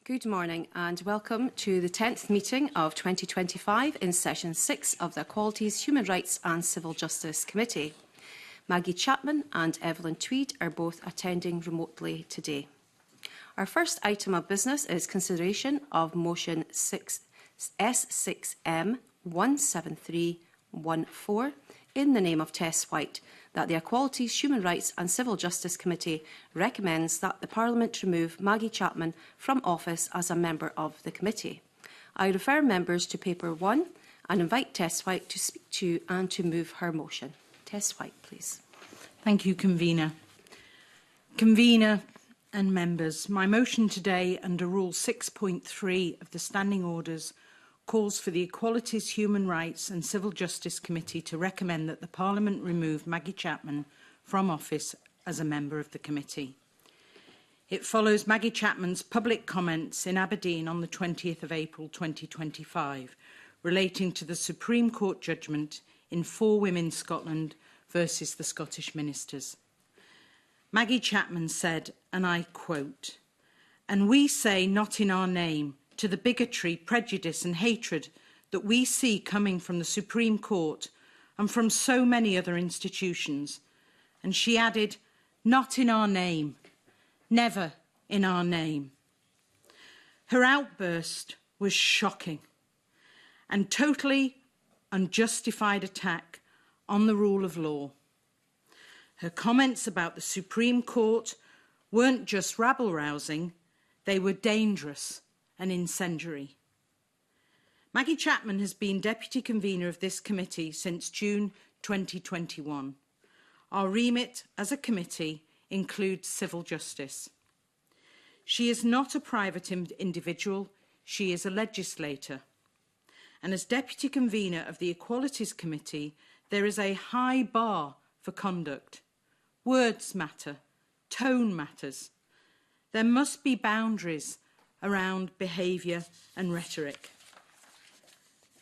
Good morning and welcome to the 10th meeting of 2025 in Session 6 of the Equalities, Human Rights and Civil Justice Committee. Maggie Chapman and Evelyn Tweed are both attending remotely today. Our first item of business is consideration of Motion S6M 17314 in the name of Tess White, that the Equalities, Human Rights and Civil Justice Committee recommends that the Parliament remove Maggie Chapman from office as a member of the committee. I refer members to paper 1 and invite Tess White to speak to and to move her motion. Tess White, please. Thank you, Convener. Convener and members, my motion today under Rule 6.3 of the Standing Orders calls for the Equalities, Human Rights and Civil Justice Committee to recommend that the Parliament remove Maggie Chapman from office as a member of the committee. It follows Maggie Chapman's public comments in Aberdeen on the 20th of April 2025 relating to the Supreme Court judgment in For Women Scotland versus the Scottish Ministers. Maggie Chapman said, and I quote, "And we say not in our name to the bigotry, prejudice and hatred that we see coming from the Supreme Court and from so many other institutions." And she added, "Not in our name, never in our name." Her outburst was shocking and totally unjustified attack on the rule of law. Her comments about the Supreme Court weren't just rabble-rousing, they were dangerous and incendiary. Maggie Chapman has been Deputy Convener of this committee since June 2021. Our remit as a committee includes civil justice. She is not a private individual, she is a legislator. And as Deputy Convener of the Equalities Committee, there is a high bar for conduct. Words matter, tone matters. There must be boundaries around behaviour and rhetoric.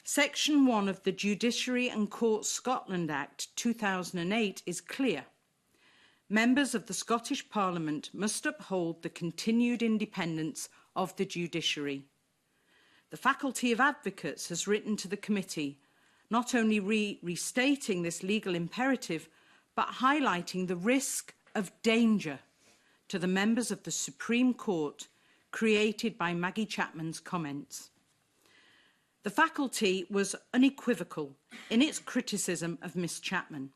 Section 1 of the Judiciary and Courts Scotland Act 2008 is clear. Members of the Scottish Parliament must uphold the continued independence of the judiciary. The Faculty of Advocates has written to the committee, not only restating this legal imperative, but highlighting the risk of danger to the members of the Supreme Court created by Maggie Chapman's comments. The faculty was unequivocal in its criticism of Miss Chapman.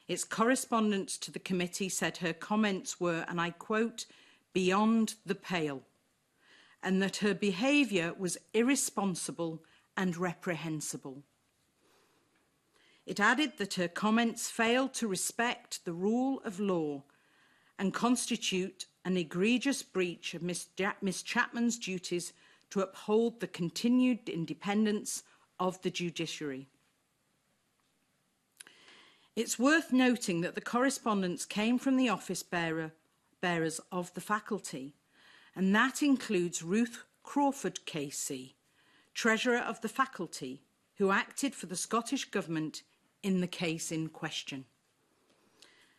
Its correspondence to the committee said her comments were, and I quote, "beyond the pale," and that her behaviour was irresponsible and reprehensible. It added that her comments failed to respect the rule of law and constitute an egregious breach of Miss Chapman's duties to uphold the continued independence of the judiciary. It's worth noting that the correspondence came from the office bearers of the faculty, and that includes Ruth Crawford KC, Treasurer of the faculty, who acted for the Scottish Government in the case in question.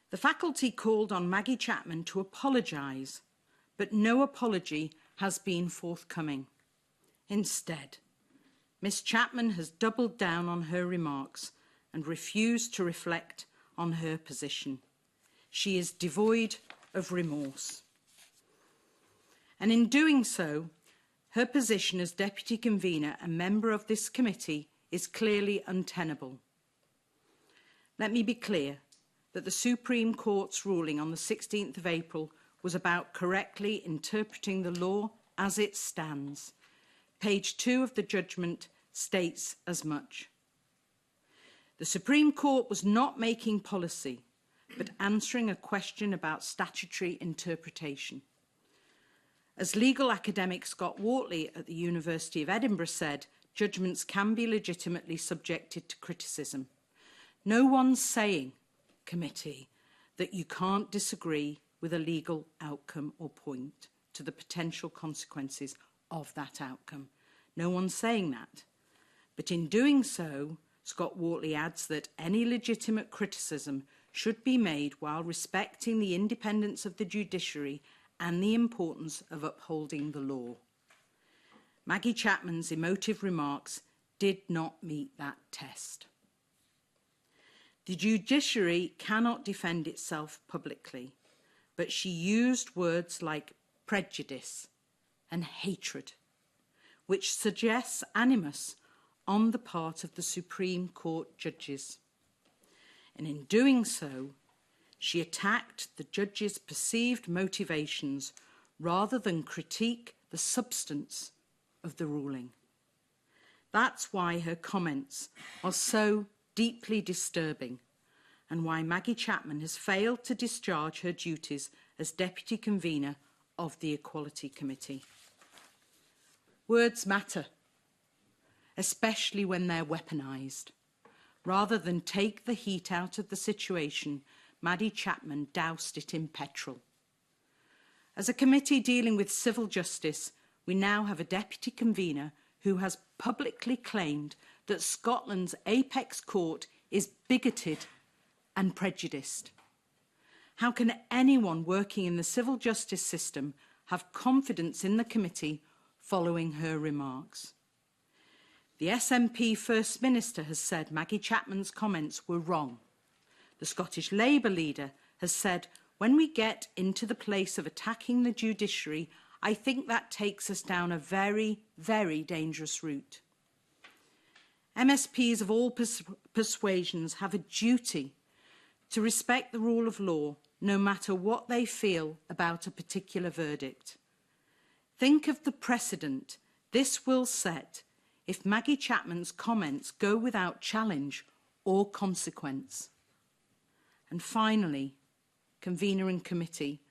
The faculty called on Maggie Chapman to apologise, but no apology has been forthcoming. Instead, Miss Chapman has doubled down on her remarks and refused to reflect on her position. She is devoid of remorse. And in doing so, her position as Deputy Convener and member of this committee is clearly untenable. Let me be clear that the Supreme Court's ruling on the 16th of April was about correctly interpreting the law as it stands. Page 2 of the judgment states as much. The Supreme Court was not making policy, but answering a question about statutory interpretation. As legal academic Scott Wortley at the University of Edinburgh said, judgments can be legitimately subjected to criticism. No one's saying, committee, that you can't disagree with a legal outcome or point to the potential consequences of that outcome. No one's saying that. But in doing so, Scott Wortley adds that any legitimate criticism should be made while respecting the independence of the judiciary and the importance of upholding the law. Maggie Chapman's emotive remarks did not meet that test. The judiciary cannot defend itself publicly, but she used words like prejudice and hatred, which suggests animus on the part of the Supreme Court judges. And in doing so, she attacked the judges' perceived motivations rather than critique the substance of the ruling. That's why her comments are so deeply disturbing, and why Maggie Chapman has failed to discharge her duties as Deputy Convener of the Equality Committee. Words matter, especially when they're weaponised. Rather than take the heat out of the situation, Maggie Chapman doused it in petrol. As a committee dealing with civil justice, we now have a Deputy Convener who has publicly claimed that Scotland's apex court is bigoted and prejudiced. How can anyone working in the civil justice system have confidence in the committee following her remarks? The SNP First Minister has said Maggie Chapman's comments were wrong. The Scottish Labour leader has said, when we get into the place of attacking the judiciary, I think that takes us down a very, very dangerous route. MSPs of all persuasions have a duty to respect the rule of law, no matter what they feel about a particular verdict. Think of the precedent this will set if Maggie Chapman's comments go without challenge or consequence. And finally, Convener and Committee,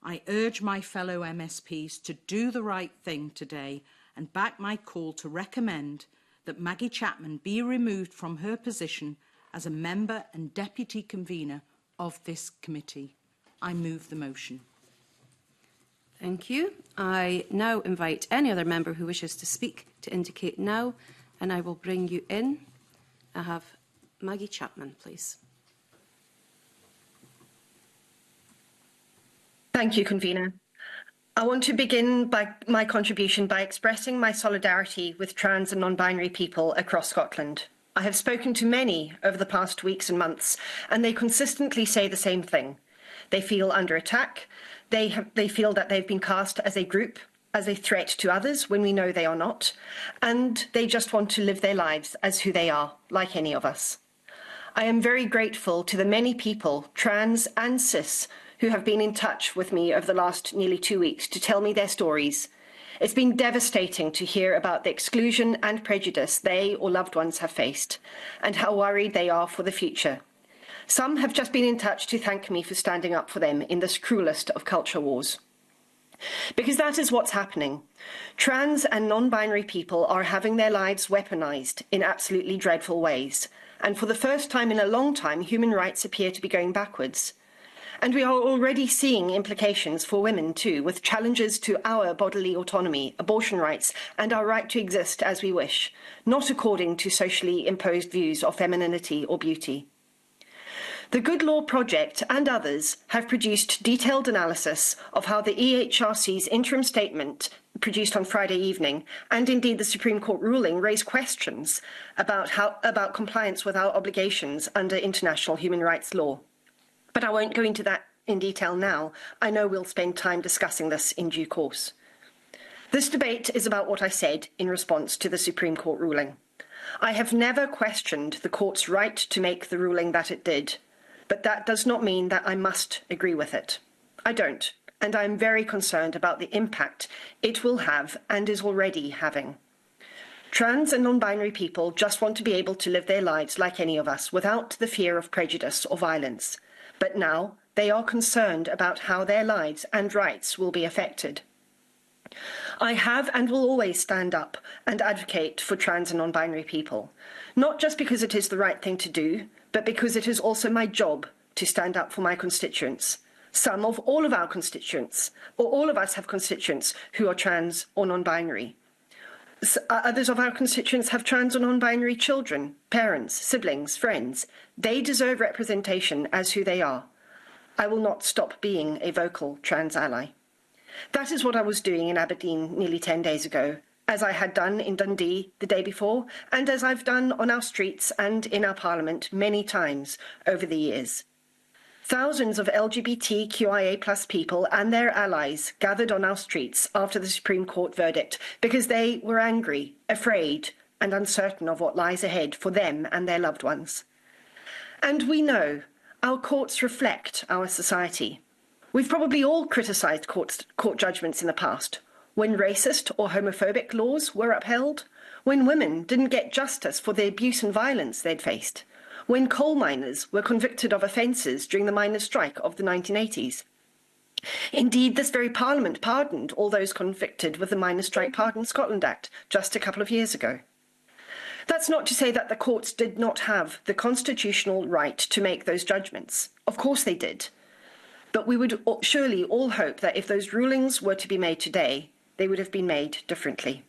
I urge my fellow MSPs to do the right thing today and back my call to recommend that Maggie Chapman be removed from her position as a member and Deputy Convener of this committee. I move the motion. Thank you. I now invite any other member who wishes to speak to indicate now, and I will bring you in. I have Maggie Chapman, please. Thank you, Convener. I want to begin my contribution by expressing my solidarity with trans and non-binary people across Scotland. I have spoken to many over the past weeks and months, and they consistently say the same thing. They feel under attack. They feel that they've been cast as a group, as a threat to others when we know they are not, and they just want to live their lives as who they are, like any of us. I am very grateful to the many people, trans and cis, who have been in touch with me over the last nearly 2 weeks to tell me their stories. It's been devastating to hear about the exclusion and prejudice they or loved ones have faced, and how worried they are for the future. Some have just been in touch to thank me for standing up for them in this cruelest of culture wars. Because that is what's happening. Trans and non-binary people are having their lives weaponised in absolutely dreadful ways. And for the first time in a long time, human rights appear to be going backwards. And we are already seeing implications for women too, with challenges to our bodily autonomy, abortion rights, and our right to exist as we wish, not according to socially imposed views of femininity or beauty. The Good Law Project and others have produced detailed analysis of how the EHRC's interim statement produced on Friday evening, and indeed the Supreme Court ruling, raise questions about compliance with our obligations under international human rights law. But I won't go into that in detail now. I know we'll spend time discussing this in due course. This debate is about what I said in response to the Supreme Court ruling. I have never questioned the court's right to make the ruling that it did, but that does not mean that I must agree with it. I don't, and I am very concerned about the impact it will have and is already having. Trans and non-binary people just want to be able to live their lives like any of us without the fear of prejudice or violence. But now they are concerned about how their lives and rights will be affected. I have and will always stand up and advocate for trans and non-binary people, not just because it is the right thing to do, but because it is also my job to stand up for my constituents. Some of all of our constituents, or all of us have constituents who are trans or non-binary. Others of our constituents have trans or non-binary children, parents, siblings, friends. They deserve representation as who they are. I will not stop being a vocal trans ally. That is what I was doing in Aberdeen nearly 10 days ago, as I had done in Dundee the day before, and as I've done on our streets and in our Parliament many times over the years. Thousands of LGBTQIA+ people and their allies gathered on our streets after the Supreme Court verdict because they were angry, afraid, and uncertain of what lies ahead for them and their loved ones. And we know our courts reflect our society. We've probably all criticised court judgments in the past, when racist or homophobic laws were upheld, when women didn't get justice for the abuse and violence they'd faced, when coal miners were convicted of offences during the miners' strike of the 1980s. Indeed, this very Parliament pardoned all those convicted with the Miners' Strike Pardon Scotland Act just a couple of years ago. That's not to say that the courts did not have the constitutional right to make those judgments. Of course they did. But we would surely all hope that if those rulings were to be made today, they would have been made differently.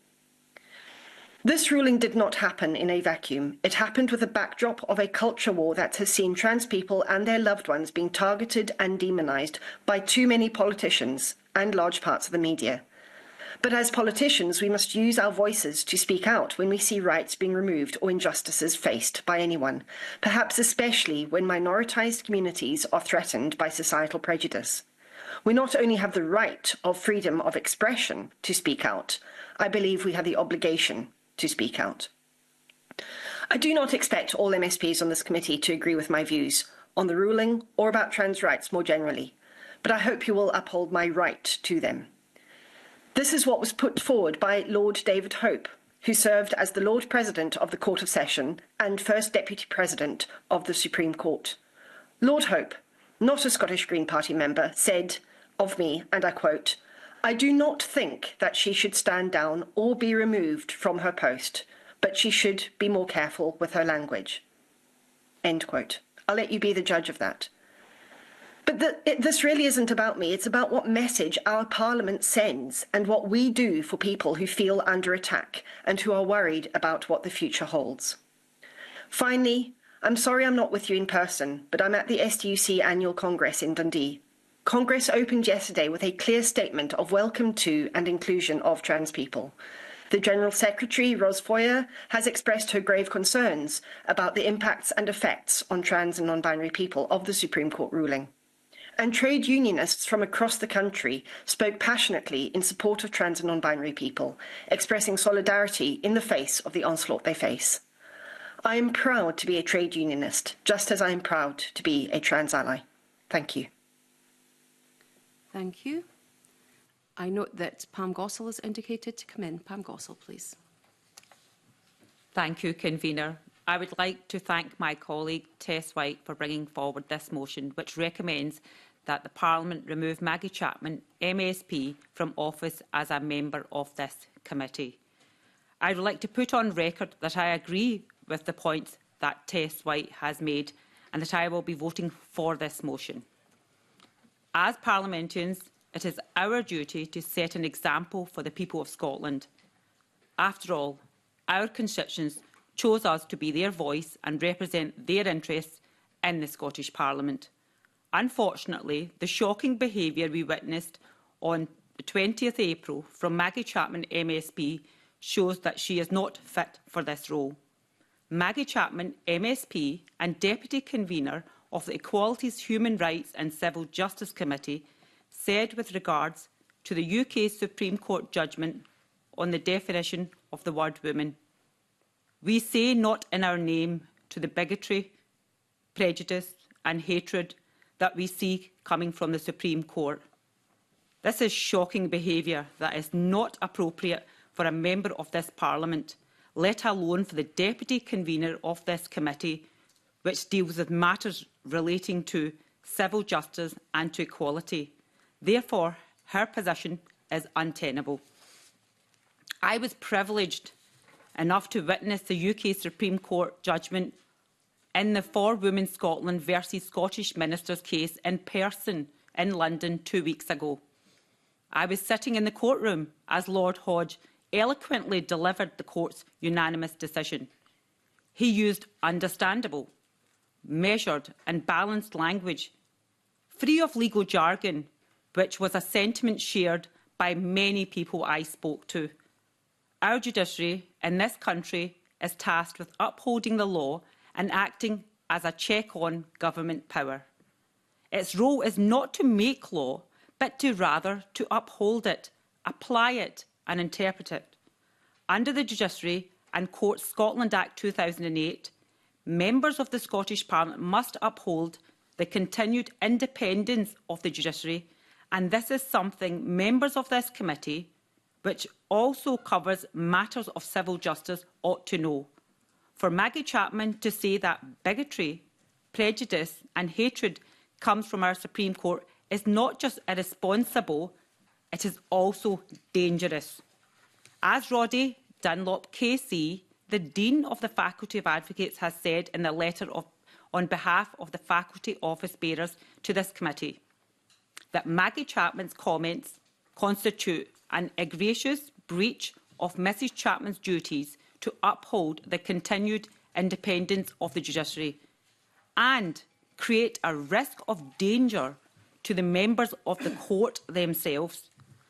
This ruling did not happen in a vacuum. It happened with a backdrop of a culture war that has seen trans people and their loved ones being targeted and demonised by too many politicians and large parts of the media. But as politicians, we must use our voices to speak out when we see rights being removed or injustices faced by anyone, perhaps especially when minoritised communities are threatened by societal prejudice. We not only have the right of freedom of expression to speak out, I believe we have the obligation to speak out. I do not expect all MSPs on this committee to agree with my views on the ruling or about trans rights more generally, but I hope you will uphold my right to them. This is what was put forward by Lord David Hope, who served as the Lord President of the Court of Session and First Deputy President of the Supreme Court. Lord Hope, not a Scottish Green Party member, said of me, and I quote, "I do not think that she should stand down or be removed from her post, but she should be more careful with her language." End quote. I'll let you be the judge of that. But this really isn't about me. It's about what message our Parliament sends and what we do for people who feel under attack and who are worried about what the future holds. Finally, I'm sorry I'm not with you in person, but I'm at the SDUC Annual Congress in Dundee. Congress opened yesterday with a clear statement of welcome to and inclusion of trans people. The General Secretary, Ros Foyer, has expressed her grave concerns about the impacts and effects on trans and non-binary people of the Supreme Court ruling. And trade unionists from across the country spoke passionately in support of trans and non-binary people, expressing solidarity in the face of the onslaught they face. I am proud to be a trade unionist, just as I am proud to be a trans ally. Thank you. Thank you. I note that Pam Gossel is indicated to come in. Pam Gossel, please. Thank you, Convener. I would like to thank my colleague Tess White for bringing forward this motion, which recommends that the Parliament remove Maggie Chapman, MSP, from office as a member of this committee. I would like to put on record that I agree with the points that Tess White has made and that I will be voting for this motion. As parliamentarians, it is our duty to set an example for the people of Scotland. After all, our constituents chose us to be their voice and represent their interests in the Scottish Parliament. Unfortunately, the shocking behaviour we witnessed on the 20th April from Maggie Chapman MSP shows that she is not fit for this role. Maggie Chapman MSP and Deputy Convener of the Equalities, Human Rights and Civil Justice Committee said with regards to the UK Supreme Court judgment on the definition of the word woman, "We say not in our name to the bigotry, prejudice and hatred that we see coming from the Supreme Court. This is shocking behaviour that is not appropriate for a member of this Parliament, let alone for the Deputy Convener of this committee, which deals with matters relating to civil justice and to equality. Therefore, her position is untenable." I was privileged enough to witness the UK Supreme Court judgment in the For Women Scotland versus Scottish Ministers case in person in London 2 weeks ago. I was sitting in the courtroom as Lord Hodge eloquently delivered the court's unanimous decision. He used understandable, measured and balanced language, free of legal jargon, which was a sentiment shared by many people I spoke to. our judiciary in this country is tasked with upholding the law and acting as a check on government power. Its role is not to make law, but rather to uphold it, apply it and interpret it. Under the Judiciary and Courts Scotland Act 2008, members of the Scottish Parliament must uphold the continued independence of the judiciary, and this is something members of this committee, which also covers matters of civil justice, ought to know. For Maggie Chapman to say that bigotry, prejudice and hatred comes from our Supreme Court is not just irresponsible, it is also dangerous. As Roddy Dunlop KC, the Dean of the Faculty of Advocates, has said in a letter on behalf of the faculty office bearers to this committee, that Maggie Chapman's comments constitute an egregious breach of Mrs Chapman's duties to uphold the continued independence of the judiciary and create a risk of danger to the members of the court themselves.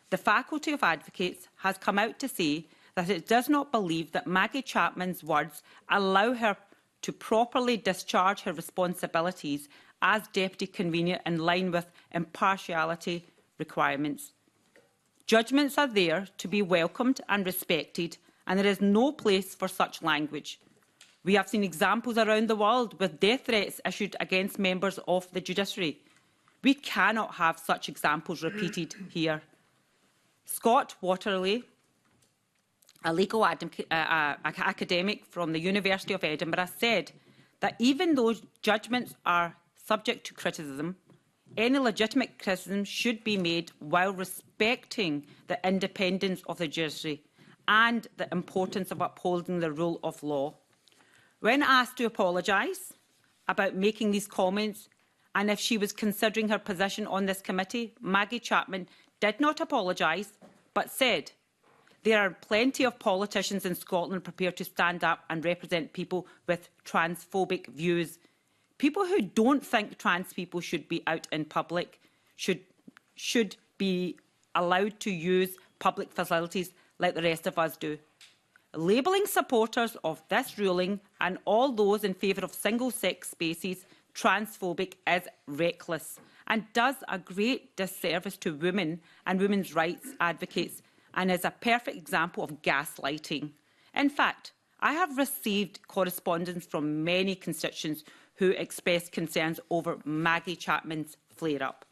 The Faculty of Advocates has come out to say that it does not believe that Maggie Chapman's words allow her to properly discharge her responsibilities as Deputy Convener in line with impartiality requirements. Judgments are there to be welcomed and respected, and there is no place for such language. We have seen examples around the world with death threats issued against members of the judiciary. We cannot have such examples repeated here. Scott Waterley, a legal academic from the University of Edinburgh, said that even though judgments are subject to criticism, any legitimate criticism should be made while respecting the independence of the judiciary and the importance of upholding the rule of law. When asked to apologise about making these comments and if she was considering her position on this committee, Maggie Chapman did not apologise but said, "There are plenty of politicians in Scotland prepared to stand up and represent people with transphobic views. People who don't think trans people should be out in public should be allowed to use public facilities like the rest of us do. Labelling supporters of this ruling and all those in favour of single-sex spaces transphobic is reckless and does a great disservice to women and women's rights advocates and is a perfect example of gaslighting. In fact, I have received correspondence from many constituents who expressed concerns over Maggie Chapman's flare-up.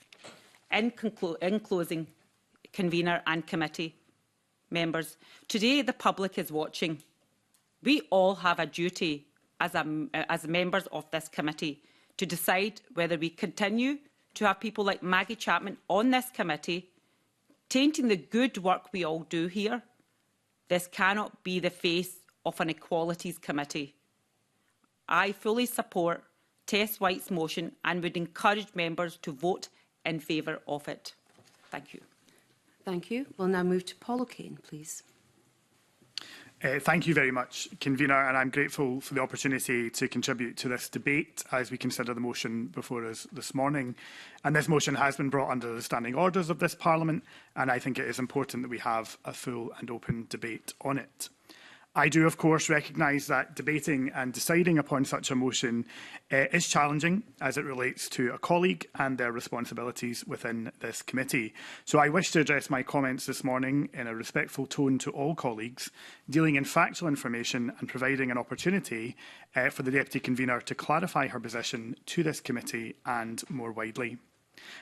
In closing, convener and committee members, today the public is watching. We all have a duty as members of this committee to decide whether we continue to have people like Maggie Chapman on this committee, tainting the good work we all do here. This cannot be the face of an Equalities committee. I fully support Tess White's motion and would encourage members to vote in favour of it. Thank you. Thank you. We'll now move to Paul O'Kane, please. Thank you very much, Convener, and I'm grateful for the opportunity to contribute to this debate as we consider the motion before us this morning. And this motion has been brought under the standing orders of this Parliament, and I think it is important that we have a full and open debate on it. I do, of course, recognise that debating and deciding upon such a motion is challenging as it relates to a colleague and their responsibilities within this committee. So I wish to address my comments this morning in a respectful tone to all colleagues, dealing in factual information and providing an opportunity for the Deputy Convener to clarify her position to this committee and more widely.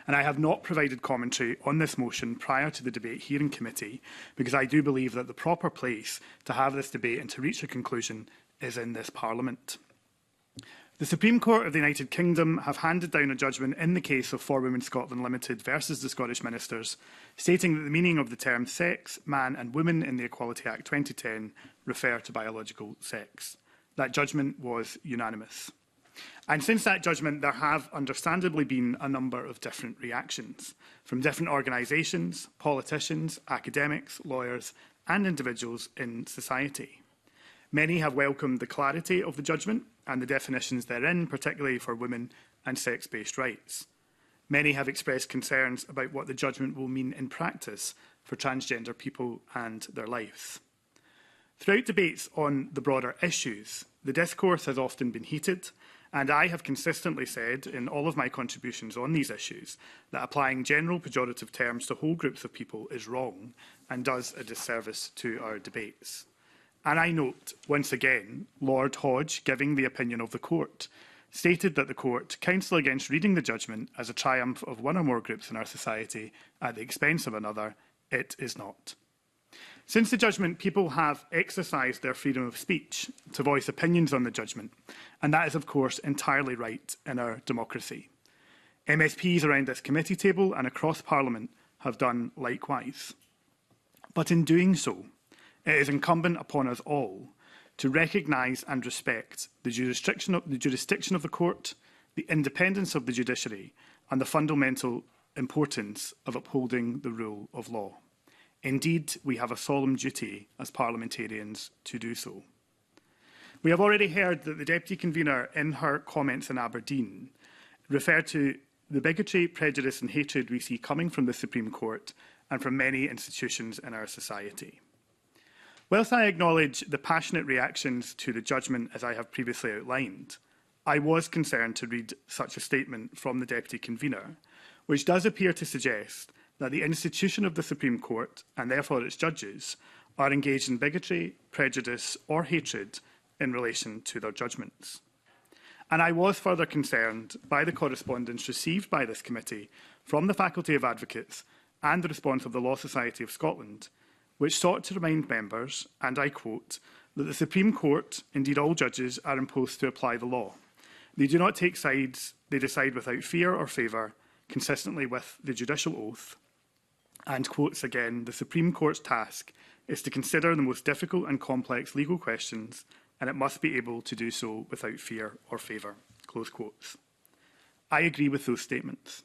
And I have not provided commentary on this motion prior to the debate here in committee because I do believe that the proper place to have this debate and to reach a conclusion is in this Parliament. The Supreme Court of the United Kingdom have handed down a judgment in the case of For Women Scotland Limited versus the Scottish Ministers, stating that the meaning of the term sex, man and woman in the Equality Act 2010 refer to biological sex. That judgment was unanimous. And since that judgment, there have understandably been a number of different reactions from different organisations, politicians, academics, lawyers and individuals in society. Many have welcomed the clarity of the judgment and the definitions therein, particularly for women and sex-based rights. Many have expressed concerns about what the judgment will mean in practice for transgender people and their lives. Throughout debates on the broader issues, the discourse has often been heated, and I have consistently said in all of my contributions on these issues that applying general pejorative terms to whole groups of people is wrong and does a disservice to our debates. And I note, once again, Lord Hodge, giving the opinion of the court, stated that the court counsel against reading the judgment as a triumph of one or more groups in our society at the expense of another. It is not. Since the judgment, people have exercised their freedom of speech to voice opinions on the judgment, and that is, of course, entirely right in our democracy. MSPs around this committee table and across Parliament have done likewise. But in doing so, it is incumbent upon us all to recognise and respect the jurisdiction of the court, the independence of the judiciary, and the fundamental importance of upholding the rule of law. Indeed, we have a solemn duty as parliamentarians to do so. We have already heard that the Deputy Convener, in her comments in Aberdeen, referred to the bigotry, prejudice and hatred we see coming from the Supreme Court and from many institutions in our society. Whilst I acknowledge the passionate reactions to the judgment as I have previously outlined, I was concerned to read such a statement from the Deputy Convener, which does appear to suggest that the institution of the Supreme Court, and therefore its judges, are engaged in bigotry, prejudice or hatred in relation to their judgments. And I was further concerned by the correspondence received by this committee from the Faculty of Advocates and the response of the Law Society of Scotland, which sought to remind members, and I quote, that the Supreme Court, indeed all judges, are imposed to apply the law. They do not take sides, they decide without fear or favour, consistently with the judicial oath. And quotes again, the Supreme Court's task is to consider the most difficult and complex legal questions, and it must be able to do so without fear or favour. Close quotes. I agree with those statements.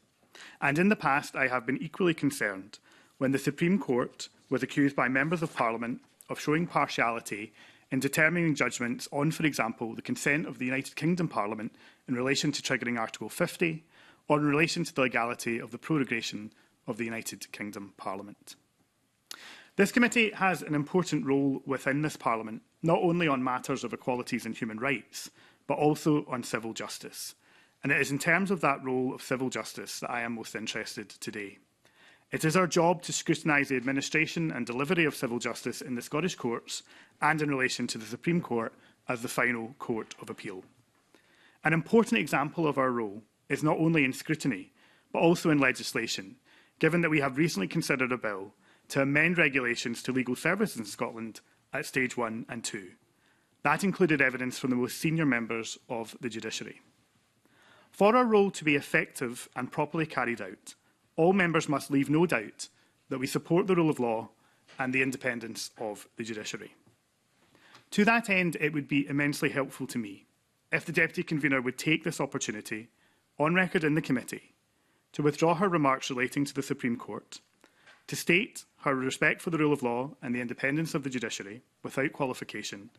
And in the past, I have been equally concerned when the Supreme Court was accused by members of Parliament of showing partiality in determining judgments on, for example, the consent of the United Kingdom Parliament in relation to triggering Article 50, or in relation to the legality of the prorogation of the United Kingdom Parliament. This committee has an important role within this Parliament, not only on matters of equalities and human rights, but also on civil justice. And it is in terms of that role of civil justice that I am most interested today. It is our job to scrutinise the administration and delivery of civil justice in the Scottish courts and in relation to the Supreme Court as the final court of appeal. An important example of our role is not only in scrutiny, but also in legislation, given that we have recently considered a bill to amend regulations to legal services in Scotland at stage 1 and 2. That included evidence from the most senior members of the judiciary. For our role to be effective and properly carried out, all members must leave no doubt that we support the rule of law and the independence of the judiciary. To that end, it would be immensely helpful to me if the Deputy Convener would take this opportunity, on record in the committee, to withdraw her remarks relating to the Supreme Court, to state her respect for the rule of law and the independence of the judiciary without qualification,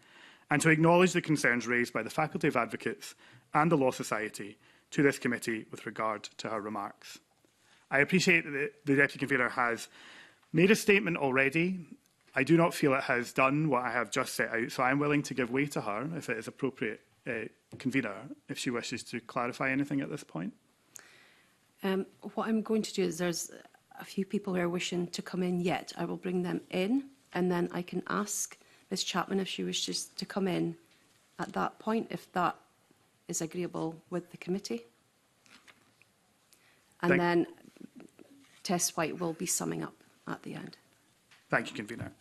and to acknowledge the concerns raised by the Faculty of Advocates and the Law Society to this committee with regard to her remarks. I appreciate that the Deputy Convener has made a statement already. I do not feel it has done what I have just set out, so I am willing to give way to her, if it is appropriate, Convener, if she wishes to clarify anything at this point. What I'm going to do is there's a few people who are wishing to come in yet. I will bring them in, and then I can ask Ms Chapman if she wishes to come in at that point, if that is agreeable with the committee. And then Tess White will be summing up at the end. Thank you, Convener.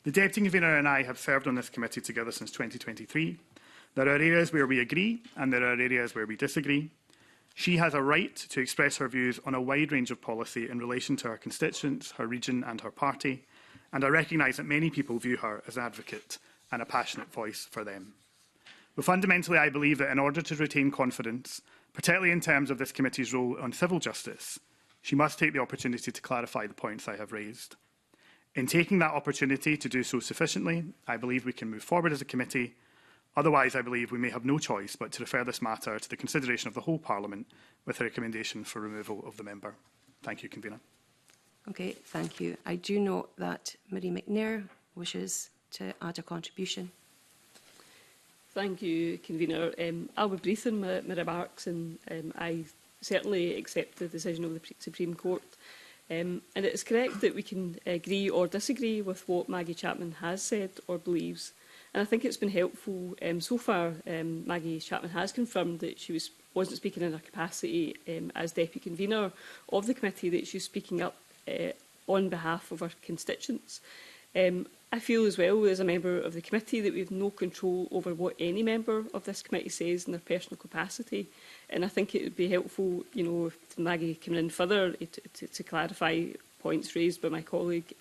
The Deputy Convener and I have served on this committee together since 2023. There are areas where we agree and there are areas where we disagree. She has a right to express her views on a wide range of policy in relation to her constituents, her region and her party, and I recognise that many people view her as an advocate and a passionate voice for them. But fundamentally, I believe that in order to retain confidence, particularly in terms of this committee's role on civil justice, she must take the opportunity to clarify the points I have raised. In taking that opportunity to do so sufficiently, I believe we can move forward as a committee. Otherwise, I believe we may have no choice but to refer this matter to the consideration of the whole Parliament with a recommendation for removal of the member. Thank you, Convener. Okay, thank you. I do note that Marie McNair wishes to add a contribution. Thank you, Convener. I'll be brief in my remarks, and I certainly accept the decision of the Supreme Court. And it is correct that we can agree or disagree with what Maggie Chapman has said or believes. And I think it's been helpful so far. Maggie Chapman has confirmed that she wasn't speaking in her capacity as Deputy Convener of the committee, that she was speaking up on behalf of her constituents. I feel as well, as a member of the committee, that we have no control over what any member of this committee says in their personal capacity. And I think it would be helpful, you know, if Maggie came in further to clarify points raised by my colleague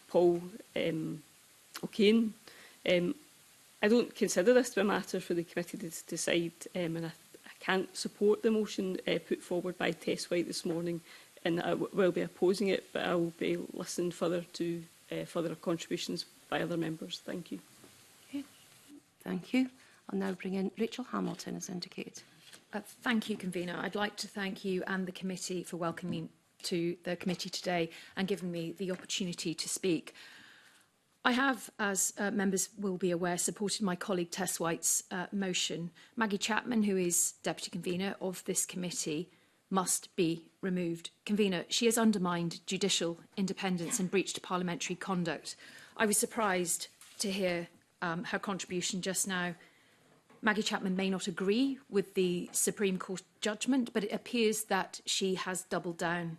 Paul O'Kane. I don't consider this to be a matter for the committee to decide, and I can't support the motion put forward by Tess White this morning, and I will be opposing it, but I will be listening further to further contributions by other members. Thank you. Okay. Thank you. I'll now bring in Rachel Hamilton as indicated. Thank you, Convener. I'd like to thank you and the committee for welcoming me to the committee today and giving me the opportunity to speak. I have, as members will be aware, supported my colleague Tess White's motion. Maggie Chapman, who is Deputy Convener of this committee, must be removed. Convener, she has undermined judicial independence and breached parliamentary conduct. I was surprised to hear her contribution just now. Maggie Chapman may not agree with the Supreme Court judgment, but it appears that she has doubled down.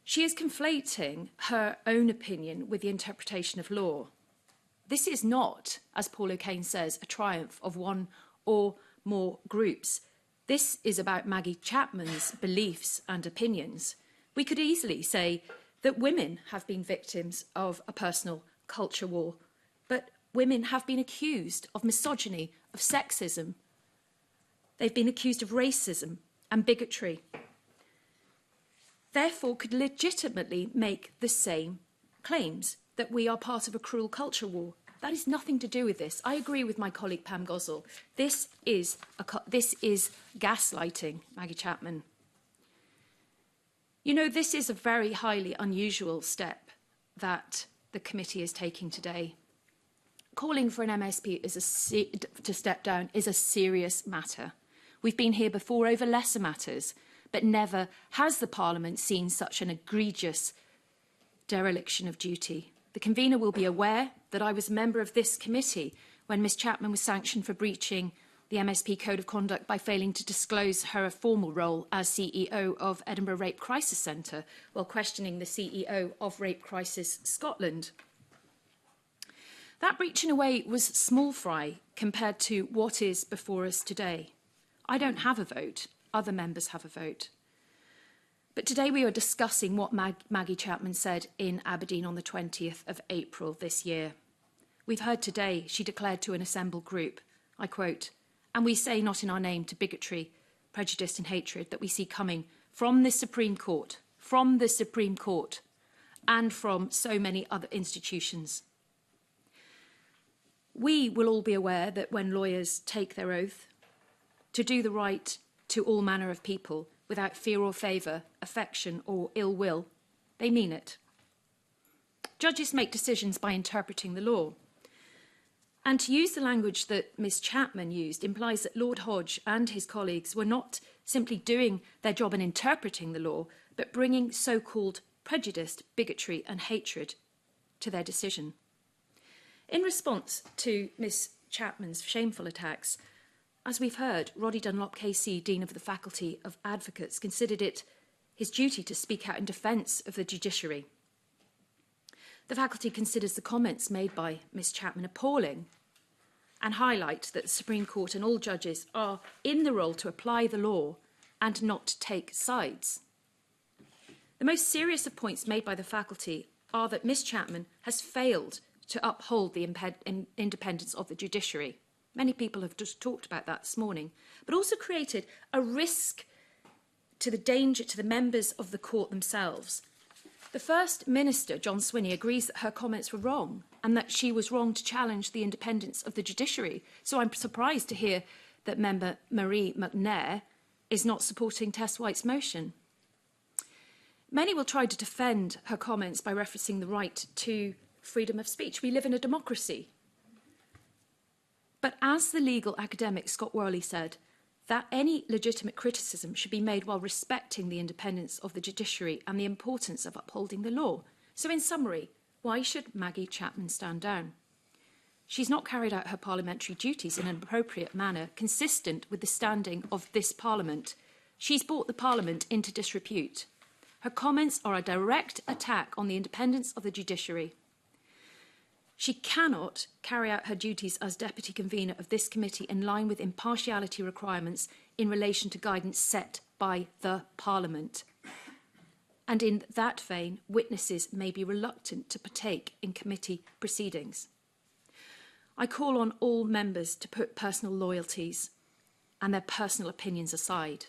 She is conflating her own opinion with the interpretation of law. This is not, as Paul O'Kane says, a triumph of one or more groups. This is about Maggie Chapman's beliefs and opinions. We could easily say that women have been victims of a personal culture war, but women have been accused of misogyny, of sexism. They've been accused of racism and bigotry. Therefore, could legitimately make the same claims that we are part of a cruel culture war. That is nothing to do with this. I agree with my colleague Pam Gosell. This is gaslighting, Maggie Chapman. You know, this is a very highly unusual step that the committee is taking today. Calling for an MSP to step down is a serious matter. We've been here before over lesser matters, but never has the Parliament seen such an egregious dereliction of duty. The convener will be aware that I was a member of this committee when Ms Chapman was sanctioned for breaching the MSP Code of Conduct by failing to disclose her formal role as CEO of Edinburgh Rape Crisis Centre while questioning the CEO of Rape Crisis Scotland. That breach, in a way, was small fry compared to what is before us today. I don't have a vote. Other members have a vote. But today we are discussing what Maggie Chapman said in Aberdeen on the 20th of April this year. We've heard today she declared to an assembled group, I quote, "And we say not in our name to bigotry, prejudice and hatred that we see coming from the Supreme Court, and from so many other institutions." We will all be aware that when lawyers take their oath to do the right to all manner of people without fear or favour, affection or ill will, they mean it. Judges make decisions by interpreting the law. And to use the language that Ms Chapman used implies that Lord Hodge and his colleagues were not simply doing their job in interpreting the law, but bringing so-called prejudice, bigotry and hatred to their decision. In response to Ms Chapman's shameful attacks, as we've heard, Roddy Dunlop KC, Dean of the Faculty of Advocates, considered it his duty to speak out in defence of the judiciary. The faculty considers the comments made by Ms Chapman appalling and highlight that the Supreme Court and all judges are in the role to apply the law and not take sides. The most serious of points made by the faculty are that Ms Chapman has failed to uphold the independence of the judiciary. Many people have just talked about that this morning, but also created a risk to the danger to the members of the court themselves. The First Minister, John Swinney, agrees that her comments were wrong and that she was wrong to challenge the independence of the judiciary. So I'm surprised to hear that member Marie McNair is not supporting Tess White's motion. Many will try to defend her comments by referencing the right to freedom of speech. We live in a democracy. But as the legal academic Scott Worley said, that any legitimate criticism should be made while respecting the independence of the judiciary and the importance of upholding the law. So in summary, why should Maggie Chapman stand down? She's not carried out her parliamentary duties in an appropriate manner, consistent with the standing of this Parliament. She's brought the Parliament into disrepute. Her comments are a direct attack on the independence of the judiciary. She cannot carry out her duties as Deputy Convener of this committee in line with impartiality requirements in relation to guidance set by the Parliament. And in that vein, witnesses may be reluctant to partake in committee proceedings. I call on all members to put personal loyalties and their personal opinions aside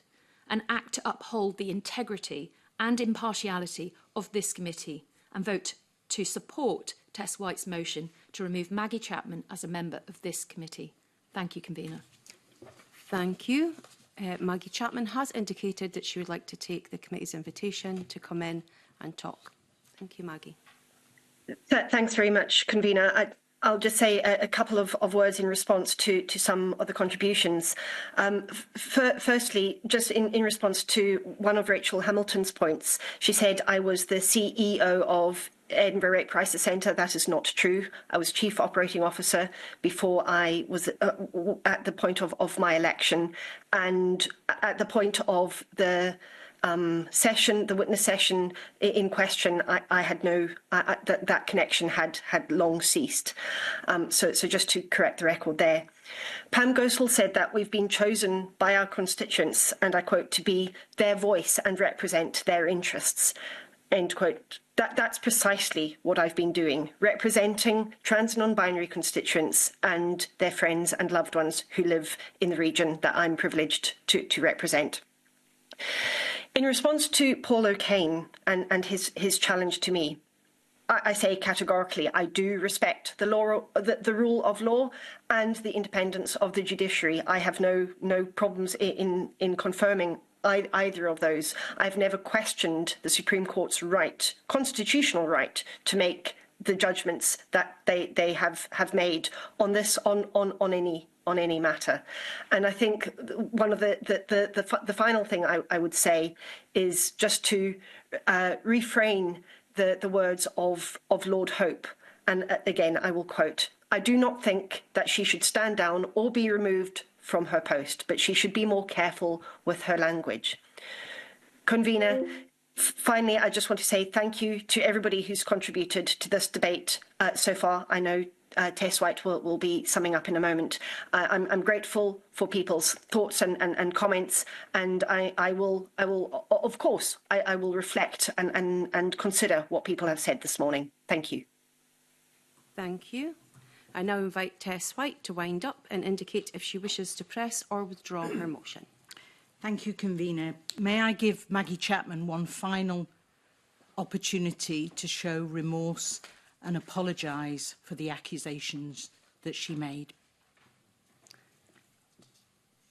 and act to uphold the integrity and impartiality of this committee and vote to support Tess White's motion to remove Maggie Chapman as a member of this committee. Thank you, Convener. Thank you. Maggie Chapman has indicated that she would like to take the committee's invitation to come in and talk. Thank you, Maggie. Thanks very much, Convener. I'll just say a couple of words in response to some of the contributions. Firstly, just in response to one of Rachel Hamilton's points, she said I was the CEO of Edinburgh Rape Crisis Centre. That is not true. I was Chief Operating Officer before I was at the point of my election, and at the point of the session, the witness session in question, I had no, that connection had long ceased. So just to correct the record there. Pam Gosal said that we've been chosen by our constituents, and I quote, to be their voice and represent their interests, end quote. That's precisely what I've been doing, representing trans and non-binary constituents and their friends and loved ones who live in the region that I'm privileged to represent. In response to Paul O'Kane and his challenge to me, I say categorically, I do respect the law, the rule of law and the independence of the judiciary. I have no problems in confirming either of those. I've never questioned the Supreme Court's right, constitutional right, to make the judgments that they have made on this on any matter. And I think one of the final thing I would say is just to refrain the words of Lord Hope. And again, I will quote, I do not think that she should stand down or be removed from her post, but she should be more careful with her language. Convener, finally, I just want to say thank you to everybody who's contributed to this debate so far. I know Tess White will be summing up in a moment. I'm grateful for people's thoughts and comments, and I will of course I will reflect and consider what people have said this morning. Thank you. Thank you. I now invite Tess White to wind up and indicate if she wishes to press or withdraw her motion. Thank you, Convener. May I give Maggie Chapman one final opportunity to show remorse and apologise for the accusations that she made?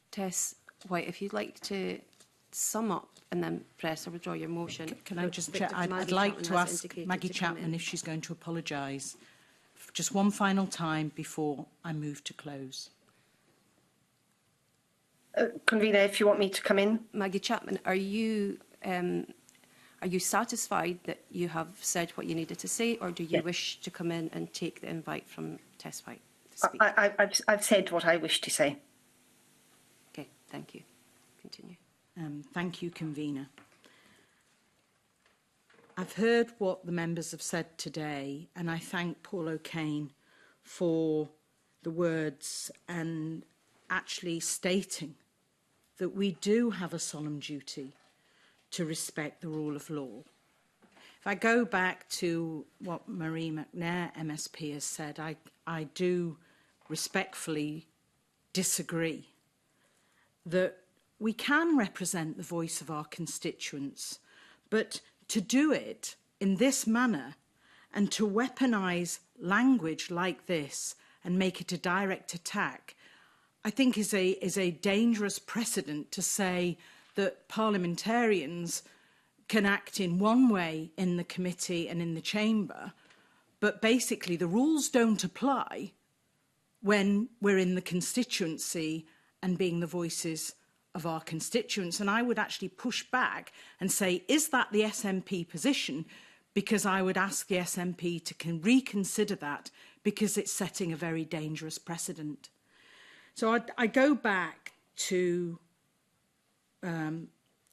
Tess White, if you'd like to sum up and then press or withdraw your motion. Can I just check? I'd like to ask Maggie Chapman if she's going to apologise. Just one final time before I move to close. Convener, if you want me to come in. Maggie Chapman, are you satisfied that you have said what you needed to say, or do you wish to come in and take the invite from Tess White to speak? I've said what I wish to say. Okay, thank you. Continue. Thank you, Convener. I've heard what the members have said today, and I thank Paul O'Kane for the words and actually stating that we do have a solemn duty to respect the rule of law. If I go back to what Marie McNair, MSP, has said, I do respectfully disagree that we can represent the voice of our constituents, but to do it in this manner and to weaponise language like this and make it a direct attack, I think is a dangerous precedent to say that parliamentarians can act in one way in the committee and in the chamber, but basically the rules don't apply when we're in the constituency and being the voices of our constituents. And I would actually push back and say, is that the SNP position? Because I would ask the SNP to reconsider that, because it's setting a very dangerous precedent. So I go back to,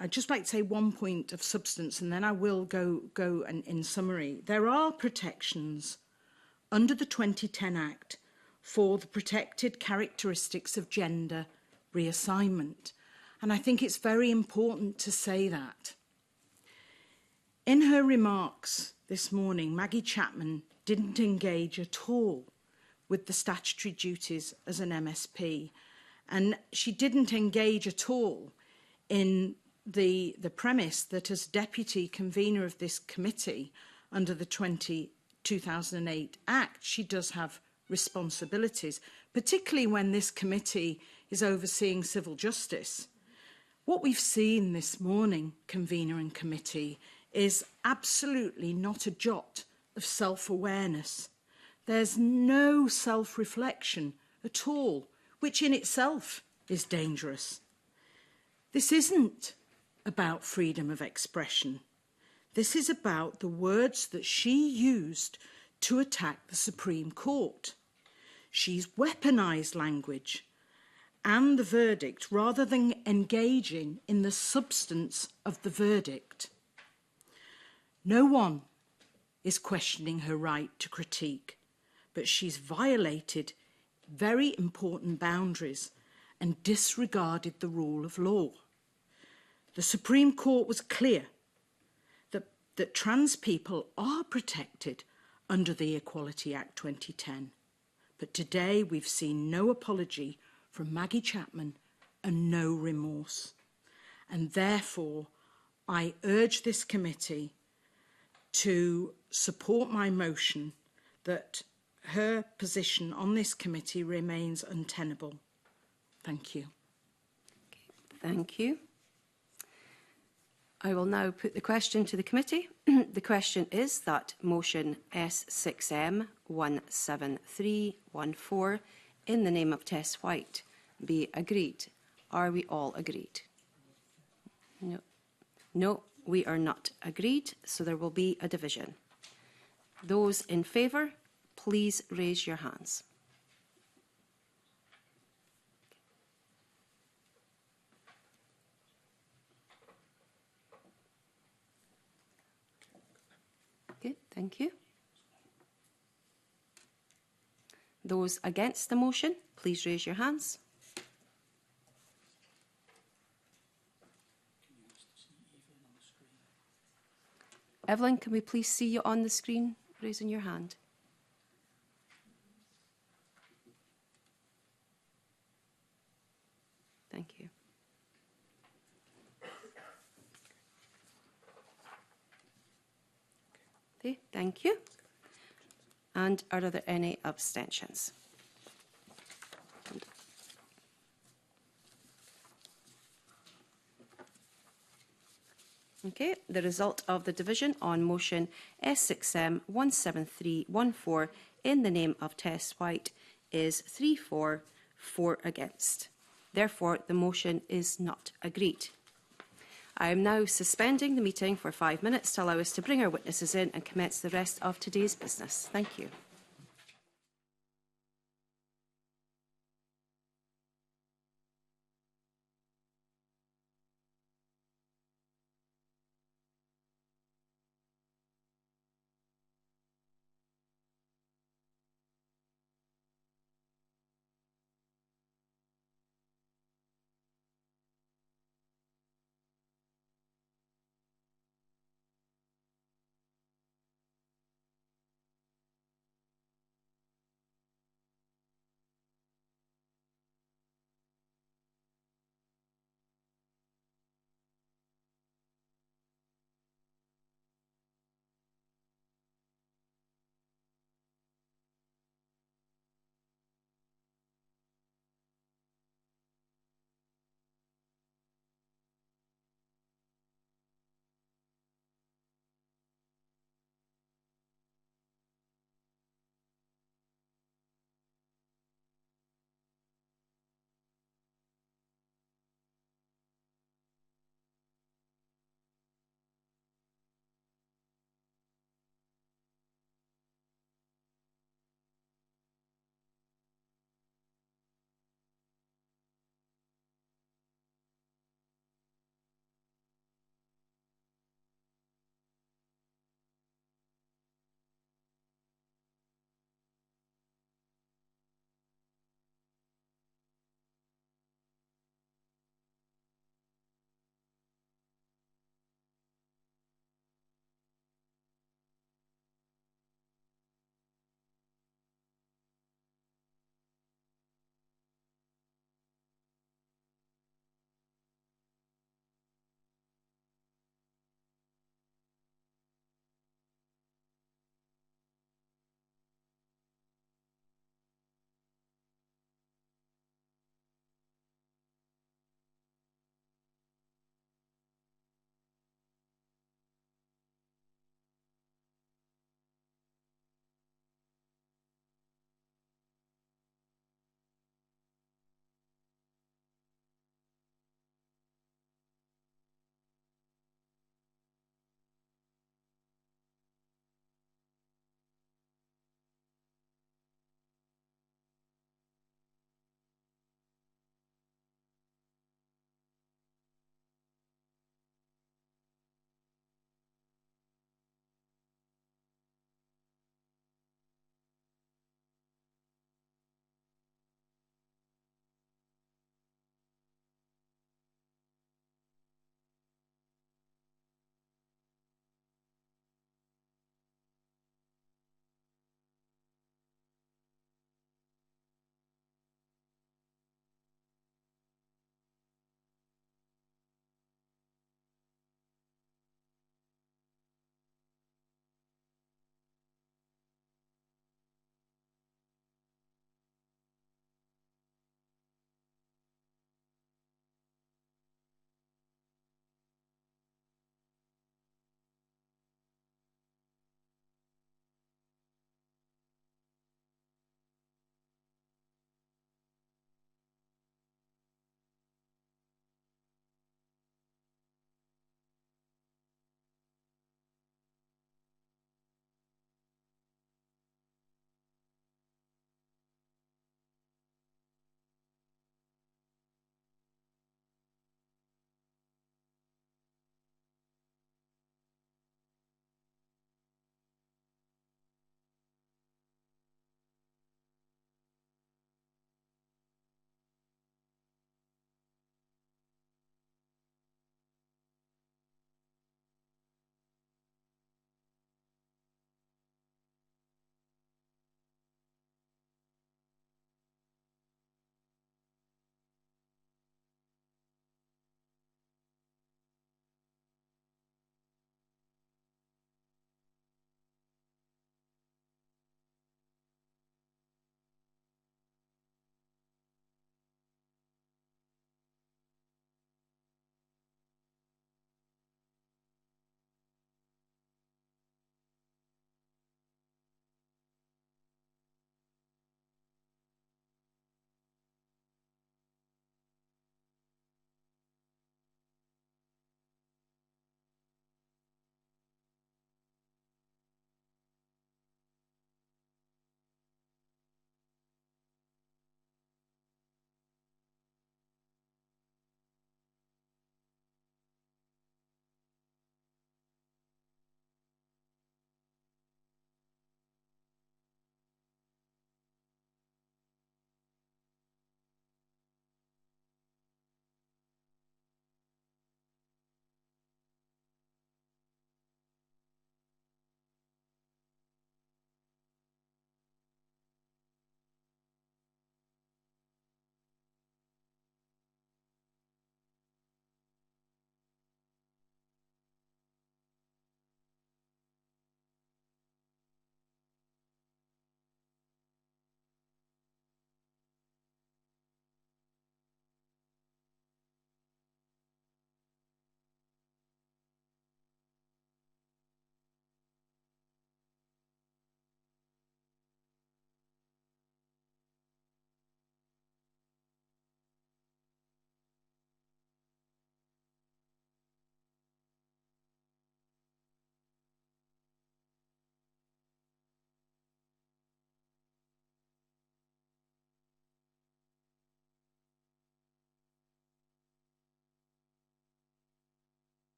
I'd just like to say one point of substance, and then I will go and in summary. There are protections under the 2010 Act for the protected characteristics of gender reassignment. And I think it's very important to say that. In her remarks this morning, Maggie Chapman didn't engage at all with the statutory duties as an MSP. And she didn't engage at all in the premise that as deputy convener of this committee under the 2008 Act, she does have responsibilities, particularly when this committee is overseeing civil justice. What we've seen this morning, convener and committee, is absolutely not a jot of self-awareness. There's no self-reflection at all, which in itself is dangerous. This isn't about freedom of expression. This is about the words that she used to attack the Supreme Court. She's weaponised language and the verdict rather than engaging in the substance of the verdict. No one is questioning her right to critique, but she's violated very important boundaries and disregarded the rule of law. The Supreme Court was clear that trans people are protected under the Equality Act 2010. But today we've seen no apology from Maggie Chapman and no remorse. And therefore, I urge this committee to support my motion that her position on this committee remains untenable. Thank you. Thank you. I will now put the question to the committee. The question is that motion S6M 17314 in the name of Tess White be agreed. Are we all agreed? No. No, we are not agreed, so there will be a division. Those in favour, please raise your hands. Okay, thank you. Those against the motion, please raise your hands. Evelyn, can we please see you on the screen, raising your hand? Thank you. Okay, thank you. And are there any abstentions? Okay, the result of the division on motion S6M 17314 in the name of Tess White is 3-4, 4 against. Therefore, the motion is not agreed. I am now suspending the meeting for 5 minutes to allow us to bring our witnesses in and commence the rest of today's business. Thank you.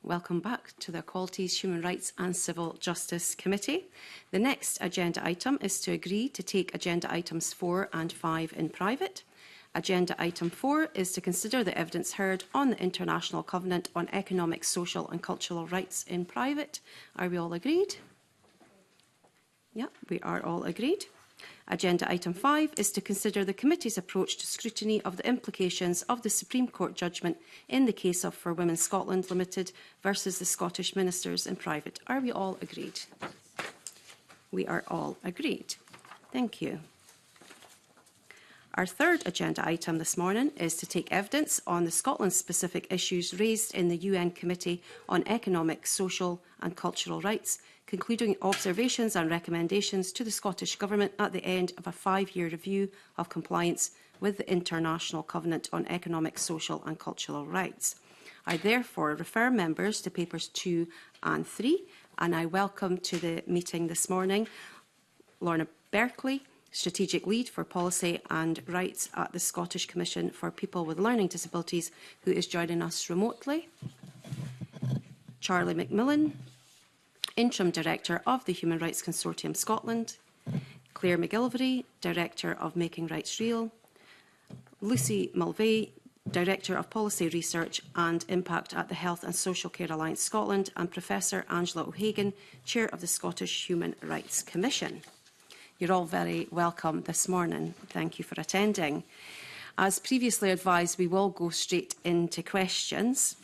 Welcome back to the Equalities, Human Rights and Civil Justice Committee. The next agenda item is to agree to take agenda items 4 and 5 in private. Agenda item 4 is to consider the evidence heard on the International Covenant on Economic, Social and Cultural Rights in private. Are we all agreed? Yeah, we are all agreed. Agenda item 5 is to consider the committee's approach to scrutiny of the implications of the Supreme Court judgment in the case of For Women Scotland Limited versus the Scottish Ministers in private. Are we all agreed? We are all agreed. Thank you. Our third agenda item this morning is to take evidence on the Scotland-specific issues raised in the UN Committee on Economic, Social and Cultural Rights, concluding observations and recommendations to the Scottish Government at the end of a 5-year review of compliance with the International Covenant on Economic, Social and Cultural Rights. I therefore refer members to papers 2 and 3, and I welcome to the meeting this morning Lorna Berkeley, Strategic Lead for Policy and Rights at the Scottish Commission for People with Learning Disabilities, who is joining us remotely. Charlie McMillan, Interim Director of the Human Rights Consortium Scotland. Claire McGillivray, Director of Making Rights Real. Lucy Mulvey, Director of Policy Research and Impact at the Health and Social Care Alliance Scotland, and Professor Angela O'Hagan, Chair of the Scottish Human Rights Commission. You're all very welcome this morning. Thank you for attending. As previously advised, we will go straight into questions.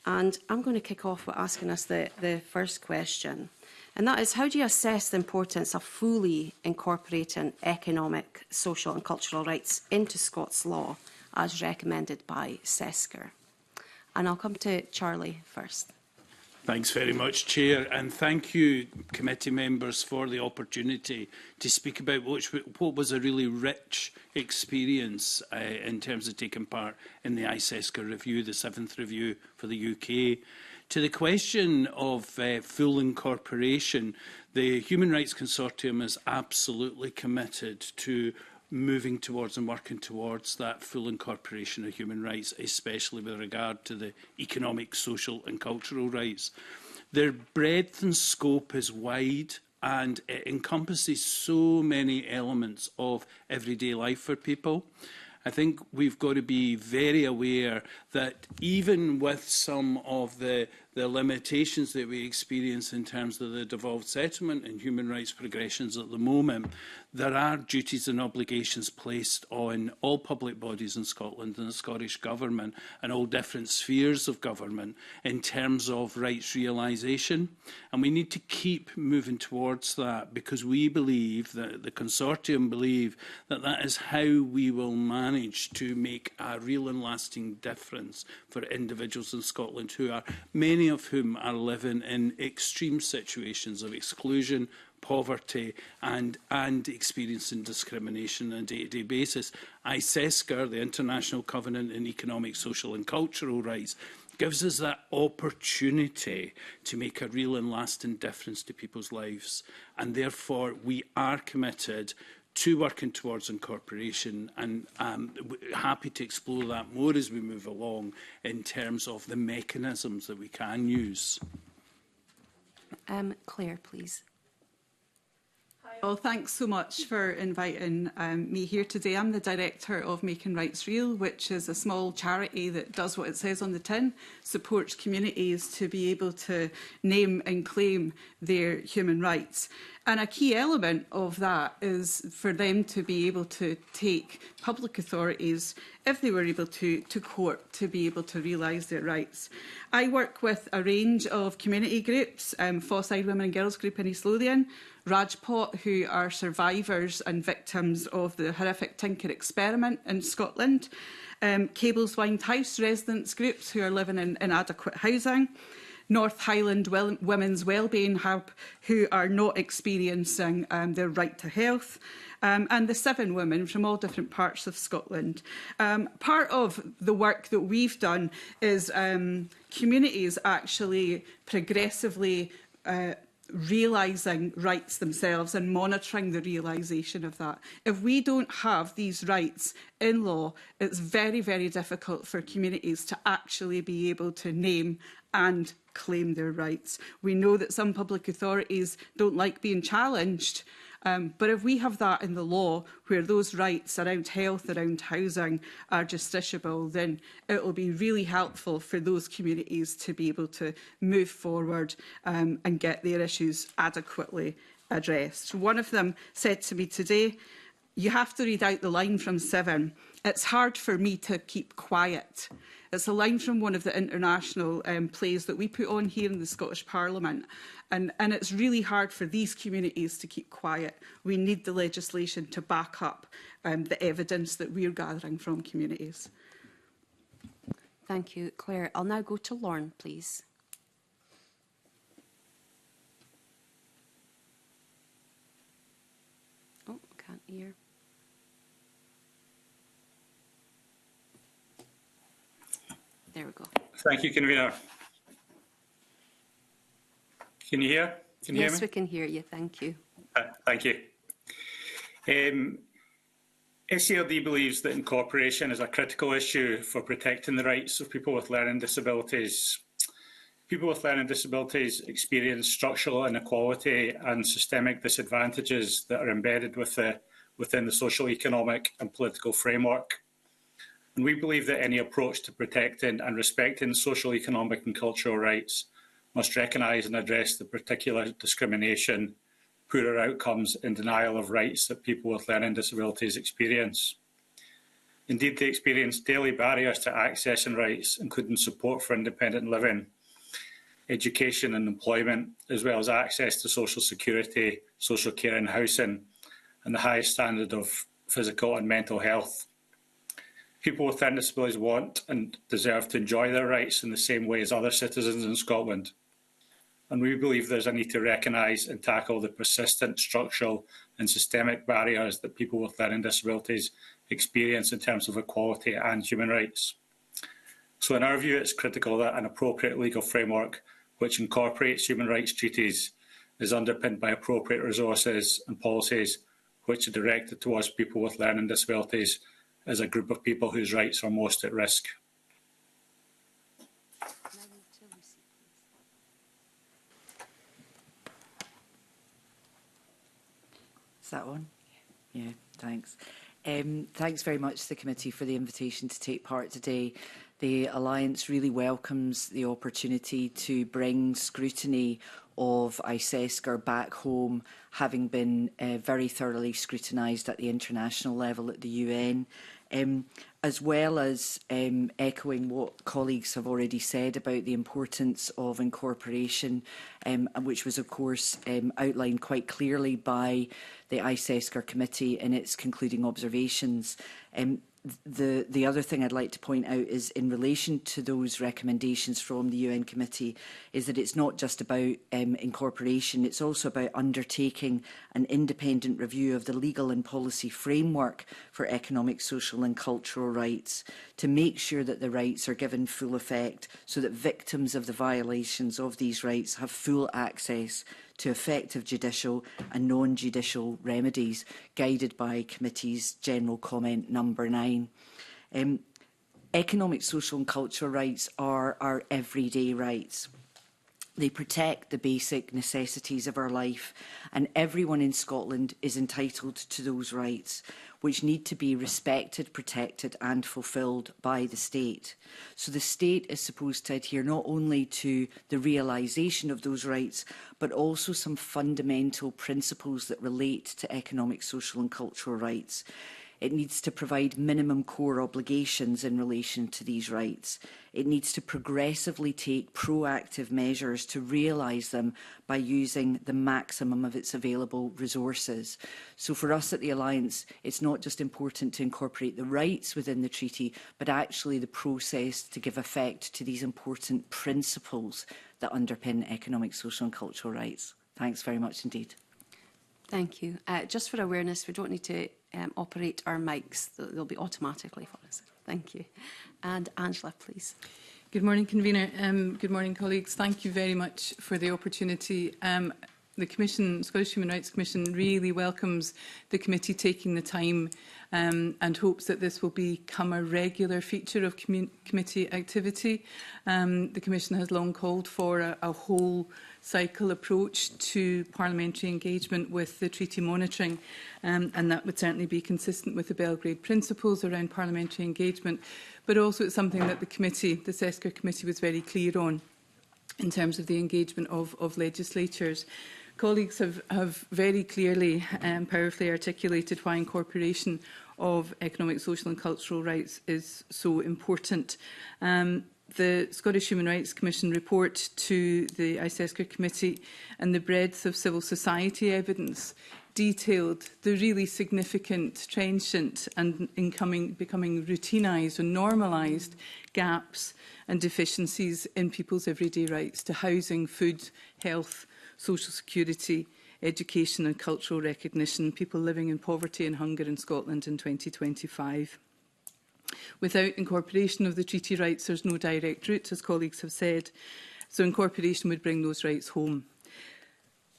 And I'm going to kick off with asking us the first question. And that is, how do you assess the importance of fully incorporating economic, social and cultural rights into Scots law as recommended by SESCR? And I'll come to Charlie first. Thanks very much, Chair, and thank you, committee members, for the opportunity to speak about what was a really rich experience in terms of taking part in the ISESCR review, the 7th review for the UK. To the question of full incorporation, the Human Rights Consortium is absolutely committed to moving towards and working towards that full incorporation of human rights, especially with regard to the economic, social and cultural rights. Their breadth and scope is wide and it encompasses so many elements of everyday life for people. I think we've got to be very aware that even with some of the limitations that we experience in terms of the devolved settlement and human rights progressions at the moment, there are duties and obligations placed on all public bodies in Scotland and the Scottish Government and all different spheres of government in terms of rights realisation. And we need to keep moving towards that because we believe, that the consortium believe, that that is how we will manage to make a real and lasting difference for individuals in Scotland who are, many of whom are living in extreme situations of exclusion, poverty and experiencing discrimination on a day-to-day basis. ISESCR, the International Covenant on Economic, Social and Cultural Rights, gives us that opportunity to make a real and lasting difference to people's lives. And therefore, we are committed to working towards incorporation, and happy to explore that more as we move along in terms of the mechanisms that we can use. Claire, please. Well, thanks so much for inviting me here today. I'm the Director of Making Rights Real, which is a small charity that does what it says on the tin, supports communities to be able to name and claim their human rights. And a key element of that is for them to be able to take public authorities, if they were able to court, to be able to realise their rights. I work with a range of community groups, Fosside Women and Girls Group in East Lothian, Rajpot, who are survivors and victims of the horrific Tinker experiment in Scotland, Cableswynd House residents groups who are living in inadequate housing, North Highland Women's Wellbeing Hub, who are not experiencing their right to health, and the 7 women from all different parts of Scotland. Part of the work that we've done is communities actually progressively realising rights themselves and monitoring the realisation of that. If we don't have these rights in law, it's very, very difficult for communities to actually be able to name and claim their rights. We know that some public authorities don't like being challenged, but if we have that in the law, where those rights around health, around housing are justiciable, then it will be really helpful for those communities to be able to move forward and get their issues adequately addressed. One of them said to me today, "You have to read out the line from 7. It's hard for me to keep quiet." It's a line from one of the international plays that we put on here in the Scottish Parliament. And it's really hard for these communities to keep quiet. We need the legislation to back up the evidence that we're gathering from communities. Thank you, Claire. I'll now go to Lorne, please. Oh, can't hear. There we go. Thank you, Convener. Can you hear? Can you hear me? Yes, we can hear you. Thank you. Thank you. SCLD believes that incorporation is a critical issue for protecting the rights of people with learning disabilities. People with learning disabilities experience structural inequality and systemic disadvantages that are embedded within the social, economic and political framework. And we believe that any approach to protecting and respecting social, economic and cultural rights must recognise and address the particular discrimination, poorer outcomes and denial of rights that people with learning disabilities experience. Indeed, they experience daily barriers to accessing rights, including support for independent living, education and employment, as well as access to social security, social care and housing, and the highest standard of physical and mental health. People with learning disabilities want and deserve to enjoy their rights in the same way as other citizens in Scotland. And we believe there's a need to recognise and tackle the persistent structural and systemic barriers that people with learning disabilities experience in terms of equality and human rights. So in our view, it's critical that an appropriate legal framework which incorporates human rights treaties is underpinned by appropriate resources and policies which are directed towards people with learning disabilities as a group of people whose rights are most at risk. Is that on? Yeah, thanks. Thanks very much to the committee for the invitation to take part today. The Alliance really welcomes the opportunity to bring scrutiny of ICESCR back home, having been very thoroughly scrutinised at the international level at the UN. As well as echoing what colleagues have already said about the importance of incorporation, which was, of course, outlined quite clearly by the ICESCR committee in its concluding observations. The other thing I'd like to point out is in relation to those recommendations from the UN committee is that it's not just about incorporation, it's also about undertaking an independent review of the legal and policy framework for economic, social and cultural rights to make sure that the rights are given full effect so that victims of the violations of these rights have full access to effective judicial and non-judicial remedies, guided by Committee's General Comment number 9. Economic, social and cultural rights are our everyday rights. They protect the basic necessities of our life, and everyone in Scotland is entitled to those rights, which need to be respected, protected and fulfilled by the state. So the state is supposed to adhere not only to the realisation of those rights, but also some fundamental principles that relate to economic, social and cultural rights. It needs to provide minimum core obligations in relation to these rights. It needs to progressively take proactive measures to realise them by using the maximum of its available resources. So for us at the Alliance, it's not just important to incorporate the rights within the treaty, but actually the process to give effect to these important principles that underpin economic, social and cultural rights. Thanks very much indeed. Thank you. Just for awareness, we don't need to operate our mics. They'll be automatically for us. Thank you. And Angela, please. Good morning, Convener. Good morning, colleagues. Thank you very much for the opportunity. Scottish Human Rights Commission really welcomes the committee taking the time and hopes that this will become a regular feature of committee activity. The Commission has long called for a whole cycle approach to parliamentary engagement with the treaty monitoring, and that would certainly be consistent with the Belgrade principles around parliamentary engagement, but also it's something that the SESCR committee was very clear on in terms of the engagement of legislatures. Colleagues have very clearly and powerfully articulated why incorporation of economic, social and cultural rights is so important. The Scottish Human Rights Commission report to the ISESCR committee and the breadth of civil society evidence detailed the really significant, trenchant and becoming routinized and normalised gaps and deficiencies in people's everyday rights to housing, food, health, social security, education and cultural recognition, people living in poverty and hunger in Scotland in 2025. Without incorporation of the treaty rights, there's no direct route, as colleagues have said, so incorporation would bring those rights home.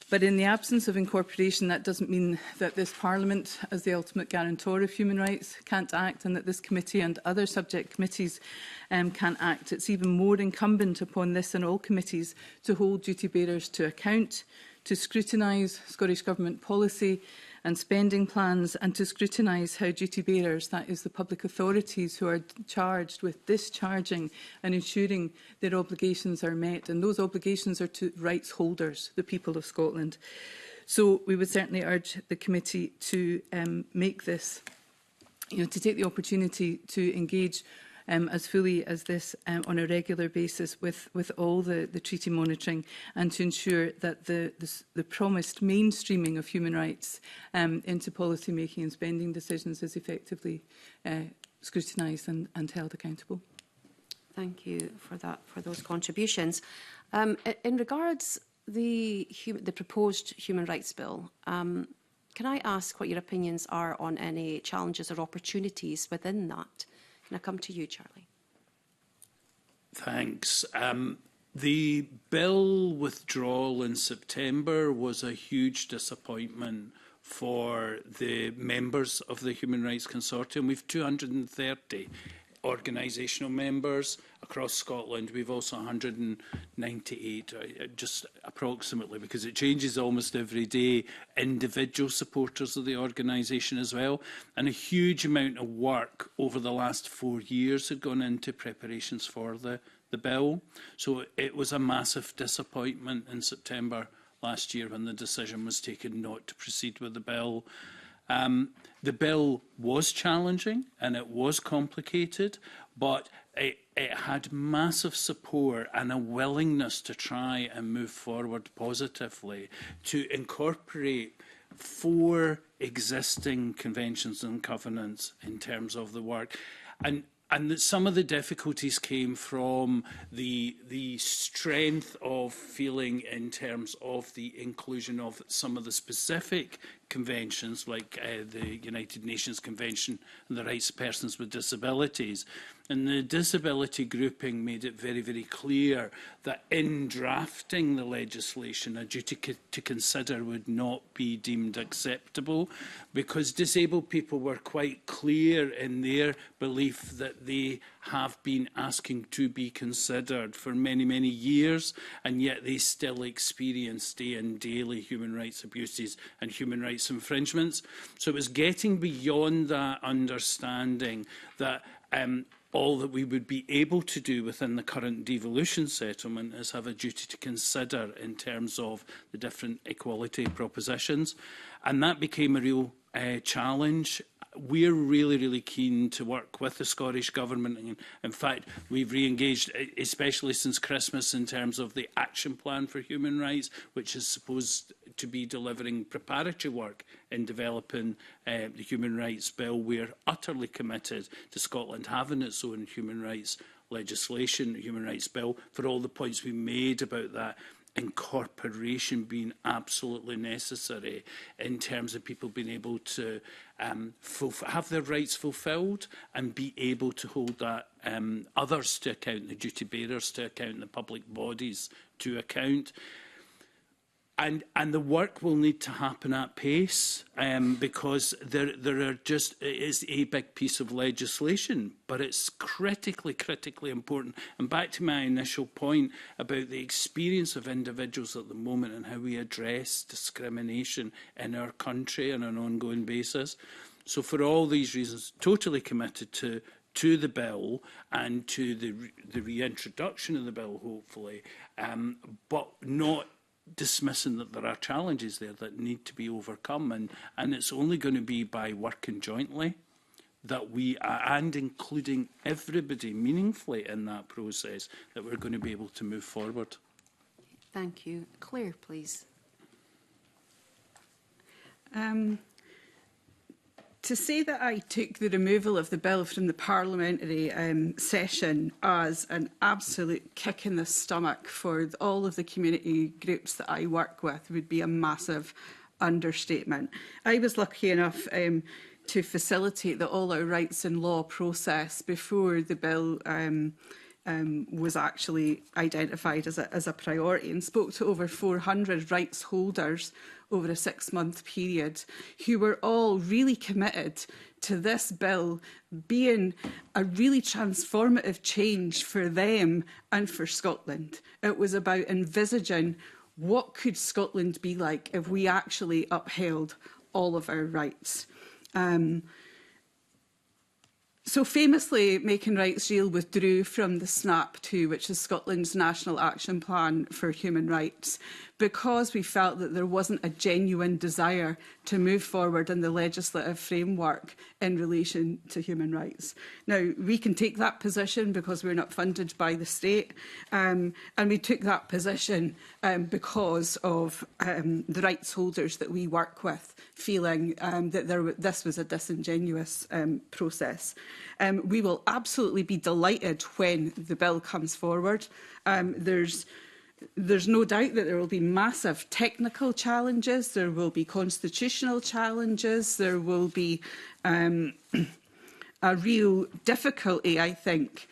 But in the absence of incorporation, that doesn't mean that this Parliament, as the ultimate guarantor of human rights, can't act, and that this committee and other subject committees can't act. It's even more incumbent upon this and all committees to hold duty bearers to account, to scrutinise Scottish Government policy and spending plans, and to scrutinise how duty bearers, that is the public authorities who are charged with discharging and ensuring their obligations are met. And those obligations are to rights holders, the people of Scotland. So we would certainly urge the committee to make this, to take the opportunity to engage as fully as this on a regular basis with all the treaty monitoring, and to ensure that the promised mainstreaming of human rights into policy making and spending decisions is effectively scrutinised and held accountable. Thank you for those contributions. In regards the proposed human rights bill, can I ask what your opinions are on any challenges or opportunities within that? Can I come to you, Charlie? Thanks. The bill withdrawal in September was a huge disappointment for the members of the Human Rights Consortium. We've 230 organisational members across Scotland. We've also 198, just approximately, because it changes almost every day, individual supporters of the organisation as well. And a huge amount of work over the last 4 years had gone into preparations for the bill. So it was a massive disappointment in September last year when the decision was taken not to proceed with the bill. The bill was challenging and it was complicated, but it had massive support and a willingness to try and move forward positively to incorporate 4 existing conventions and covenants in terms of the work. And some of the difficulties came from the strength of feeling in terms of the inclusion of some of the specific conventions, like the United Nations Convention on the Rights of Persons with Disabilities. And the disability grouping made it very, very clear that in drafting the legislation, a duty to consider would not be deemed acceptable, because disabled people were quite clear in their belief that they have been asking to be considered for many, many years, and yet they still experience day and daily human rights abuses and human rights infringements. So it was getting beyond that understanding that all that we would be able to do within the current devolution settlement is have a duty to consider in terms of the different equality propositions. And that became a real challenge. We're really, really keen to work with the Scottish Government. And in fact, we've re-engaged, especially since Christmas, in terms of the Action Plan for Human Rights, which is supposed to be delivering preparatory work in developing the Human Rights Bill. We're utterly committed to Scotland having its own human rights legislation, human rights bill, for all the points we made about that incorporation being absolutely necessary in terms of people being able to have their rights fulfilled and be able to hold that others to account, the duty bearers to account, the public bodies to account. And the work will need to happen at pace because there are just, it is a big piece of legislation, but it's critically important. And back to my initial point about the experience of individuals at the moment and how we address discrimination in our country on an ongoing basis. So for all these reasons, totally committed to the bill and to the reintroduction of the bill, hopefully, but not dismissing that there are challenges there that need to be overcome, and it's only going to be by working jointly that we are, and including everybody meaningfully in that process, that we're going to be able to move forward. Thank you. Claire, please. To say that I took the removal of the bill from the parliamentary session as an absolute kick in the stomach for all of the community groups that I work with would be a massive understatement. I was lucky enough to facilitate the All Our Rights in Law process before the bill was actually identified as a priority, and spoke to over 400 rights holders over a 6-month period who were all really committed to this bill being a really transformative change for them and for Scotland. It was about envisaging what could Scotland be like if we actually upheld all of our rights. So famously, Making Rights Real withdrew from the SNAP2, which is Scotland's National Action Plan for Human Rights, because we felt that there wasn't a genuine desire to move forward in the legislative framework in relation to human rights. Now, we can take that position because we're not funded by the state, and we took that position because of the rights holders that we work with feeling that this was a disingenuous process. We will absolutely be delighted when the bill comes forward. There's no doubt that there will be massive technical challenges, there will be constitutional challenges, there will be a real difficulty, I think,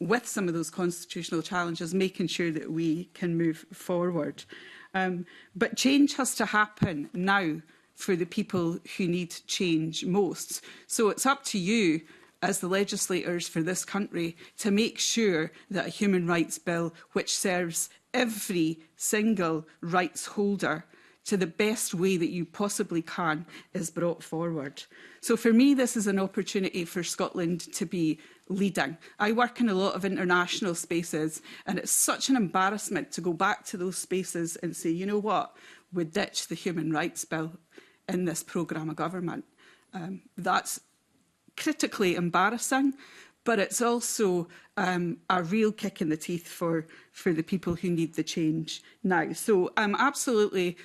with some of those constitutional challenges, making sure that we can move forward. But change has to happen now for the people who need change most. So it's up to you as the legislators for this country to make sure that a human rights bill which serves every single rights holder to the best way that you possibly can is brought forward. So for me, this is an opportunity for Scotland to be leading. I work in a lot of international spaces, and it's such an embarrassment to go back to those spaces and say, you know what, we ditch the human rights bill in this programme of government. That's critically embarrassing, but it's also a real kick in the teeth for the people who need the change now. So I'm absolutely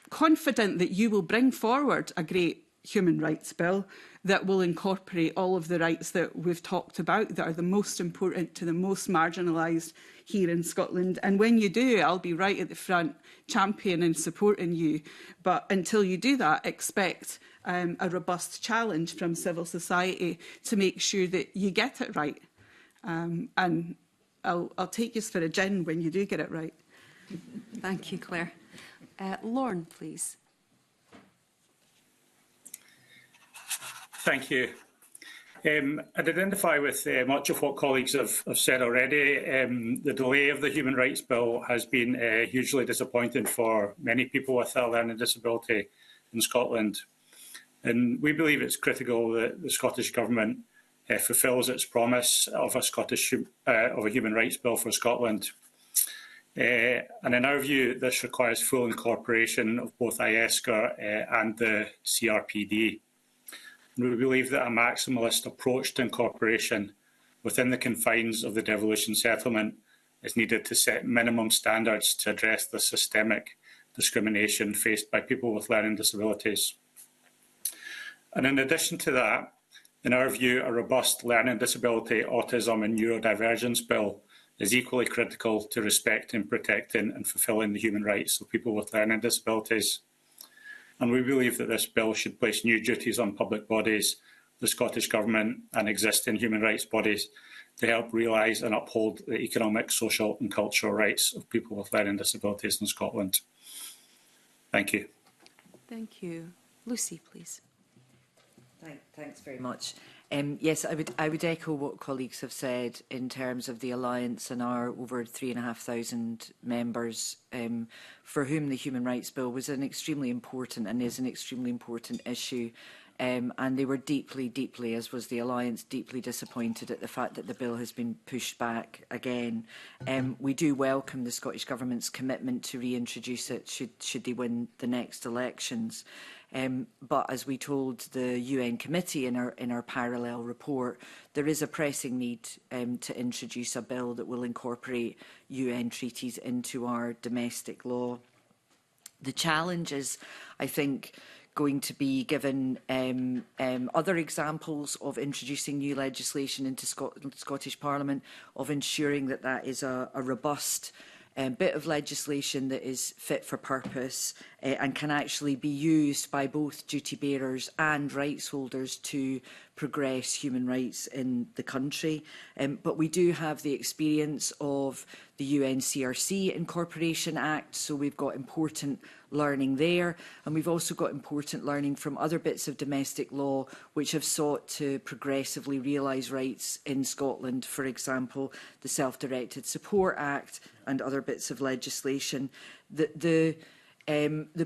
confident that you will bring forward a great human rights bill that will incorporate all of the rights that we've talked about that are the most important to the most marginalised here in Scotland. And when you do, I'll be right at the front championing and supporting you. But until you do that, expect a robust challenge from civil society to make sure that you get it right. And I'll take you for a gin when you do get it right. Thank you, Claire. Lorne, please. Thank you. I'd identify with much of what colleagues have said already. The delay of the Human Rights Bill has been hugely disappointing for many people with a learning disability in Scotland. And we believe it's critical that the Scottish Government fulfils its promise of a Human Rights Bill for Scotland. And in our view, this requires full incorporation of both IESCR and the CRPD. And we believe that a maximalist approach to incorporation within the confines of the devolution settlement is needed to set minimum standards to address the systemic discrimination faced by people with learning disabilities. And in addition to that, in our view, a robust learning disability, autism and neurodivergence bill is equally critical to respecting, protecting and fulfilling the human rights of people with learning disabilities. And we believe that this bill should place new duties on public bodies the Scottish Government and existing human rights bodies to help realise and uphold the economic, social and cultural rights of people with learning disabilities in Scotland. Thank you. Thank you. Lucy, please. Thanks very much. Yes, I would echo what colleagues have said in terms of the Alliance and our over 3,500 members for whom the Human Rights Bill was an extremely important and is an extremely important issue. And they were deeply, as was the Alliance, deeply disappointed at the fact that the bill has been pushed back again. We do welcome the Scottish Government's commitment to reintroduce it should they win the next elections. But as we told the UN committee in our parallel report, there is a pressing need to introduce a bill that will incorporate UN treaties into our domestic law. The challenge is, I think, going to be given other examples of introducing new legislation into Scottish Parliament, of ensuring that that is a robust bit of legislation that is fit for purpose and can actually be used by both duty bearers and rights holders to progress human rights in the country. But we do have the experience of the UNCRC Incorporation Act, so we've got important learning there, and we've also got important learning from other bits of domestic law which have sought to progressively realise rights in Scotland, for example, the Self-Directed Support Act and other bits of legislation. The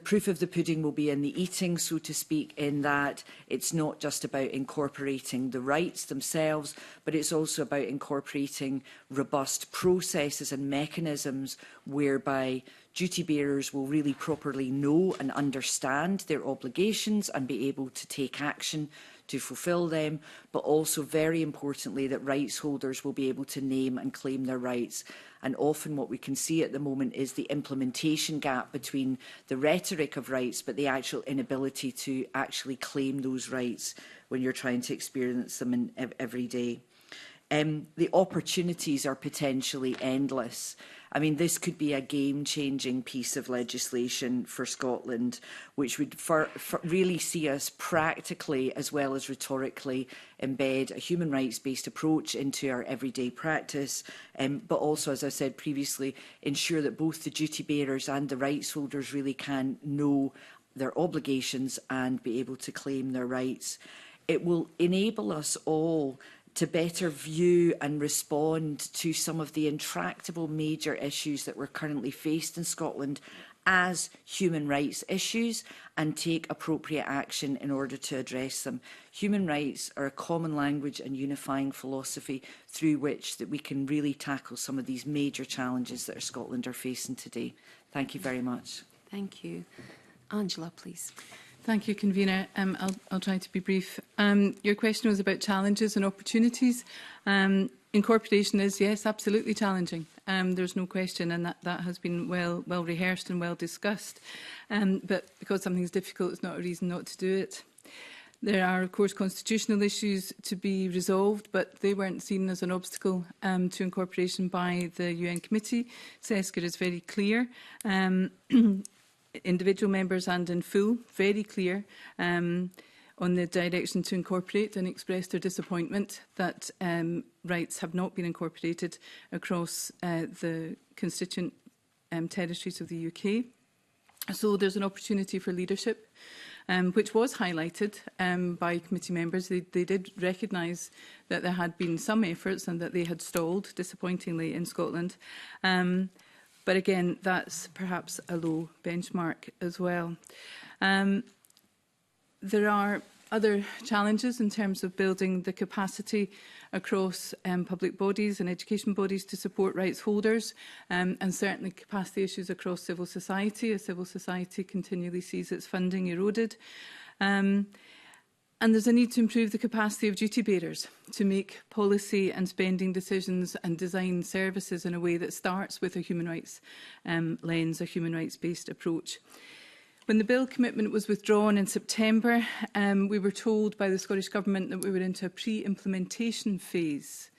proof of the pudding will be in the eating, so to speak, in that it's not just about incorporating the rights themselves, but it's also about incorporating robust processes and mechanisms whereby duty bearers will really properly know and understand their obligations and be able to take action to fulfil them, but also, very importantly, that rights holders will be able to name and claim their rights. And often what we can see at the moment is the implementation gap between the rhetoric of rights but the actual inability to actually claim those rights when you're trying to experience them in every day. The opportunities are potentially endless. I mean, this could be a game-changing piece of legislation for Scotland, which would really see us practically as well as rhetorically embed a human rights-based approach into our everyday practice, but also, as I said previously, ensure that both the duty bearers and the rights holders really can know their obligations and be able to claim their rights. It will enable us all to better view and respond to some of the intractable major issues that we're currently faced in Scotland as human rights issues and take appropriate action in order to address them. Human rights are a common language and unifying philosophy through which that we can really tackle some of these major challenges that Scotland are facing today. Thank you very much. Thank you. Angela, please. Thank you, Convener. I'll try to be brief. Your question was about challenges and opportunities. Incorporation is, yes, absolutely challenging. There's no question, and that has been well rehearsed and well discussed. But because something is difficult, it's not a reason not to do it. There are, of course, constitutional issues to be resolved, but they weren't seen as an obstacle to incorporation by the UN committee. SESCA is very clear. Individual members and in full, very clear on the direction to incorporate, and expressed their disappointment that rights have not been incorporated across the constituent territories of the UK. So there's an opportunity for leadership, which was highlighted by committee members. They did recognise that there had been some efforts and that they had stalled, disappointingly, in Scotland. But again, that's perhaps a low benchmark as well. There are other challenges in terms of building the capacity across public bodies and education bodies to support rights holders, and certainly capacity issues across civil society, as civil society continually sees its funding eroded. And there's a need to improve the capacity of duty bearers to make policy and spending decisions and design services in a way that starts with a human rights lens, a human rights-based approach. When the bill commitment was withdrawn in September, we were told by the Scottish Government that we were into a pre-implementation phase.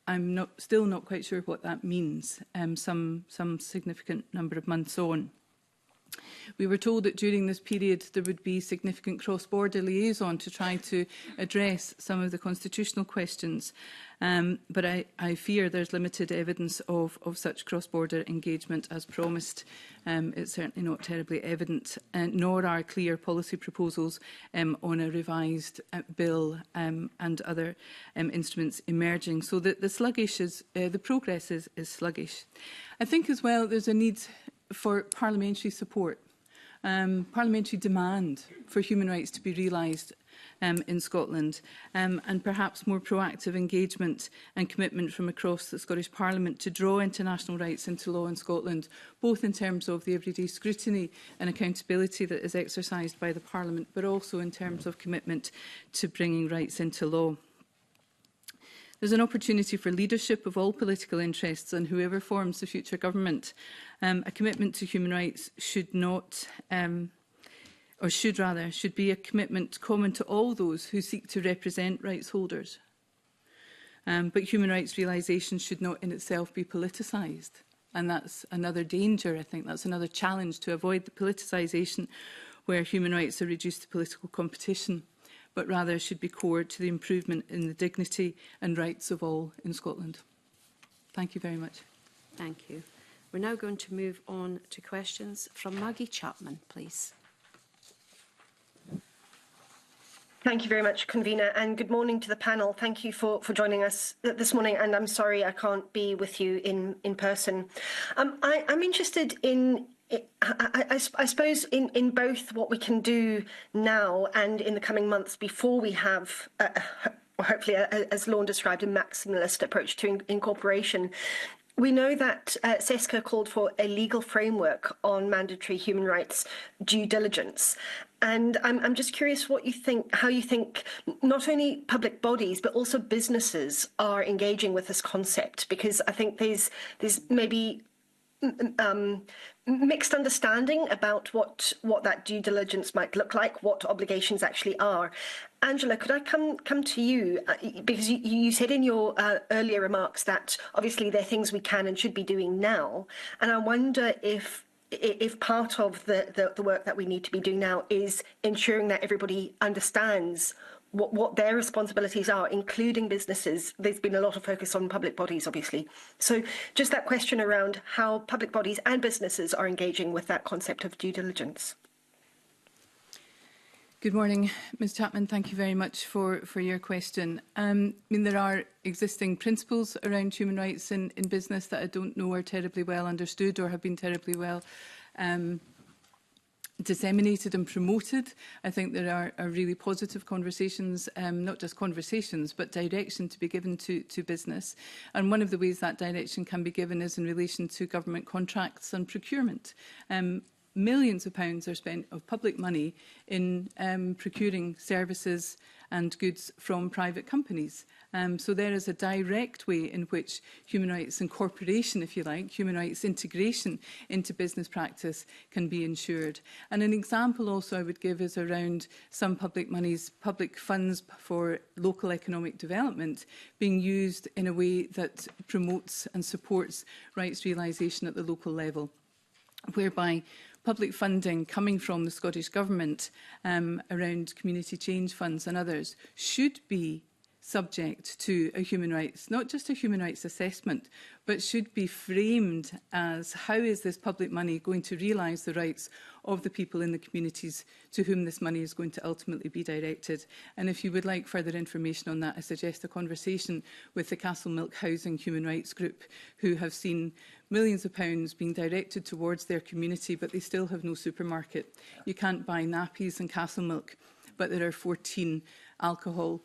I'm still not quite sure what that means, some significant number of months on. We were told that during this period there would be significant cross-border liaison to try to address some of the constitutional questions, but I fear there's limited evidence of such cross-border engagement as promised. It's certainly not terribly evident, nor are clear policy proposals on a revised bill and other instruments emerging. So the progress is sluggish. I think as well there's a need for parliamentary support. Parliamentary demand for human rights to be realised in Scotland, and perhaps more proactive engagement and commitment from across the Scottish Parliament to draw international rights into law in Scotland, both in terms of the everyday scrutiny and accountability that is exercised by the Parliament, but also in terms of commitment to bringing rights into law. There's an opportunity for leadership of all political interests and whoever forms the future government. A commitment to human rights should be a commitment common to all those who seek to represent rights holders. But human rights realisation should not in itself be politicised. And that's another danger, I think. That's another challenge, to avoid the politicisation where human rights are reduced to political competition, but rather should be core to the improvement in the dignity and rights of all in Scotland. Thank you very much. Thank you. We're now going to move on to questions from Maggie Chapman, please. Thank you very much, Convener, and good morning to the panel. Thank you for joining us this morning, and I'm sorry I can't be with you in person. I'm interested in, I suppose, in both what we can do now and in the coming months before we have, hopefully, as Lorne described, a maximalist approach to incorporation. We know that SESCA called for a legal framework on mandatory human rights due diligence. And I'm just curious what you think, how you think not only public bodies, but also businesses are engaging with this concept, because I think there's maybe mixed understanding about what that due diligence might look like, what obligations actually are. Angela, could I come to you, because you said in your earlier remarks that obviously there are things we can and should be doing now, and I wonder if part of the work that we need to be doing now is ensuring that everybody understands what their responsibilities are, including businesses. There's been a lot of focus on public bodies, obviously. So just that question around how public bodies and businesses are engaging with that concept of due diligence. Good morning, Ms Chapman. Thank you very much for your question. I mean, there are existing principles around human rights in business that I don't know are terribly well understood or have been terribly well disseminated and promoted. I think there are really positive conversations, not just conversations, but direction to be given to business. And one of the ways that direction can be given is in relation to government contracts and procurement. Millions of pounds are spent of public money in procuring services and goods from private companies. So there is a direct way in which human rights incorporation, if you like, human rights integration into business practice can be ensured. And an example also I would give is around some public monies, public funds for local economic development being used in a way that promotes and supports rights realisation at the local level, whereby public funding coming from the Scottish Government around community change funds and others should be subject to a human rights, not just a human rights assessment, but should be framed as how is this public money going to realise the rights of the people in the communities to whom this money is going to ultimately be directed. And if you would like further information on that, I suggest a conversation with the Castlemilk Housing Human Rights Group, who have seen millions of pounds being directed towards their community, but they still have no supermarket. You can't buy nappies in Castlemilk, but there are 14 alcohol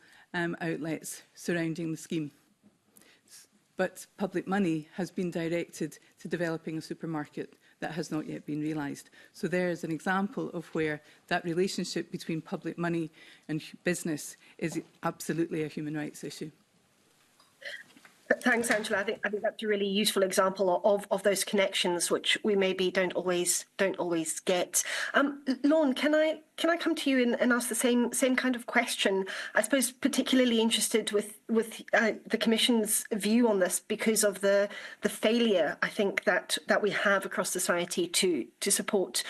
outlets surrounding the scheme. But public money has been directed to developing a supermarket that has not yet been realised. So there is an example of where that relationship between public money and business is absolutely a human rights issue. Thanks, Angela. I think that's a really useful example of those connections, which we maybe don't always get. Lorne, can I come to you and ask the same kind of question? I suppose particularly interested with the Commission's view on this because of the failure I think that we have across society to support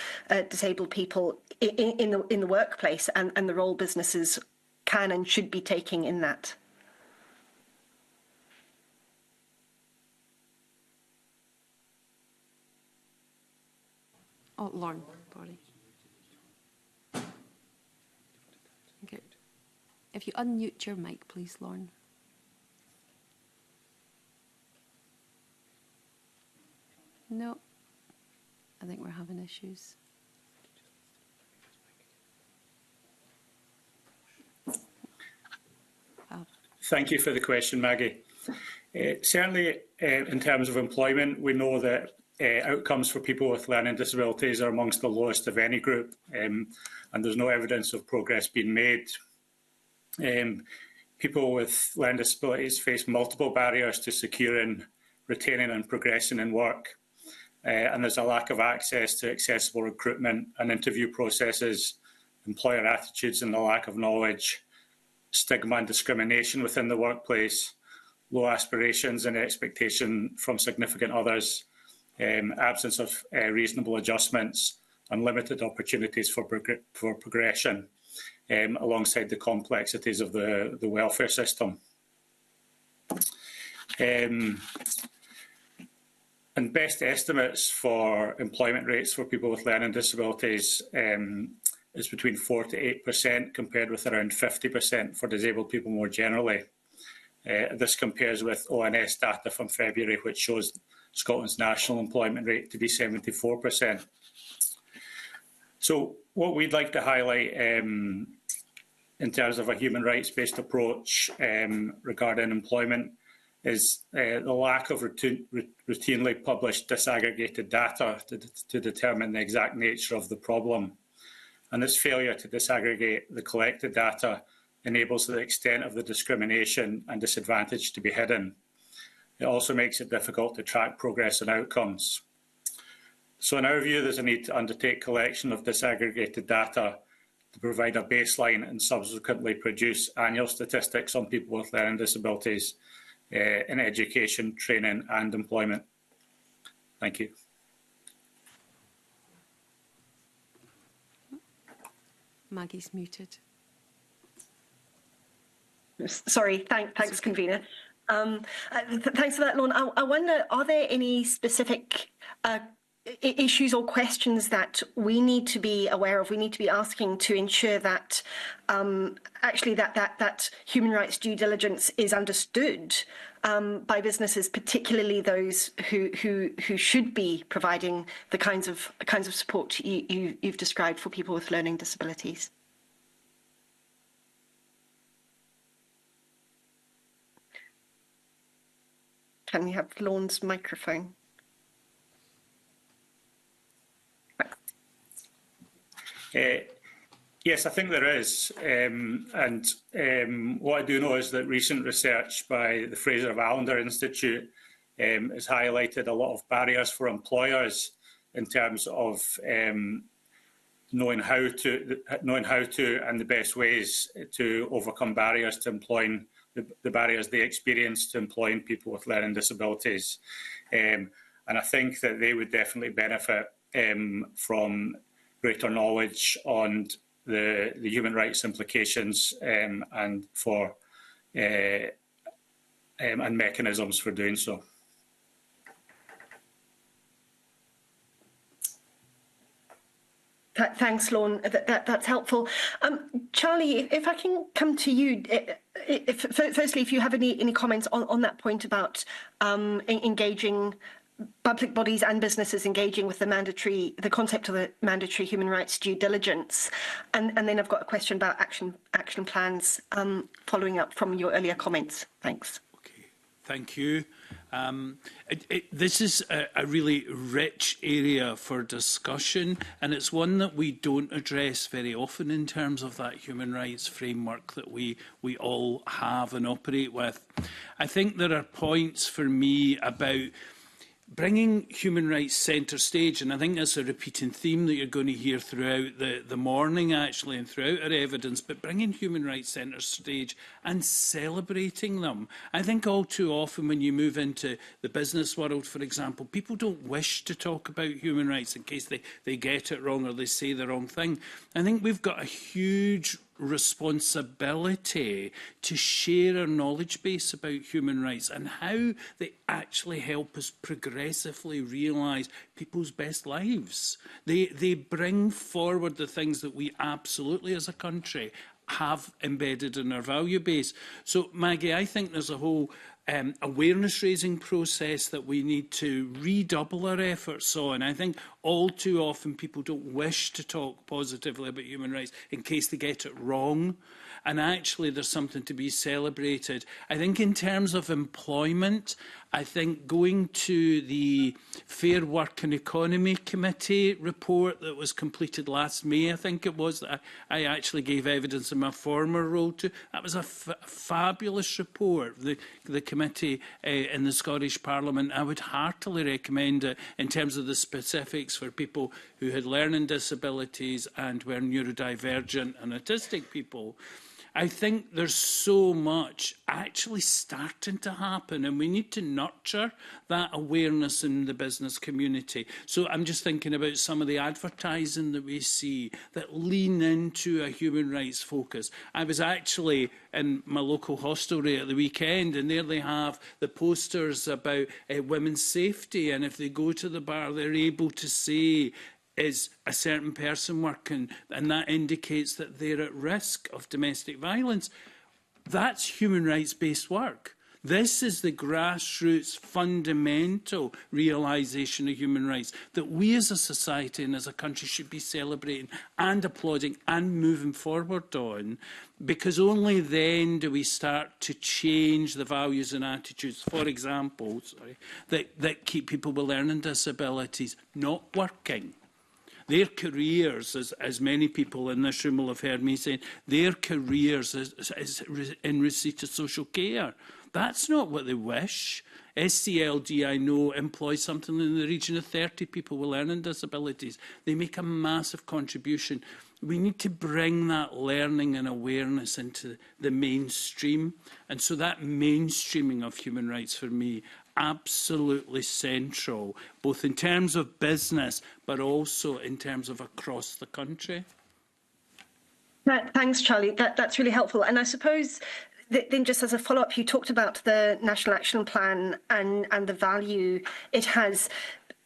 disabled people in the workplace and the role businesses can and should be taking in that. Oh, Lauren, sorry. Okay. If you unmute your mic, please, Lauren. No, I think we're having issues. Thank you for the question, Maggie. Certainly, in terms of employment, we know that outcomes for people with learning disabilities are amongst the lowest of any group, and there's no evidence of progress being made. People with learning disabilities face multiple barriers to securing, retaining and progressing in work, and there's a lack of access to accessible recruitment and interview processes, employer attitudes and the lack of knowledge, stigma and discrimination within the workplace, low aspirations and expectation from significant others, absence of reasonable adjustments and limited opportunities for progression, alongside the complexities of the welfare system. And best estimates for employment rates for people with learning disabilities is between 4 to 8%, compared with around 50% for disabled people more generally. This compares with ONS data from February, which shows Scotland's national employment rate to be 74%. So what we'd like to highlight in terms of a human rights-based approach regarding employment is the lack of routinely published disaggregated data to determine the exact nature of the problem. And this failure to disaggregate the collected data enables the extent of the discrimination and disadvantage to be hidden. It also makes it difficult to track progress and outcomes. So in our view, there's a need to undertake collection of disaggregated data to provide a baseline and subsequently produce annual statistics on people with learning disabilities in education, training and employment. Thank you. Maggie's muted. Sorry, thanks, Convener. Thanks for that, Lorne. I wonder, are there any specific issues or questions that we need to be aware of, we need to be asking to ensure that actually that human rights due diligence is understood by businesses, particularly those who should be providing the kinds of support you've described for people with learning disabilities? Can we have Lorne's microphone? Yes, I think there is. What I do know is that recent research by the Fraser of Allender Institute has highlighted a lot of barriers for employers in terms of knowing how to and the best ways to overcome barriers to employing the barriers they experience to employing people with learning disabilities. And I think that they would definitely benefit from greater knowledge on the human rights implications and mechanisms for doing so. Thanks, Lorne. That's helpful. Charlie, if I can come to you, firstly, if you have any comments on that point about engaging public bodies and businesses engaging with the concept of the mandatory human rights due diligence, and then I've got a question about action plans following up from your earlier comments. Thanks. Okay, thank you. This is a really rich area for discussion, and it's one that we don't address very often in terms of that human rights framework that we all have and operate with. I think there are points for me about bringing human rights centre stage, and I think that's a repeating theme that you're going to hear throughout the morning, actually, and throughout our evidence, but bringing human rights centre stage and celebrating them. I think all too often when you move into the business world, for example, people don't wish to talk about human rights in case they get it wrong or they say the wrong thing. I think we've got a huge responsibility to share our knowledge base about human rights and how they actually help us progressively realise people's best lives. They bring forward the things that we absolutely as a country have embedded in our value base. So, Maggie, I think there's a whole awareness-raising process that we need to redouble our efforts on. I think all too often people don't wish to talk positively about human rights in case they get it wrong. And actually there's something to be celebrated. I think in terms of employment, I think going to the Fair Work and Economy Committee report that was completed last May, I think it was, that I actually gave evidence in my former role to, that was a fabulous report, the committee in the Scottish Parliament. I would heartily recommend it in terms of the specifics for people who had learning disabilities and were neurodivergent and autistic people. I think there's so much actually starting to happen, and we need to nurture that awareness in the business community. So I'm just thinking about some of the advertising that we see that lean into a human rights focus. I was actually in my local hostelry at the weekend, and there they have the posters about women's safety, and if they go to the bar, they're able to say, is a certain person working, and that indicates that they're at risk of domestic violence. That's human rights-based work. This is the grassroots fundamental realisation of human rights that we as a society and as a country should be celebrating and applauding and moving forward on, because only then do we start to change the values and attitudes, for example, that keep people with learning disabilities not working. Their careers, as many people in this room will have heard me say, their careers is in receipt of social care. That's not what they wish. SCLD, I know, employs something in the region of 30 people with learning disabilities. They make a massive contribution. We need to bring that learning and awareness into the mainstream. And so that mainstreaming of human rights for me, absolutely central, both in terms of business, but also in terms of across the country. Thanks, Charlie. That's really helpful. And I suppose then just as a follow-up, you talked about the National Action Plan and the value it has.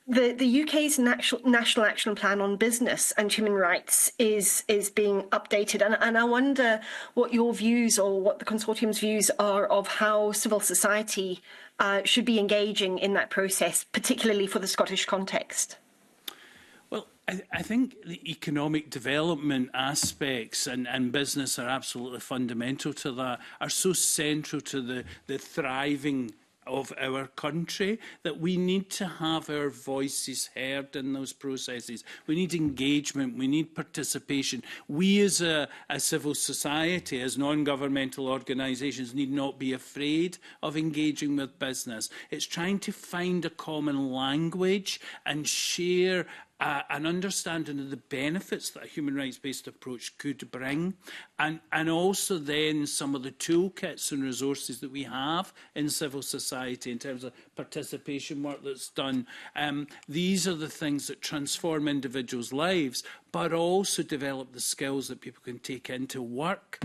The UK's National Action Plan on Business and Human Rights is being updated, and I wonder what your views or what the consortium's views are of how civil society should be engaging in that process, particularly for the Scottish context. Well, I think the economic development aspects and business are absolutely fundamental to that, are so central to the thriving of our country, that we need to have our voices heard in those processes. We need engagement, we need participation. We as a civil society, as non-governmental organisations, need not be afraid of engaging with business. It's trying to find a common language and share an understanding of the benefits that a human rights-based approach could bring, and also then some of the toolkits and resources that we have in civil society in terms of participation work that's done. These are the things that transform individuals' lives, but also develop the skills that people can take into work.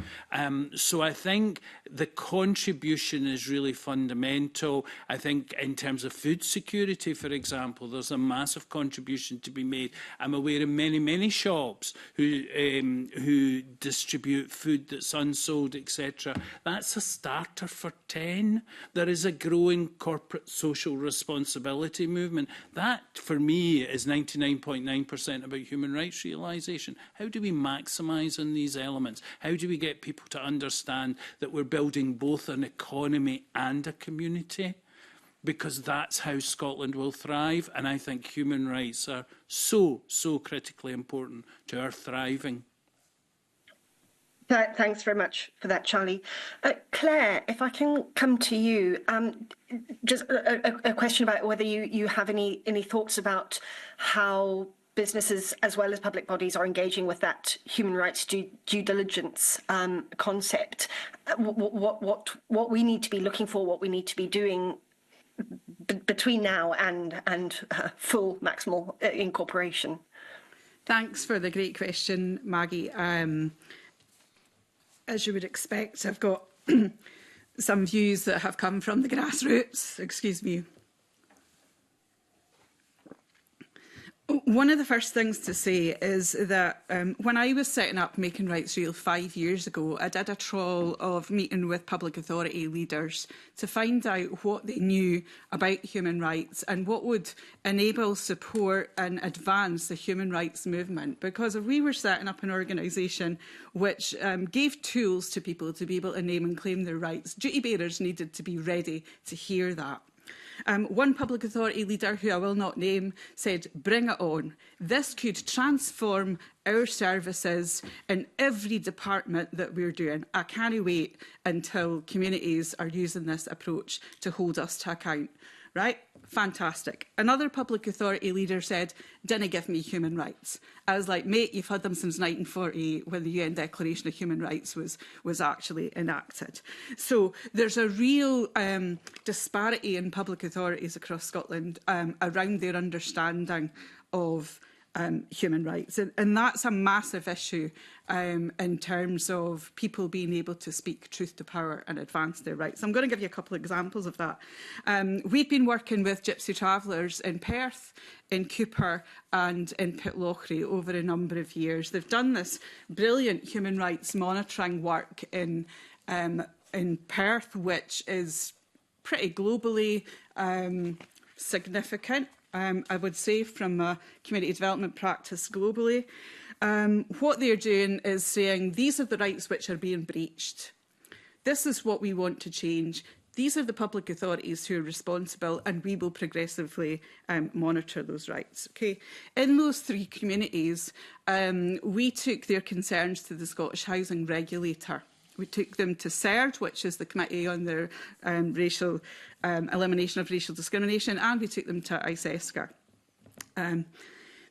So I think the contribution is really fundamental. I think in terms of food security, for example, there's a massive contribution to be made. I'm aware of many shops who distribute food that's unsold, etc. That's a starter for 10. There is a growing corporate social responsibility movement. That, for me, is 99.9% about human rights realisation. How do we maximise on these elements? How do we get people to understand that we're building both an economy and a community? because that's how Scotland will thrive. And I think human rights are so critically important to our thriving. Thanks very much for that, Charlie. Claire, if I can come to you, just a question about whether you have any thoughts about how businesses as well as public bodies are engaging with that human rights due diligence concept. What we need to be looking for, what we need to be doing between now and full maximal incorporation. Thanks for the great question, Maggie. As you would expect, I've got some views that have come from the grassroots. Excuse me. One of the first things to say is that when I was setting up Making Rights Real 5 years ago, I did a trawl of meeting with public authority leaders to find out what they knew about human rights and what would enable, support and advance the human rights movement. Because if we were setting up an organisation which gave tools to people to be able to name and claim their rights, duty bearers needed to be ready to hear that. One public authority leader, who I will not name, said, bring it on. This could transform our services in every department that we're doing. I can't wait until communities are using this approach to hold us to account. Right? Fantastic. Another public authority leader said, didn't give me human rights. I was like, mate, you've had them since 1948 when the UN Declaration of Human Rights was actually enacted. So there's a real disparity in public authorities across Scotland around their understanding of human rights. And that's a massive issue in terms of people being able to speak truth to power and advance their rights. I'm going to give you a couple of examples of that. We've been working with Gypsy Travellers in Perth, in Cooper and in Pitlochry over a number of years. They've done this brilliant human rights monitoring work in Perth, which is pretty globally significant. I would say, from a community development practice globally. What they're doing is saying, these are the rights which are being breached. This is what we want to change. These are the public authorities who are responsible, and we will progressively monitor those rights. Okay. In those 3 communities, we took their concerns to the Scottish Housing Regulator. We took them to CERD, which is the Committee on the Elimination of Racial Discrimination, and we took them to ISESCA.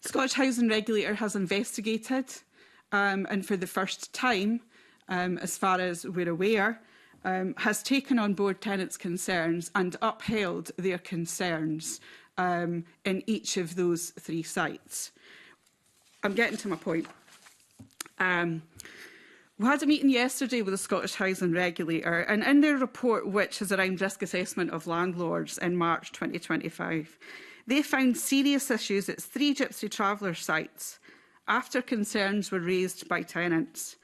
Scottish Housing Regulator has investigated, and for the first time, as far as we're aware, has taken on board tenants' concerns and upheld their concerns in each of those 3 sites. I'm getting to my point. We had a meeting yesterday with the Scottish Housing Regulator, and in their report, which is around risk assessment of landlords in March 2025, they found serious issues at 3 Gypsy Traveller sites after concerns were raised by tenants,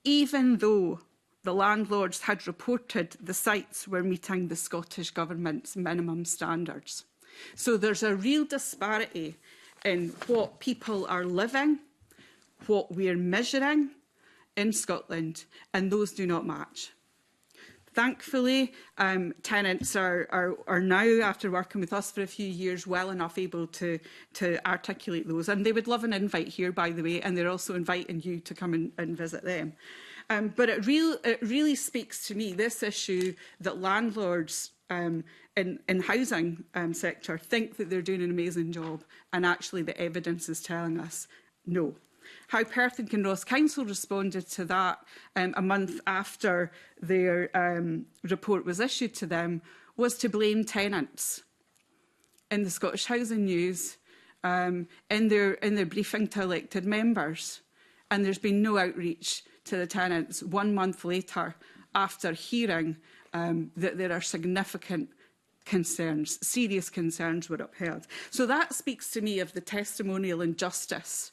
even though the landlords had reported the sites were meeting the Scottish Government's minimum standards. So there's a real disparity in what people are living, what we're measuring in Scotland, and those do not match. Thankfully, tenants are now, after working with us for a few years, well enough able to articulate those. And they would love an invite here, by the way, and they're also inviting you to come and visit them. But it really speaks to me, this issue that landlords in housing sector think that they're doing an amazing job, and actually the evidence is telling us no. How Perth and Kinross Council responded to that a month after their report was issued to them was to blame tenants. In the Scottish Housing News, in their briefing to elected members, and there's been no outreach to the tenants 1 month later after hearing that there are significant concerns, serious concerns were upheld. So that speaks to me of the testimonial injustice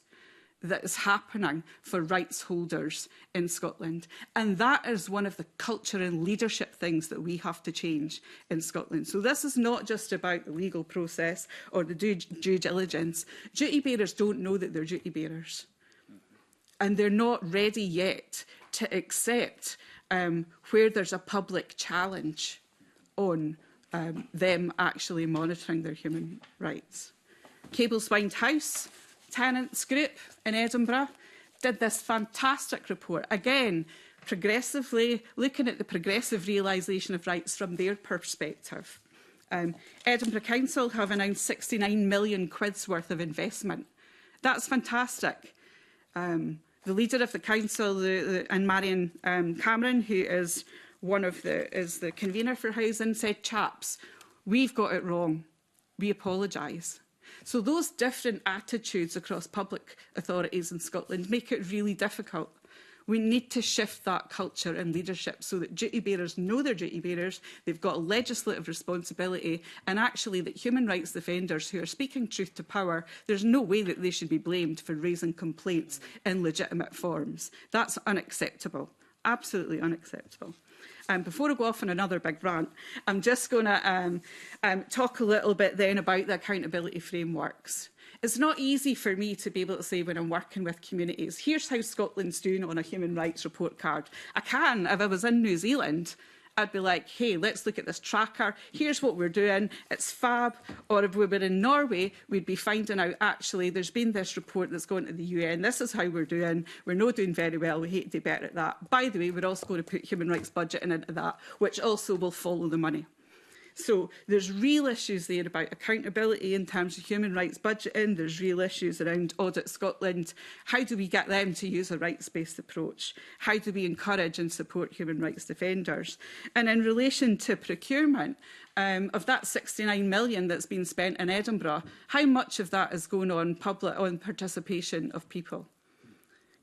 that is happening for rights holders in Scotland. And that is one of the culture and leadership things that we have to change in Scotland. So this is not just about the legal process or the due diligence. Duty bearers don't know that they're duty bearers. And they're not ready yet to accept where there's a public challenge on them actually monitoring their human rights. Cableswine House Tenants Group in Edinburgh did this fantastic report, again, progressively looking at the progressive realisation of rights from their perspective. Edinburgh Council have announced 69 million quid's worth of investment. That's fantastic. The leader of the council, and Marion Cameron, who is the convener for housing, said, "Chaps, we've got it wrong. We apologise." So those different attitudes across public authorities in Scotland make it really difficult. We need to shift that culture and leadership so that duty bearers know they're duty bearers, they've got a legislative responsibility, and actually that human rights defenders who are speaking truth to power, there's no way that they should be blamed for raising complaints in legitimate forms. That's unacceptable, absolutely unacceptable. Before I go off on another big rant, I'm just going to talk a little bit then about the accountability frameworks. It's not easy for me to be able to say when I'm working with communities, here's how Scotland's doing on a human rights report card. I can, if I was in New Zealand, I'd be like, hey, let's look at this tracker. Here's what we're doing. It's fab. Or if we were in Norway, we'd be finding out, actually, there's been this report that's gone to the UN. This is how we're doing. We're not doing very well. We hate to do better at that. By the way, we're also going to put human rights budgeting into that, which also will follow the money. So there's real issues there about accountability in terms of human rights budgeting. There's real issues around Audit Scotland. How do we get them to use a rights-based approach? How do we encourage and support human rights defenders? And in relation to procurement, of that 69 million that's been spent in Edinburgh, how much of that is going on participation of people?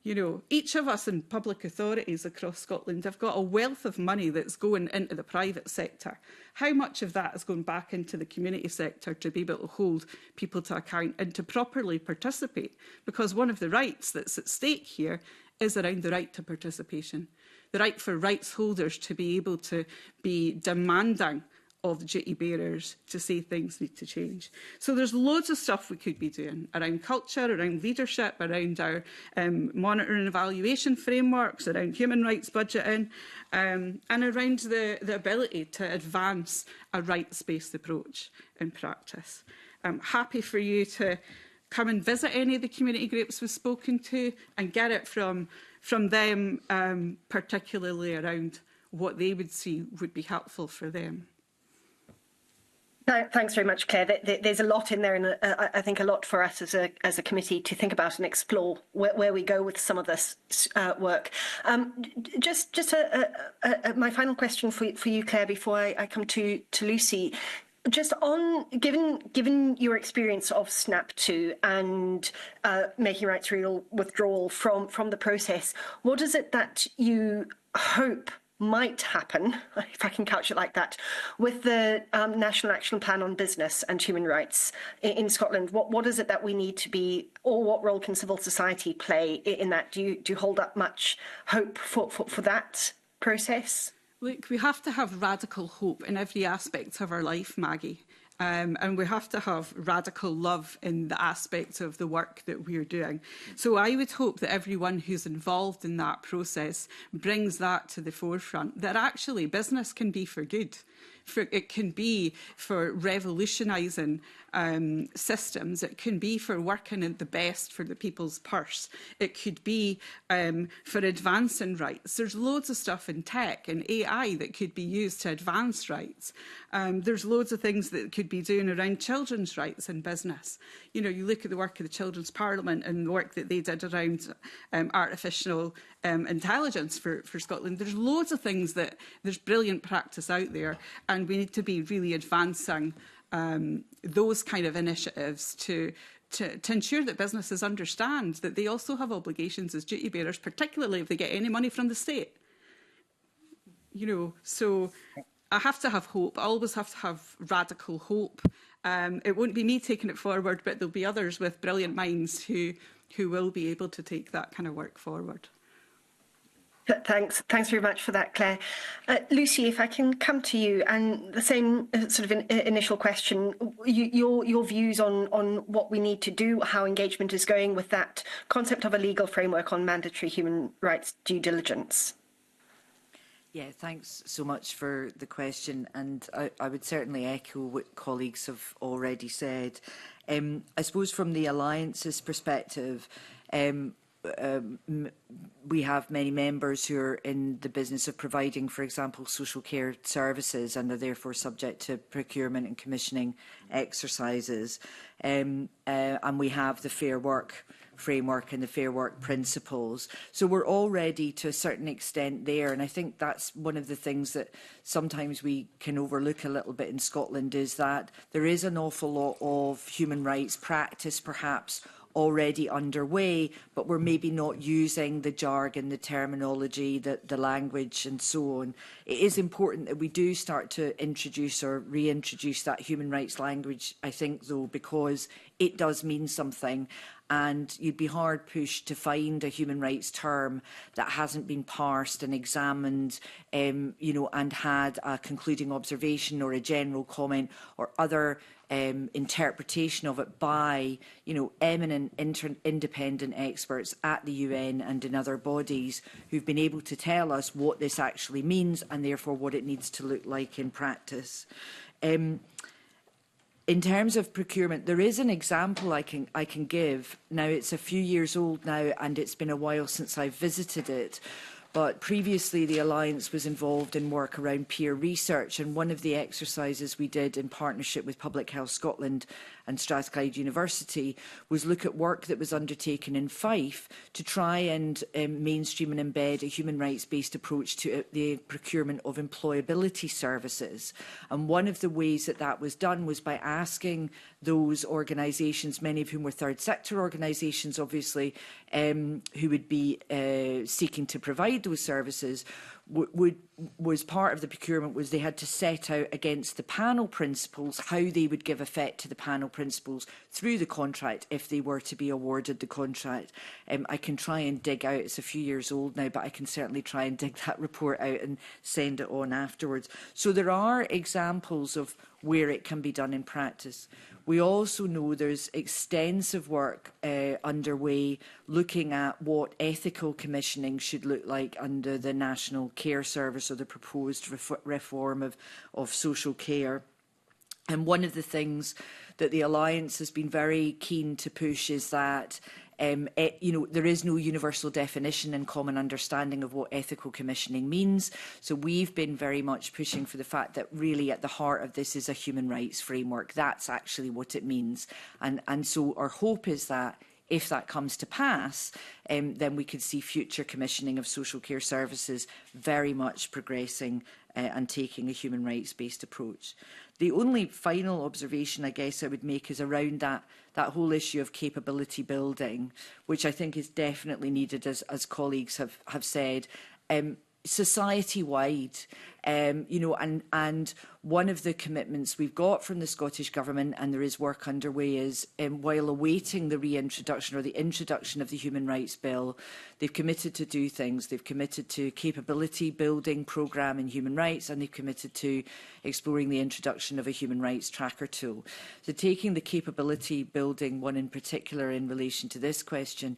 You know, each of us in public authorities across Scotland have got a wealth of money that's going into the private sector. How much of that is going back into the community sector to be able to hold people to account and to properly participate? Because one of the rights that's at stake here is around the right to participation, the right for rights holders to be able to be demanding of the duty bearers to say things need to change. So there's loads of stuff we could be doing around culture, around leadership, around our monitoring and evaluation frameworks, around human rights budgeting, and around the ability to advance a rights-based approach in practice. I'm happy for you to come and visit any of the community groups we've spoken to and get it from them, particularly around what they would see would be helpful for them. Thanks very much, Claire. There's a lot in there, and I think a lot for us as a committee to think about and explore where we go with some of this work. Just my final question for you, Claire, before I come to Lucy. Just on, given your experience of SNAP 2 and Making Rights Real withdrawal from the process, what is it that you hope might happen, if I can couch it like that, with the National Action Plan on Business and Human Rights in Scotland? What is it that we need to be, or what role can civil society play in that? Do you hold up much hope for that process? Look, we have to have radical hope in every aspect of our life, Maggie. And we have to have radical love in the aspects of the work that we're doing. So I would hope that everyone who's involved in that process brings that to the forefront, that actually business can be for good. It can be for revolutionising systems. It can be for working at the best for the people's purse. It could be for advancing rights. There's loads of stuff in tech and AI that could be used to advance rights. There's loads of things that could be doing around children's rights in business. You know, you look at the work of the Children's Parliament and the work that they did around artificial intelligence for Scotland. There's loads of things that there's brilliant practice out there, and we need to be really advancing those kind of initiatives to ensure that businesses understand that they also have obligations as duty bearers, particularly if they get any money from the state. You know, so I have to have hope. I always have to have radical hope. It won't be me taking it forward, but there'll be others with brilliant minds who will be able to take that kind of work forward. Thanks very much for that, Claire. Lucy, if I can come to you, and the same sort of initial question, your views on what we need to do, how engagement is going with that concept of a legal framework on mandatory human rights due diligence. Yeah, thanks so much for the question, and I would certainly echo what colleagues have already said. I suppose from the Alliance's perspective, we have many members who are in the business of providing, for example, social care services, and are therefore subject to procurement and commissioning exercises. And we have the Fair Work framework and the Fair Work principles. So we're already to a certain extent there, and I think that's one of the things that sometimes we can overlook a little bit in Scotland, is that there is an awful lot of human rights practice perhaps already underway, but we're maybe not using the jargon, the terminology, the language and so on. It is important that we do start to introduce or reintroduce that human rights language, I think, though, because it does mean something. And you'd be hard pushed to find a human rights term that hasn't been parsed and examined, you know, and had a concluding observation or a general comment or other interpretation of it by, you know, eminent independent experts at the UN and in other bodies who've been able to tell us what this actually means and therefore what it needs to look like in practice. In terms of procurement, there is an example I can give. Now, it's a few years old now, and it's been a while since I've visited it. But previously, the Alliance was involved in work around peer research, and one of the exercises we did in partnership with Public Health Scotland and Strathclyde University was look at work that was undertaken in Fife to try and mainstream and embed a human rights-based approach to the procurement of employability services. And one of the ways that that was done was by asking those organisations, many of whom were third sector organisations, obviously, who would be seeking to provide those services, was part of the procurement was they had to set out against the panel principles how they would give effect to the panel principles through the contract if they were to be awarded the contract. I can try and dig out, it's a few years old now, but I can certainly try and dig that report out and send it on afterwards. So there are examples of where it can be done in practice. We also know there's extensive work underway looking at what ethical commissioning should look like under the National Care Service or the proposed reform of social care. And one of the things that the Alliance has been very keen to push is that you know, there is no universal definition and common understanding of what ethical commissioning means. So we've been very much pushing for the fact that really at the heart of this is a human rights framework. That's actually what it means. And so our hope is that if that comes to pass, then we could see future commissioning of social care services very much progressing and taking a human rights-based approach. The only final observation I guess I would make is around that whole issue of capability building, which I think is definitely needed, as colleagues have said. Society-wide, you know, and one of the commitments we've got from the Scottish Government, and there is work underway, is while awaiting the reintroduction or the introduction of the Human Rights Bill, they've committed to do things. They've committed to capability building programme in human rights, and they've committed to exploring the introduction of a human rights tracker tool. So taking the capability building one in particular in relation to this question,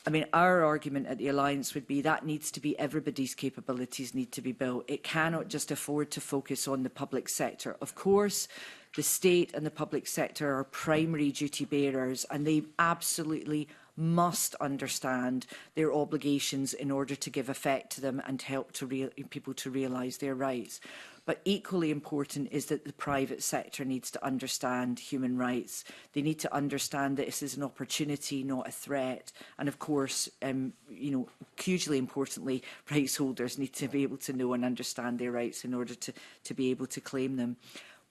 I mean, our argument at the Alliance would be that needs to be everybody's capabilities need to be built. It cannot just afford to focus on the public sector. Of course, the state and the public sector are primary duty bearers, and they absolutely must understand their obligations in order to give effect to them and help to people to realise their rights. But equally important is that the private sector needs to understand human rights. They need to understand that this is an opportunity, not a threat. And of course, you know, hugely importantly, rights holders need to be able to know and understand their rights in order to be able to claim them.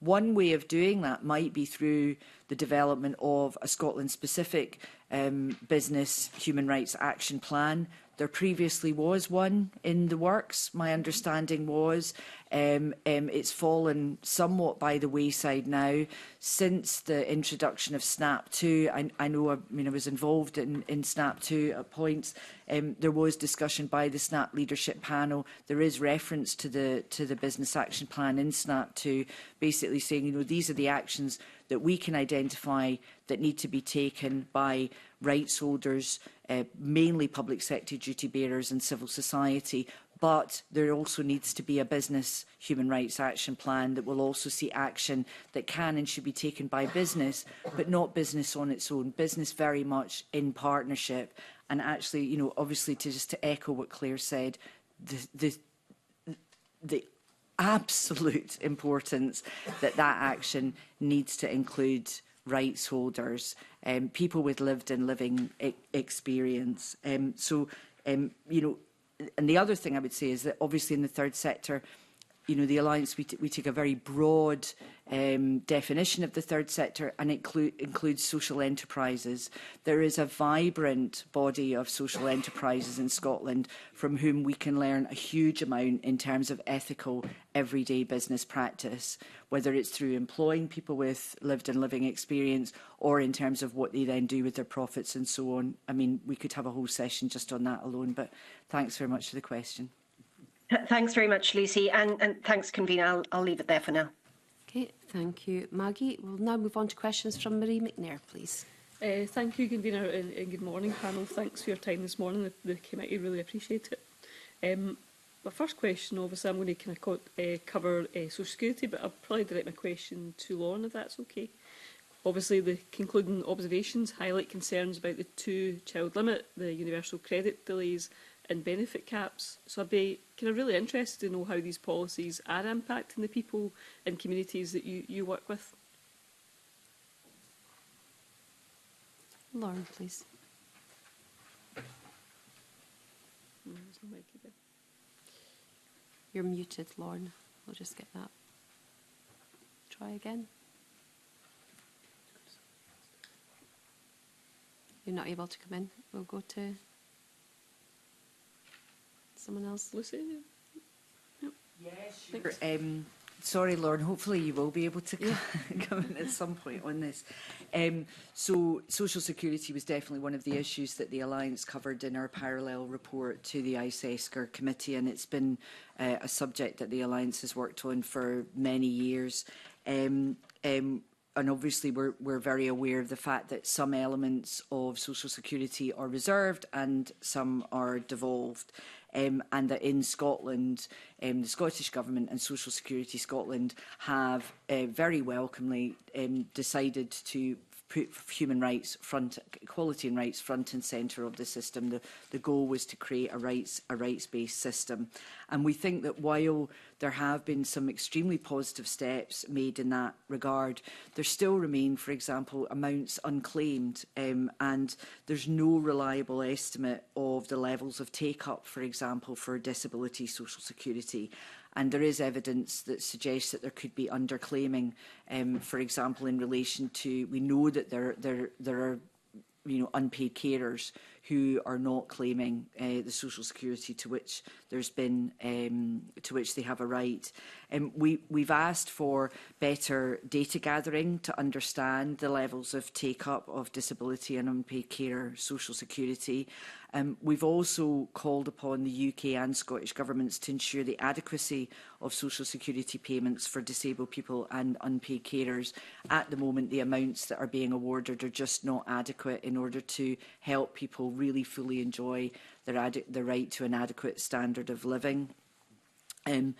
One way of doing that might be through the development of a Scotland-specific business human rights action plan. There previously was one in the works. My understanding was it's fallen somewhat by the wayside now since the introduction of SNAP 2. I know, I mean, I was involved in SNAP 2 at points. There was discussion by the SNAP leadership panel. There is reference to the business action plan in SNAP 2, basically saying, you know, these are the actions that we can identify that need to be taken by rights holders, mainly public sector duty bearers and civil society, but there also needs to be a business human rights action plan that will also see action that can and should be taken by business, but not business on its own, business very much in partnership. And actually, you know, obviously to echo what Claire said, the absolute importance that action needs to include rights holders, people with lived and living experience. You know, and the other thing I would say is that obviously in the third sector, you know, the Alliance, we take a very broad definition of the third sector, and it includes social enterprises. There is a vibrant body of social enterprises in Scotland from whom we can learn a huge amount in terms of ethical, everyday business practice, whether it's through employing people with lived and living experience or in terms of what they then do with their profits and so on. I mean, we could have a whole session just on that alone, but thanks very much for the question. Thanks very much, Lucy, and thanks, Convener. I'll leave it there for now. Okay, thank you, Maggie. We'll now move on to questions from Marie McNair, please. Thank you, Convener, and good morning, panel. Thanks for your time this morning. The committee really appreciate it. My first question, obviously, I'm going to kind of cover social security, but I'll probably direct my question to Lauren, if that's okay. Obviously, the concluding observations highlight concerns about the 2-child limit, the universal credit delays and benefit caps. So I'd be kind of really interested to know how these policies are impacting the people and communities that you work with. Lauren, please. You're muted, Lauren. We'll just get that. Try again. You're not able to come in. We'll go to someone else. Lucy? Yep. Yes, sure. Sorry, Lauren, hopefully you will be able to come in at some point on this. So social security was definitely one of the issues that the Alliance covered in our parallel report to the ICESCR committee, and it's been a subject that the Alliance has worked on for many years. And obviously we're very aware of the fact that some elements of social security are reserved and some are devolved. And that in Scotland, the Scottish Government and Social Security Scotland have very welcomely decided to put human rights equality and rights front and centre of the system. The goal was to create a rights-based system. And we think that while there have been some extremely positive steps made in that regard, there still remain, for example, amounts unclaimed, and there's no reliable estimate of the levels of take-up, for example, for disability social security. And there is evidence that suggests that there could be underclaiming, for example, in relation to, we know that there are unpaid carers who are not claiming the social security to which there's been to which they have a right. We've asked for better data gathering to understand the levels of take-up of disability and unpaid carer social security. We've also called upon the UK and Scottish governments to ensure the adequacy of social security payments for disabled people and unpaid carers. At the moment, the amounts that are being awarded are just not adequate in order to help people really fully enjoy their right to an adequate standard of living. I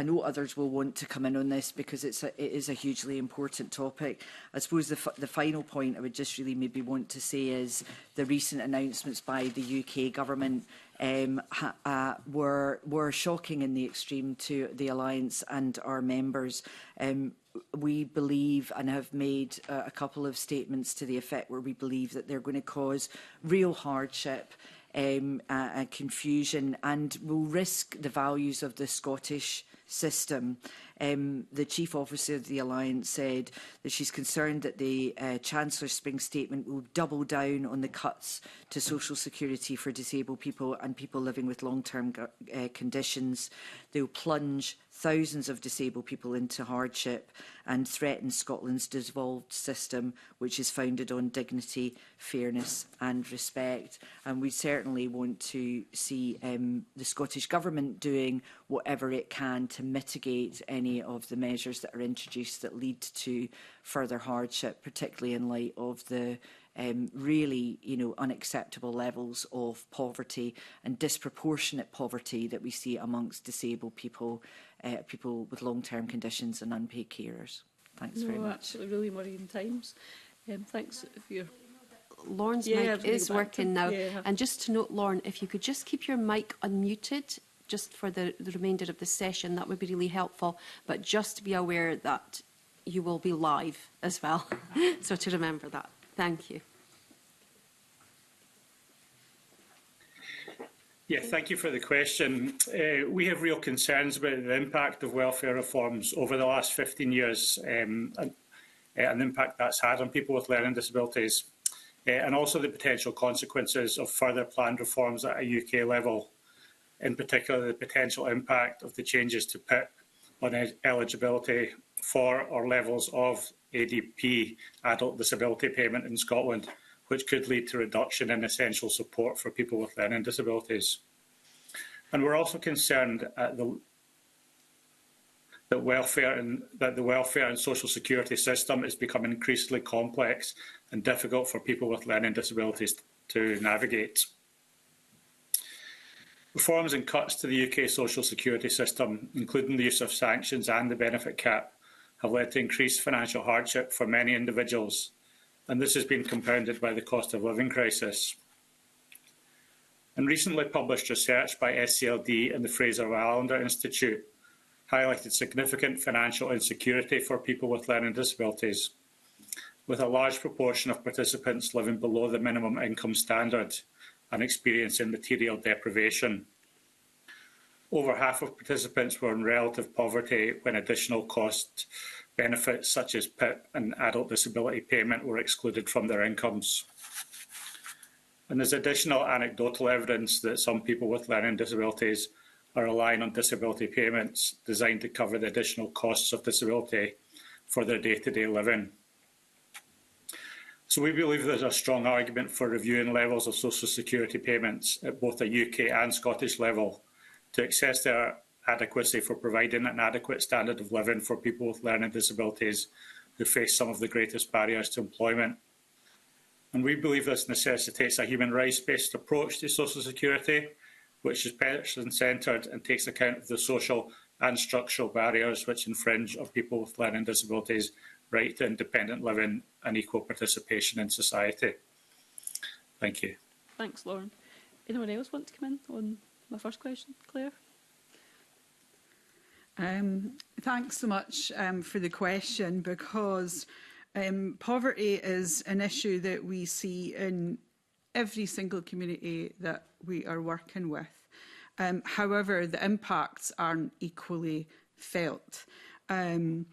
know others will want to come in on this because it is a hugely important topic. I suppose the final point I would just really maybe want to say is the recent announcements by the UK government were shocking in the extreme to the Alliance and our members. We believe and have made a couple of statements to the effect where we believe that they're going to cause real hardship and confusion and will risk the values of the Scottish system. The Chief Officer of the Alliance said that she's concerned that the Chancellor's Spring Statement will double down on the cuts to social security for disabled people and people living with long-term conditions. They will plunge thousands of disabled people into hardship and threaten Scotland's devolved system, which is founded on dignity, fairness and respect. And we certainly want to see the Scottish Government doing whatever it can to mitigate any of the measures that are introduced that lead to further hardship, particularly in light of the really, unacceptable levels of poverty and disproportionate poverty that we see amongst disabled people, people with long-term conditions and unpaid carers. Thanks very much. Absolutely, really worrying times. Thanks for your... Lauren's mic is working now. Yeah. And just to note, Lauren, if you could just keep your mic unmuted just for the remainder of the session, that would be really helpful. But just to be aware that you will be live as well. So to remember that. Thank you. Yeah, thank you for the question. We have real concerns about the impact of welfare reforms over the last 15 years and the impact that's had on people with learning disabilities. And also the potential consequences of further planned reforms at a UK level, in particular the potential impact of the changes to PIP on eligibility for or levels of ADP, adult disability payment in Scotland, which could lead to reduction in essential support for people with learning disabilities. And we're also concerned at that the welfare and social security system is becoming increasingly complex and difficult for people with learning disabilities to navigate. Reforms and cuts to the UK social security system, including the use of sanctions and the benefit cap, have led to increased financial hardship for many individuals, and this has been compounded by the cost of living crisis. And recently published research by SCLD and the Fraser Allender Institute highlighted significant financial insecurity for people with learning disabilities, with a large proportion of participants living below the minimum income standard and experiencing material deprivation. Over half of participants were in relative poverty when additional cost benefits such as PIP and adult disability payment were excluded from their incomes. And there's additional anecdotal evidence that some people with learning disabilities are relying on disability payments designed to cover the additional costs of disability for their day-to-day living. So we believe there's a strong argument for reviewing levels of social security payments at both a UK and Scottish level to assess their adequacy for providing an adequate standard of living for people with learning disabilities who face some of the greatest barriers to employment. And we believe this necessitates a human rights-based approach to social security, which is person-centred and takes account of the social and structural barriers which infringe on people with learning disabilities' right to independent living and equal participation in society. Thank you. Thanks, Lauren. Anyone else want to come in on my first question? Claire? Thanks so much for the question, because poverty is an issue that we see in every single community that we are working with. However, the impacts aren't equally felt. One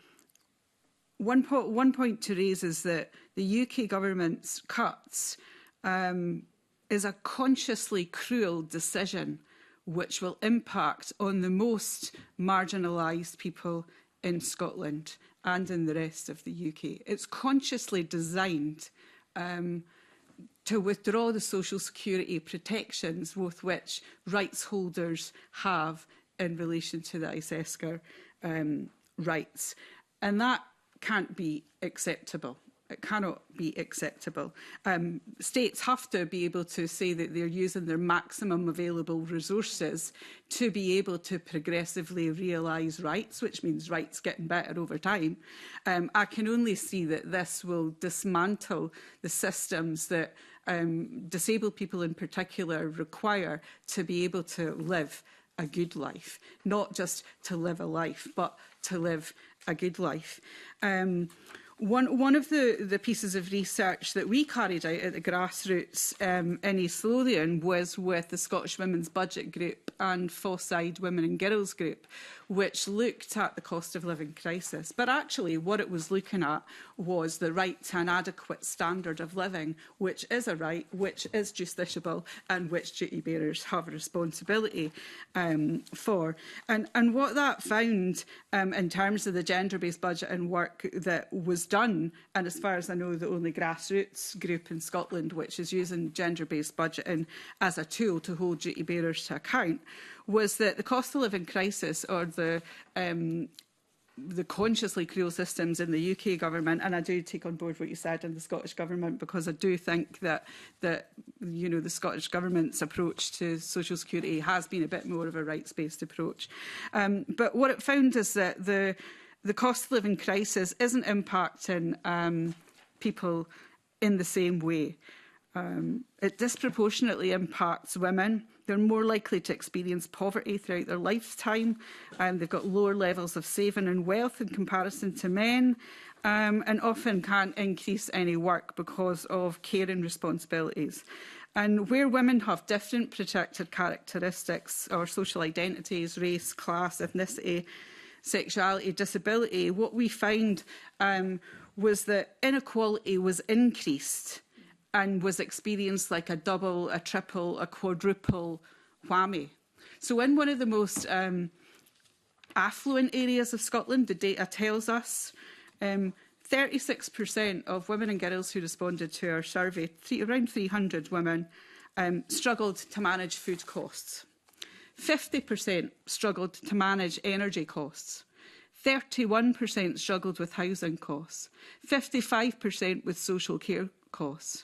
point to raise is that the UK government's cuts is a consciously cruel decision which will impact on the most marginalised people in Scotland and in the rest of the UK. It's consciously designed to withdraw the social security protections with which rights holders have in relation to the ISESCR rights. And that can't be acceptable. It cannot be acceptable. States have to be able to say that they're using their maximum available resources to be able to progressively realise rights, which means rights getting better over time. I can only see that this will dismantle the systems that disabled people in particular require to be able to live a good life, not just to live a life, but to live a good life. One of the pieces of research that we carried out at the grassroots in East Lothian was with the Scottish Women's Budget Group and Fosside Women and Girls Group, which looked at the cost of living crisis. But actually what it was looking at was the right to an adequate standard of living, which is a right, which is justiciable, and which duty bearers have a responsibility for. And what that found in terms of the gender-based budgeting work that was done, and as far as I know, the only grassroots group in Scotland which is using gender-based budgeting as a tool to hold duty bearers to account, was that the cost of living crisis, or the the consciously cruel systems in the UK government, and I do take on board what you said in the Scottish government, because I do think that you know, the Scottish government's approach to social security has been a bit more of a rights-based approach. But what it found is that the cost of living crisis isn't impacting people in the same way. It disproportionately impacts women. They're more likely to experience poverty throughout their lifetime. They've got lower levels of saving and wealth in comparison to men, and often can't increase any work because of caring responsibilities. And where women have different protected characteristics or social identities, race, class, ethnicity, sexuality, disability, what we found was that inequality was increased and was experienced like a double, a triple, a quadruple whammy. So in one of the most affluent areas of Scotland, the data tells us 36% of women and girls who responded to our survey, around 300 women, struggled to manage food costs. 50% struggled to manage energy costs. 31% struggled with housing costs. 55% with social care costs.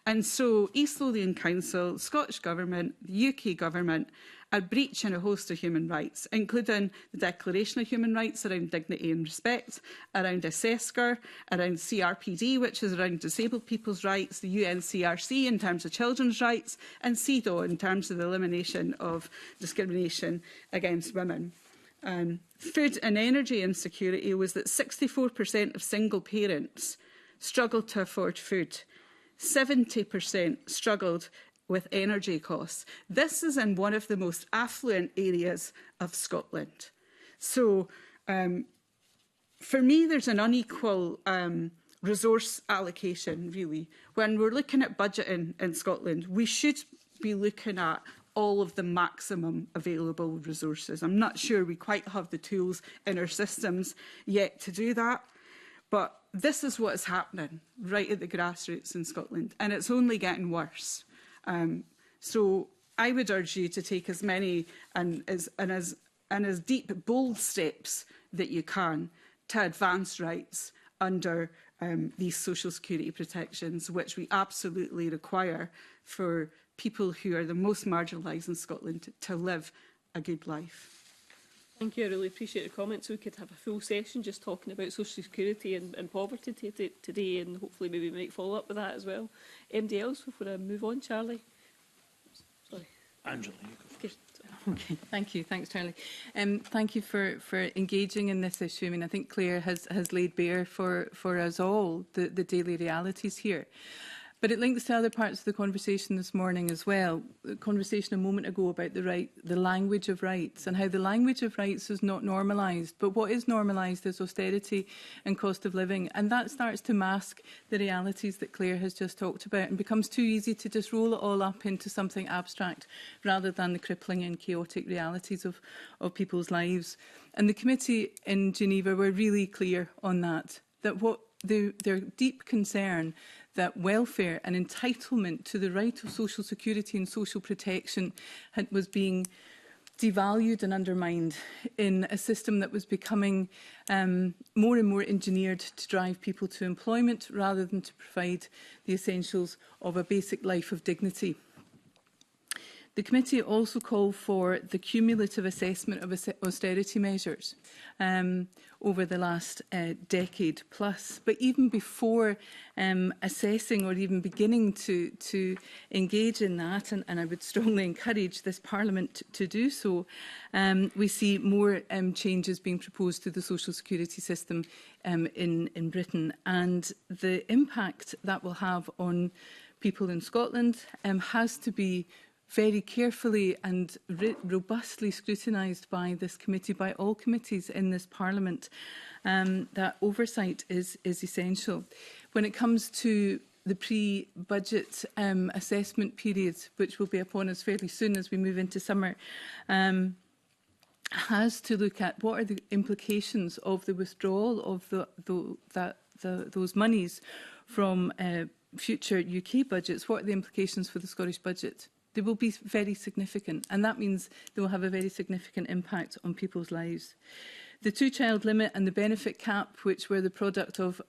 And so East Lothian Council, Scottish Government, the UK Government are breaching a host of human rights, including the Declaration of Human Rights around dignity and respect, around SESCR, around CRPD, which is around disabled people's rights, the UNCRC in terms of children's rights, and CEDAW in terms of the elimination of discrimination against women. Food and energy insecurity was that 64% of single parents struggled to afford food. 70% struggled with energy costs. This is in one of the most affluent areas of Scotland. So for me, there's an unequal resource allocation, really. When we're looking at budgeting in Scotland, we should be looking at all of the maximum available resources. I'm not sure we quite have the tools in our systems yet to do that. But this is what is happening right at the grassroots in Scotland, and it's only getting worse. So I would urge you to take as many and as deep, bold steps that you can to advance rights under these social security protections, which we absolutely require for people who are the most marginalised in Scotland to live a good life. Thank you. I really appreciate the comments. We could have a full session just talking about social security and poverty today, and hopefully maybe make follow up with that as well. Anybody else before I move on? Charlie? Sorry. Angela, you go first. Okay, thank you. Thanks, Charlie. Thank you for engaging in this issue. I mean, I think Claire has laid bare for us all the daily realities here. But it links to other parts of the conversation this morning as well. The conversation a moment ago about the language of rights, and how the language of rights is not normalised. But what is normalised is austerity and cost of living. And that starts to mask the realities that Claire has just talked about, and becomes too easy to just roll it all up into something abstract rather than the crippling and chaotic realities of people's lives. And the committee in Geneva were really clear on that their deep concern that welfare and entitlement to the right of social security and social protection was being devalued and undermined in a system that was becoming more and more engineered to drive people to employment rather than to provide the essentials of a basic life of dignity. The committee also called for the cumulative assessment of austerity measures over the last decade plus. But even before assessing or even beginning to engage in that, and I would strongly encourage this Parliament to do so, we see more changes being proposed to the social security system in Britain. And the impact that will have on people in Scotland has to be very carefully and robustly scrutinised by this committee, by all committees in this Parliament. That oversight is essential. When it comes to the pre-budget assessment period, which will be upon us fairly soon as we move into summer, has to look at what are the implications of the withdrawal of those monies from future UK budgets. What are the implications for the Scottish budget? They will be very significant, and that means they will have a very significant impact on people's lives. The two-child limit and the benefit cap, which were the product of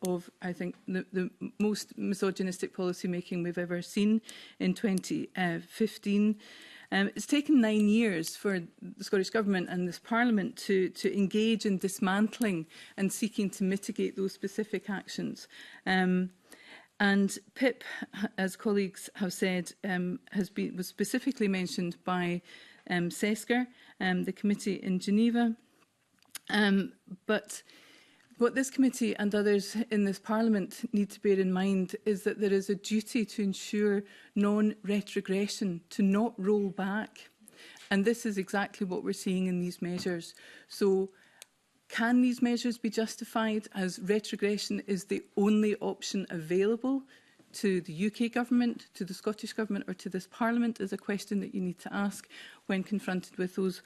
I think, the most misogynistic policy making we've ever seen in 2015. It's taken 9 years for the Scottish Government and this Parliament to engage in dismantling and seeking to mitigate those specific actions. And PIP, as colleagues have said, was specifically mentioned by SESCR, the committee in Geneva. But what this committee and others in this Parliament need to bear in mind is that there is a duty to ensure non-retrogression, to not roll back. And this is exactly what we're seeing in these measures. So can these measures be justified as retrogression is the only option available to the UK Government, to the Scottish Government or to this Parliament is a question that you need to ask when confronted with those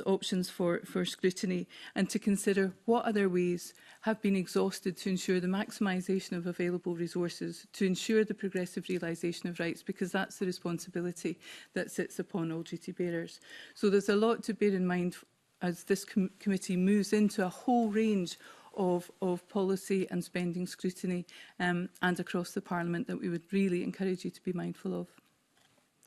options for scrutiny, and to consider what other ways have been exhausted to ensure the maximisation of available resources, to ensure the progressive realisation of rights, because that's the responsibility that sits upon all duty bearers. So there's a lot to bear in mind as this committee moves into a whole range of policy and spending scrutiny and across the Parliament that we would really encourage you to be mindful of.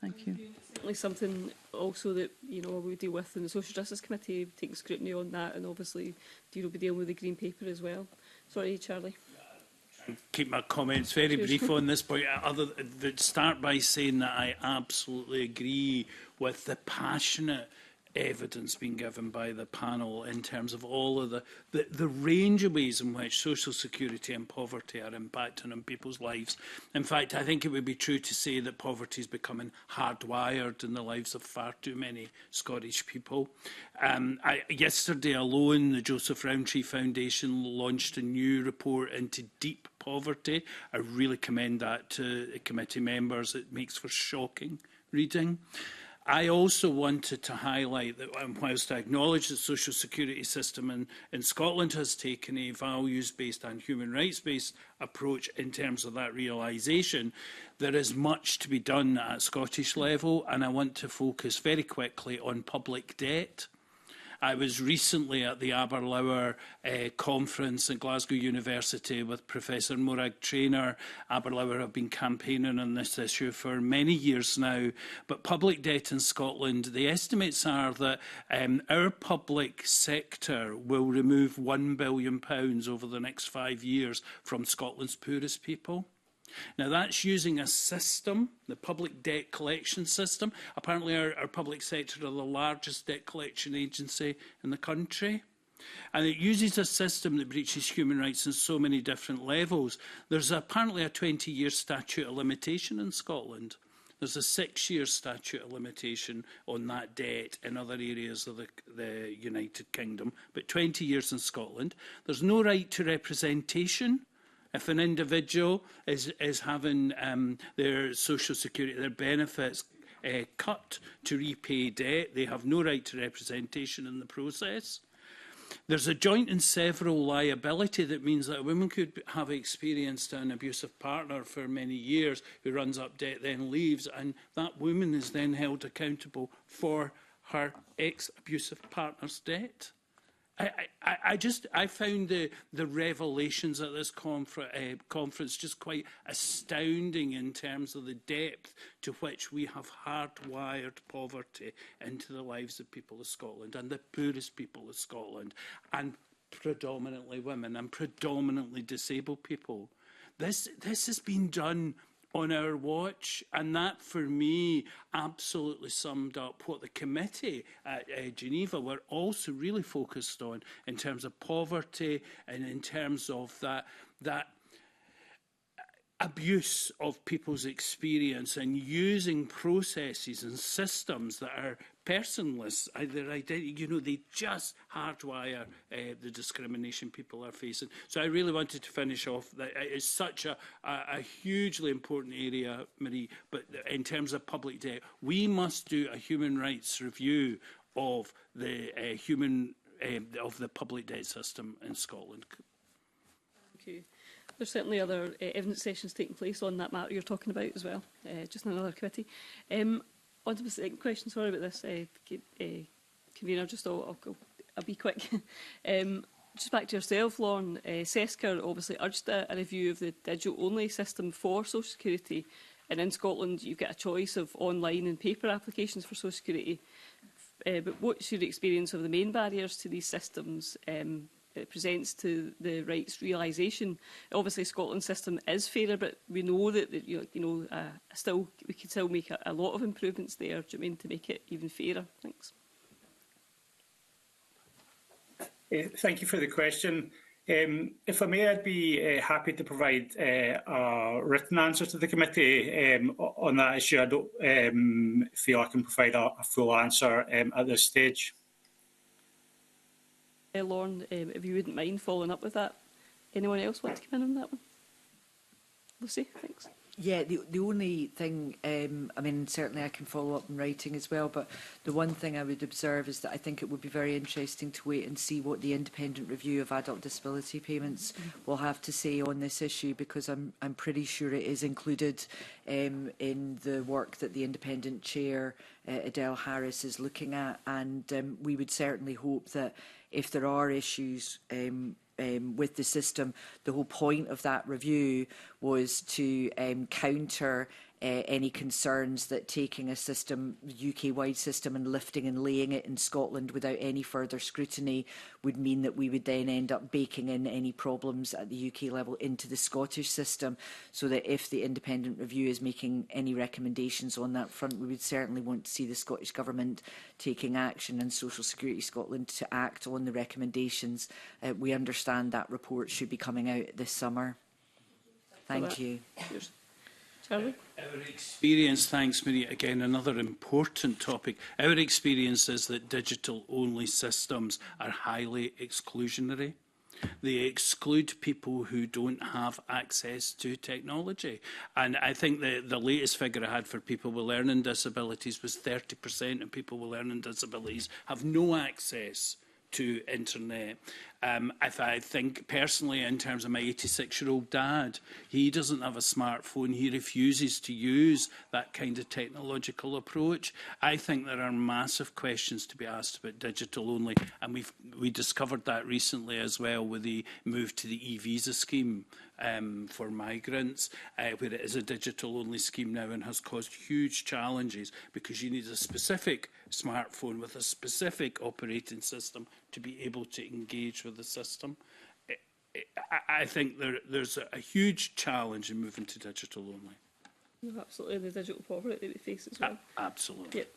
Thank you. Certainly something also that we deal with in the Social Justice Committee, taking scrutiny on that, and obviously you'll be dealing with the Green Paper as well. Sorry, Charlie. Keep my comments very brief on this point. Other than start by saying that I absolutely agree with the passionate evidence being given by the panel in terms of all of the range of ways in which social security and poverty are impacting on people's lives. In fact, I think it would be true to say that poverty is becoming hardwired in the lives of far too many Scottish people. Yesterday alone, the Joseph Rowntree Foundation launched a new report into deep poverty. I really commend that to committee members. It makes for shocking reading. I also wanted to highlight that whilst I acknowledge the social security system in Scotland has taken a values-based and human rights-based approach in terms of that realisation, there is much to be done at Scottish level, and I want to focus very quickly on public debt. I was recently at the Aberlour conference at Glasgow University with Professor Morag Traynor. Aberlour have been campaigning on this issue for many years now. But public debt in Scotland, the estimates are that our public sector will remove £1 billion over the next 5 years from Scotland's poorest people. Now, that's using a system, the public debt collection system. Apparently, our public sector are the largest debt collection agency in the country. And it uses a system that breaches human rights on so many different levels. There's apparently a 20-year statute of limitation in Scotland. There's a 6-year statute of limitation on that debt in other areas of the United Kingdom, but 20 years in Scotland. There's no right to representation. If an individual is having their social security, their benefits cut to repay debt, they have no right to representation in the process. There's a joint and several liability that means that a woman could have experienced an abusive partner for many years who runs up debt, then leaves, and that woman is then held accountable for her ex-abusive partner's debt. I found the revelations at this conference just quite astounding in terms of the depth to which we have hardwired poverty into the lives of people of Scotland and the poorest people of Scotland, and predominantly women and predominantly disabled people. This has been done on our watch, and that for me absolutely summed up what the committee at Geneva were also really focused on in terms of poverty and in terms of that abuse of people's experience and using processes and systems that are personless. They just hardwire the discrimination people are facing. So I really wanted to finish off that it's such a hugely important area, Marie, but in terms of public debt, we must do a human rights review of the of the public debt system in Scotland. Thank you. There's certainly other evidence sessions taking place on that matter you're talking about as well, just in another committee. On to the second question, sorry about this, convener, just I'll go I'll be quick. Just back to yourself, Lauren. SESCR obviously urged a review of the digital-only system for Social Security. And in Scotland, you get a choice of online and paper applications for Social Security. But what's your experience of the main barriers to these systems it presents to the rights realisation? Obviously, Scotland's system is fairer, but we know that we could still make a lot of improvements there. Do you mean to make it even fairer? Thanks. Thank you for the question. If I may, I'd be happy to provide a written answer to the committee on that issue. I don't feel I can provide a full answer at this stage. Lauren, if you wouldn't mind following up with that. Anyone else want to come in on that one? Lucy, thanks. Yeah, the only thing, I mean, certainly I can follow up in writing as well, but the one thing I would observe is that I think it would be very interesting to wait and see what the independent review of adult disability payments will have to say on this issue, because I'm pretty sure it is included in the work that the independent chair, Adele Harris, is looking at, and we would certainly hope that if there are issues with the system, the whole point of that review was to counter any concerns that taking a system, UK-wide system, and lifting and laying it in Scotland without any further scrutiny would mean that we would then end up baking in any problems at the UK level into the Scottish system, so that if the independent review is making any recommendations on that front, we would certainly want to see the Scottish Government taking action and Social Security Scotland to act on the recommendations. We understand that report should be coming out this summer. Thank you. Charlie? Our experience, thanks Maria, again another important topic. Our experience is that digital-only systems are highly exclusionary. They exclude people who don't have access to technology. And I think the latest figure I had for people with learning disabilities was 30% of people with learning disabilities have no access to internet. If I think personally in terms of my 86-year-old dad, he doesn't have a smartphone. He refuses to use that kind of technological approach. I think there are massive questions to be asked about digital only, and we discovered that recently as well with the move to the e-visa scheme for migrants, where it is a digital-only scheme now and has caused huge challenges because you need a specific smartphone with a specific operating system to be able to engage with the system. I think there's a huge challenge in moving to digital only. No, absolutely, the digital poverty that we face as well. Absolutely. Yep.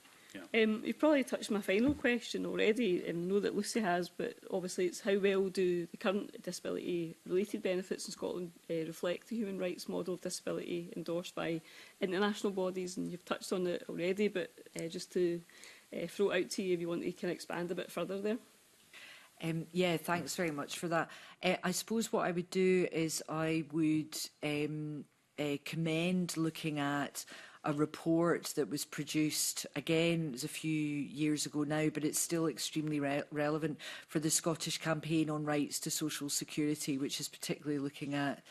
Yeah. You've probably touched my final question already, and know that Lucy has, but obviously it's how well do the current disability-related benefits in Scotland reflect the human rights model of disability endorsed by international bodies, and you've touched on it already, but just to throw it out to you if you want to kind of expand a bit further there. Yeah, thanks very much for that. I suppose what I would do is I would commend looking at a report that was produced, again, it was a few years ago now, but it's still extremely relevant, for the Scottish Campaign on Rights to Social Security, which is particularly looking at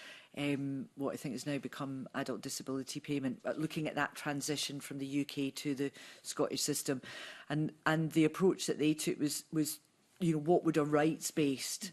what I think has now become adult disability payment, but looking at that transition from the UK to the Scottish system. And the approach that they took was what would a rights-based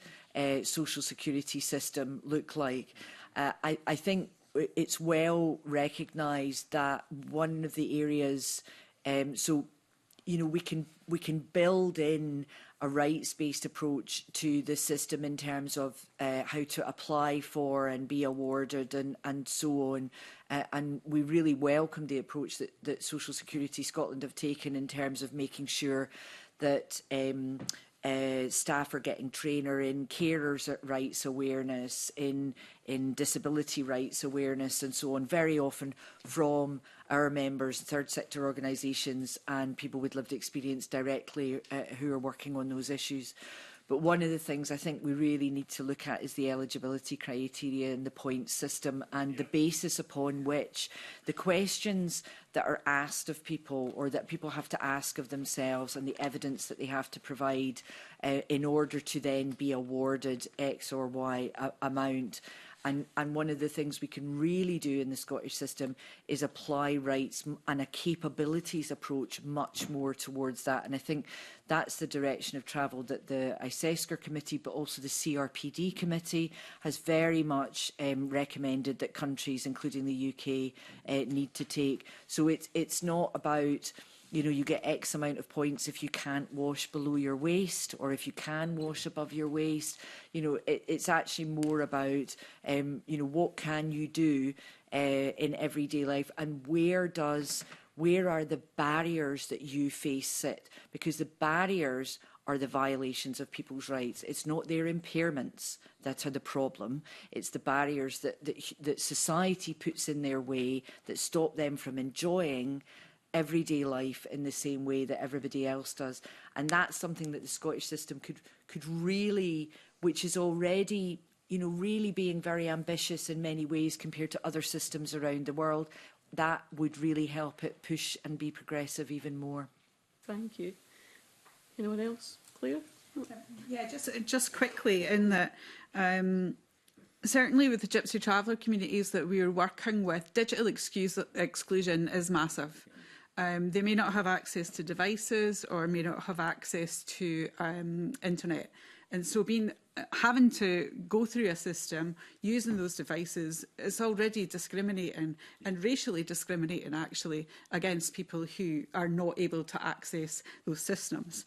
social security system look like? I think it's well recognised that one of the areas, we can build in a rights-based approach to the system in terms of how to apply for and be awarded and so on. And we really welcome the approach that Social Security Scotland have taken in terms of making sure that staff are getting trainer in carers rights awareness, in disability rights awareness and so on, very often from our members, third sector organisations and people with lived experience directly who are working on those issues. But one of the things I think we really need to look at is the eligibility criteria and the points system, and the basis upon which the questions that are asked of people, or that people have to ask of themselves, and the evidence that they have to provide in order to then be awarded X or Y amount. And one of the things we can really do in the Scottish system is apply rights and a capabilities approach much more towards that. And I think that's the direction of travel that the ISESCR committee, but also the CRPD committee, has very much recommended that countries, including the UK, need to take. So it's not about, you know, you get X amount of points if you can't wash below your waist, or if you can wash above your waist. You know, it's actually more about, you know, what can you do in everyday life, and where are the barriers that you face sit? Because the barriers are the violations of people's rights. It's not their impairments that are the problem. It's the barriers that society puts in their way that stop them from enjoying everyday life in the same way that everybody else does. And that's something that the Scottish system could really, which is already, you know, really being very ambitious in many ways compared to other systems around the world, that would really help it push and be progressive even more. Thank you. Anyone else? Claire? Oh. Yeah, just quickly in that, certainly with the Gypsy Traveller communities that we are working with, digital exclusion is massive. They may not have access to devices or may not have access to internet. And so having to go through a system using those devices is already discriminating and racially discriminating actually against people who are not able to access those systems.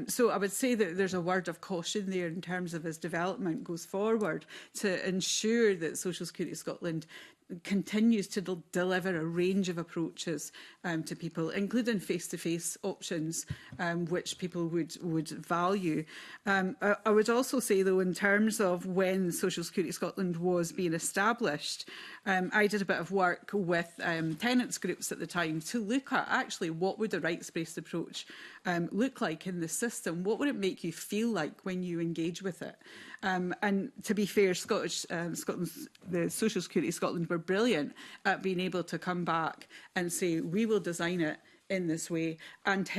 So I would say that there's a word of caution there in terms of as development goes forward to ensure that Social Security Scotland continues to deliver a range of approaches to people, including face-to-face options, which people would value. I would also say, though, in terms of when Social Security Scotland was being established, I did a bit of work with tenants groups at the time to look at actually what would a rights-based approach look like in the system. What would it make you feel like when you engage with it? And to be fair, the Social Security Scotland were brilliant at being able to come back and say, we will design it in this way, and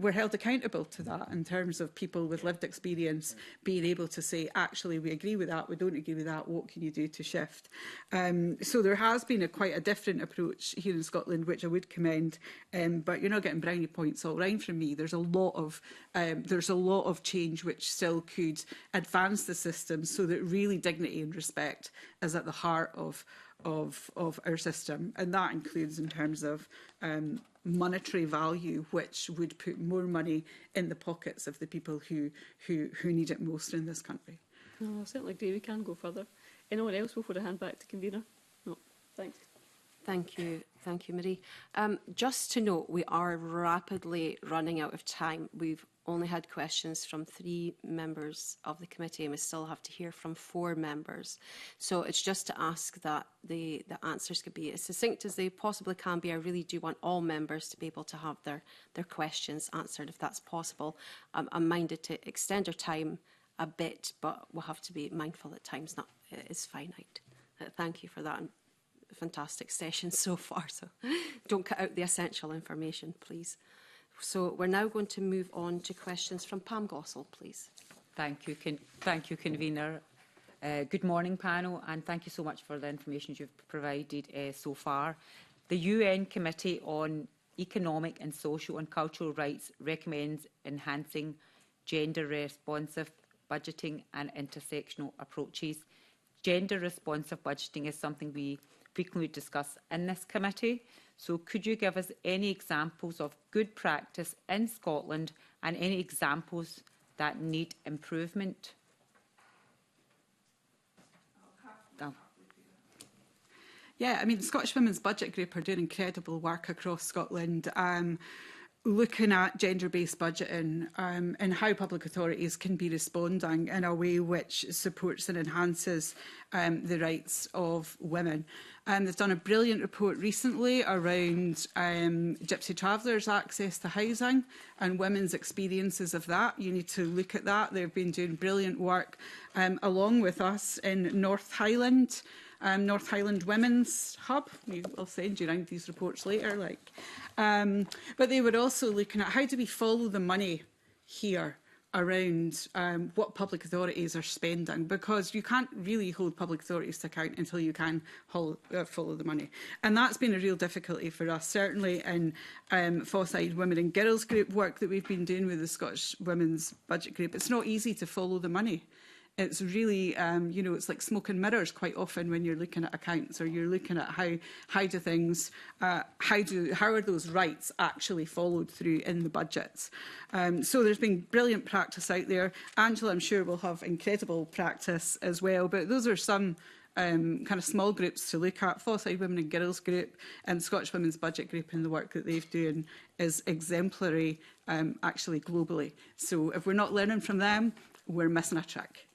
we're held accountable to that in terms of people with lived experience being able to say, actually, we agree with that, we don't agree with that, what can you do to shift? So there has been quite a different approach here in Scotland, which I would commend, but you're not getting brownie points all round from me. There's a lot of change which still could advance the system so that really dignity and respect is at the heart of our system, and that includes in terms of monetary value, which would put more money in the pockets of the people who need it most in this country. I certainly agree. We can go further. Anyone else before I hand back to convener? No, thanks. Thank you, Marie. Just to note, we are rapidly running out of time. We've only had questions from 3 members of the committee, and we still have to hear from 4 members. So it's just to ask that the answers could be as succinct as they possibly can be. I really do want all members to be able to have their questions answered, if that's possible. I'm minded to extend our time a bit, but we'll have to be mindful that time's not is finite. Thank you for that. Fantastic session so far, so don't cut out the essential information, please. So we're now going to move on to questions from Pam Gossel, please. Thank you, convener. Good morning, panel, and thank you so much for the information you've provided so far. The UN Committee on Economic and Social and Cultural Rights recommends enhancing gender-responsive budgeting and intersectional approaches. Gender-responsive budgeting is something we frequently discuss in this committee. So could you give us any examples of good practice in Scotland and any examples that need improvement? Yeah, I mean, the Scottish Women's Budget Group are doing incredible work across Scotland, looking at gender-based budgeting and how public authorities can be responding in a way which supports and enhances the rights of women. They've done a brilliant report recently around Gypsy Travellers' access to housing and women's experiences of that. You need to look at that. They've been doing brilliant work along with us in North Highland Women's Hub. We'll send you around these reports later. But they were also looking at how do we follow the money here around what public authorities are spending, because you can't really hold public authorities to account until you can follow the money. And that's been a real difficulty for us, certainly in Fosside Women and Girls Group work that we've been doing with the Scottish Women's Budget Group. It's not easy to follow the money. It's really, you know, it's like smoke and mirrors quite often when you're looking at accounts, or you're looking at how do things, how are those rights actually followed through in the budgets. So there's been brilliant practice out there. Angela, I'm sure, will have incredible practice as well. But those are some kind of small groups to look at. Fosside Women and Girls Group and Scottish Women's Budget Group, and the work that they've done is exemplary, actually globally. So if we're not learning from them, we're missing a trick.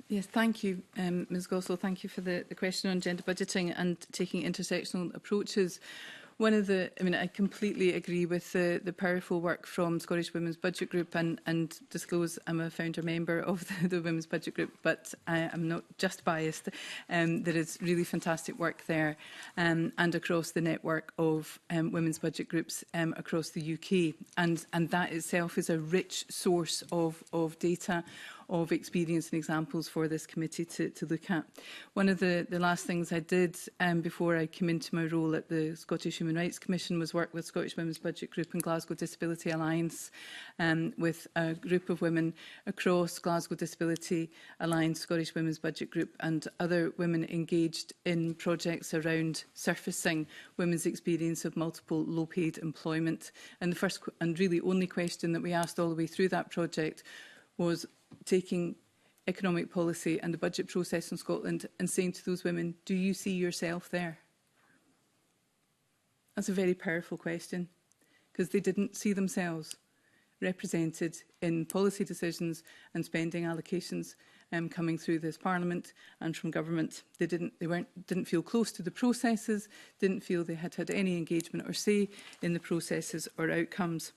Yes, thank you, Ms Gossel. Thank you for the question on gender budgeting and taking intersectional approaches. One of the, I completely agree with the powerful work from Scottish Women's Budget Group, and disclose I'm a founder member of the Women's Budget Group, but I am not just biased. There is really fantastic work there, and across the network of women's budget groups across the UK, and that itself is a rich source of data, of experience and examples for this committee to look at. One of the last things I did before I came into my role at the Scottish Human Rights Commission was work with Scottish Women's Budget Group and Glasgow Disability Alliance, with a group of women across Glasgow Disability Alliance, Scottish Women's Budget Group and other women engaged in projects around surfacing women's experience of multiple low-paid employment. And the first and really only question that we asked all the way through that project was taking economic policy and the budget process in Scotland and saying to those women, do you see yourself there? That's a very powerful question, because they didn't see themselves represented in policy decisions and spending allocations coming through this Parliament and from government. They didn't feel close to the processes, didn't feel they had any engagement or say in the processes or outcomes.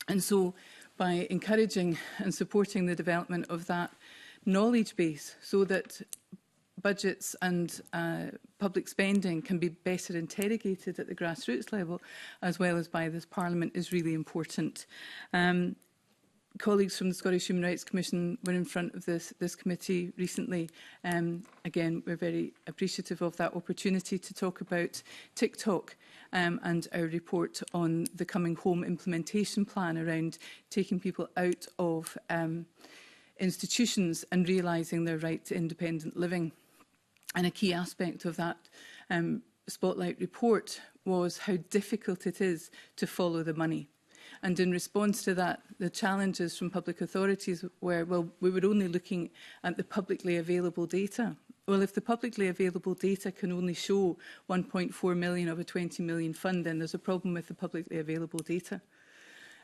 And so, by encouraging and supporting the development of that knowledge base so that budgets and public spending can be better interrogated at the grassroots level, as well as by this Parliament, is really important. Colleagues from the Scottish Human Rights Commission were in front of this committee recently. Again, we're very appreciative of that opportunity to talk about TikTok and our report on the Coming Home implementation plan around taking people out of institutions and realising their right to independent living. And a key aspect of that Spotlight report was how difficult it is to follow the money. And in response to that, the challenges from public authorities were, well, we were only looking at the publicly available data. Well, if the publicly available data can only show 1.4 million of a 20 million fund, then there's a problem with the publicly available data.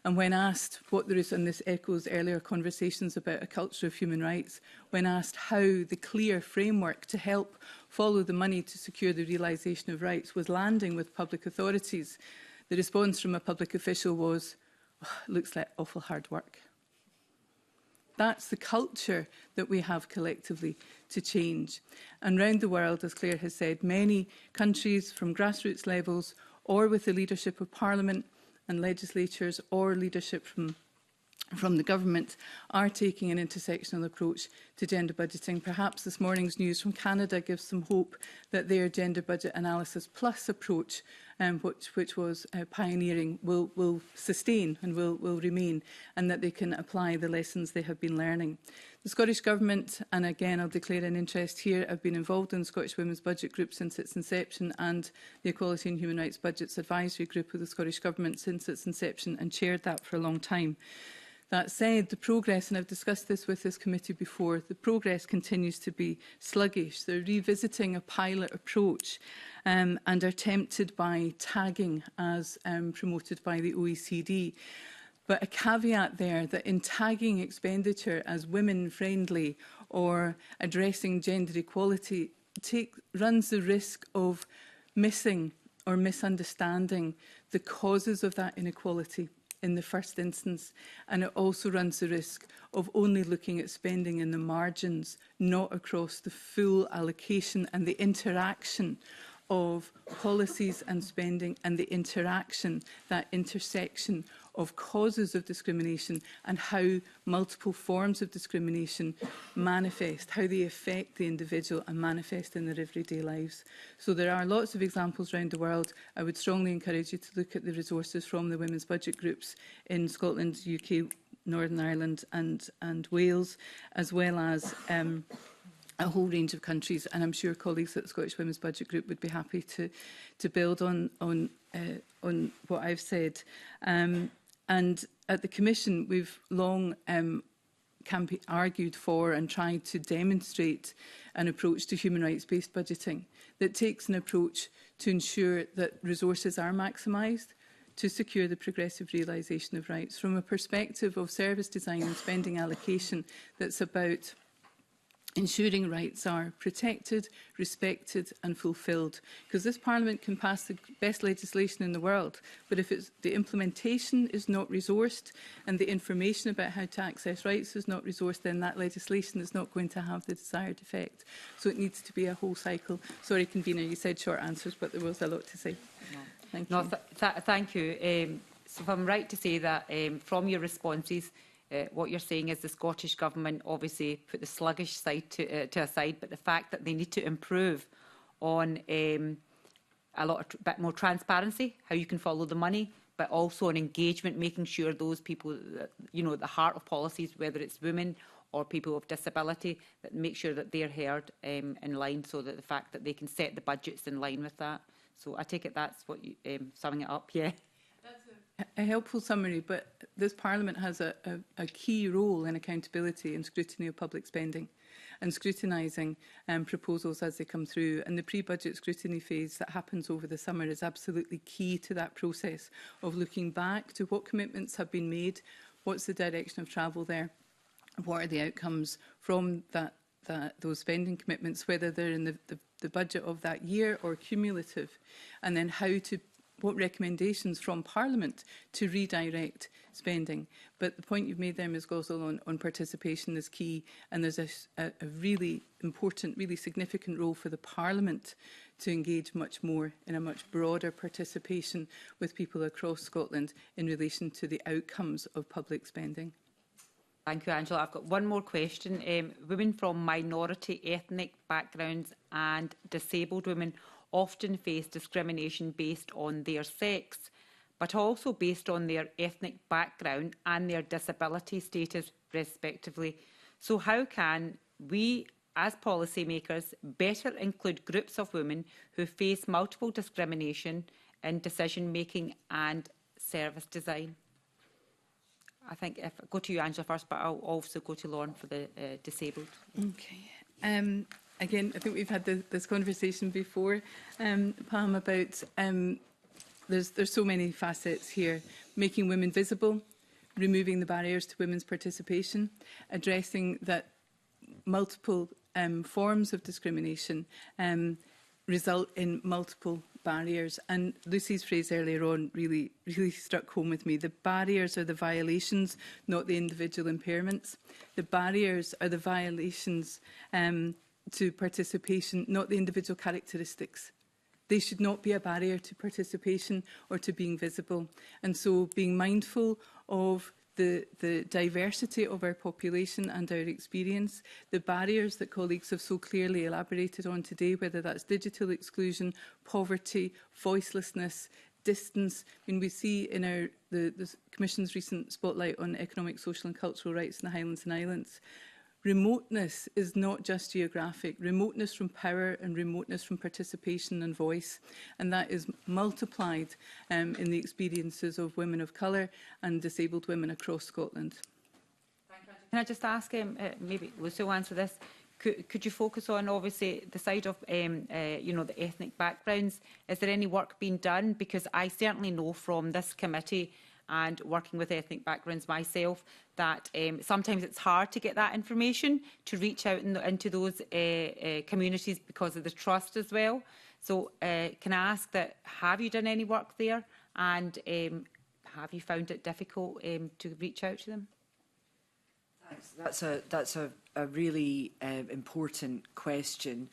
And when asked what there is, and this echoes earlier conversations about a culture of human rights, when asked how the clear framework to help follow the money to secure the realisation of rights was landing with public authorities, the response from a public official was, oh, looks like awful hard work. That's the culture that we have collectively to change. And around the world, as Claire has said, many countries from grassroots levels or with the leadership of Parliament and legislatures or leadership from the government are taking an intersectional approach to gender budgeting. Perhaps this morning's news from Canada gives some hope that their Gender Budget Analysis Plus approach, which was pioneering, will sustain and will remain, and that they can apply the lessons they have been learning. The Scottish Government, and again I'll declare an interest here, have been involved in the Scottish Women's Budget Group since its inception, and the Equality and Human Rights Budgets Advisory Group of the Scottish Government since its inception, and chaired that for a long time. That said, the progress, and I've discussed this with this committee before, the progress continues to be sluggish. They're revisiting a pilot approach and are tempted by tagging as promoted by the OECD. But a caveat there that in tagging expenditure as women-friendly or addressing gender equality runs the risk of missing or misunderstanding the causes of that inequality in the first instance, and it also runs the risk of only looking at spending in the margins, not across the full allocation and the interaction of policies and spending and the interaction, that intersection of causes of discrimination and how multiple forms of discrimination manifest, how they affect the individual and manifest in their everyday lives. So there are lots of examples around the world. I would strongly encourage you to look at the resources from the women's budget groups in Scotland, UK, Northern Ireland and Wales, as well as a whole range of countries, and I'm sure colleagues at the Scottish Women's Budget Group would be happy to build on what I've said. And at the Commission, we've long argued for and tried to demonstrate an approach to human rights-based budgeting that takes an approach to ensure that resources are maximised to secure the progressive realisation of rights from a perspective of service design and spending allocation that's about ensuring rights are protected, respected and fulfilled. Because this Parliament can pass the best legislation in the world, but if the implementation is not resourced and the information about how to access rights is not resourced, then that legislation is not going to have the desired effect. So it needs to be a whole cycle. Sorry, Convener, you said short answers, but there was a lot to say. No. Thank no, you. Thank you. So if I'm right to say that from your responses, what you're saying is the Scottish Government obviously put the sluggish side to aside, but the fact that they need to improve on a bit more transparency, how you can follow the money, but also on engagement, making sure those people, at the heart of policies, whether it's women or people with disability, that make sure that they're heard in line, so that the fact that they can set the budgets in line with that. So I take it that's what you, summing it up, yeah? A helpful summary, but this Parliament has a key role in accountability and scrutiny of public spending and scrutinising proposals as they come through. And the pre-budget scrutiny phase that happens over the summer is absolutely key to that process of looking back to what commitments have been made, what's the direction of travel there, what are the outcomes from those spending commitments, whether they're in the budget of that year or cumulative, and then what recommendations from Parliament to redirect spending. But the point you've made there, Ms Gosling, on participation is key, and there's a really important, really significant role for the Parliament to engage much more in a much broader participation with people across Scotland in relation to the outcomes of public spending. Thank you, Angela. I've got one more question. Women from minority ethnic backgrounds and disabled women often face discrimination based on their sex, but also based on their ethnic background and their disability status, respectively. So how can we, as policymakers, better include groups of women who face multiple discrimination in decision-making and service design? I think if I go to you, Angela, first, but I'll also go to Lauren for the disabled. Okay. Again, I think we've had this conversation before, Pam, about there's so many facets here. Making women visible, removing the barriers to women's participation, addressing that multiple forms of discrimination result in multiple barriers. And Lucy's phrase earlier on really struck home with me. The barriers are the violations, not the individual impairments. The barriers are the violations to participation, not the individual characteristics. They should not be a barrier to participation or to being visible. And so being mindful of the diversity of our population and our experience, the barriers that colleagues have so clearly elaborated on today, whether that's digital exclusion, poverty, voicelessness, distance. I mean, we see in the Commission's recent spotlight on economic, social and cultural rights in the Highlands and Islands. Remoteness is not just geographic. Remoteness from power and remoteness from participation and voice. And that is multiplied in the experiences of women of colour and disabled women across Scotland. Can I just ask, maybe Lucy will answer this, could you focus on, obviously, the side of, the ethnic backgrounds? Is there any work being done? Because I certainly know from this committee and working with ethnic backgrounds myself, that sometimes it's hard to get that information, to reach out into those communities because of the trust as well. So can I ask that, have you done any work there, and have you found it difficult to reach out to them? Thanks. That's a really important question.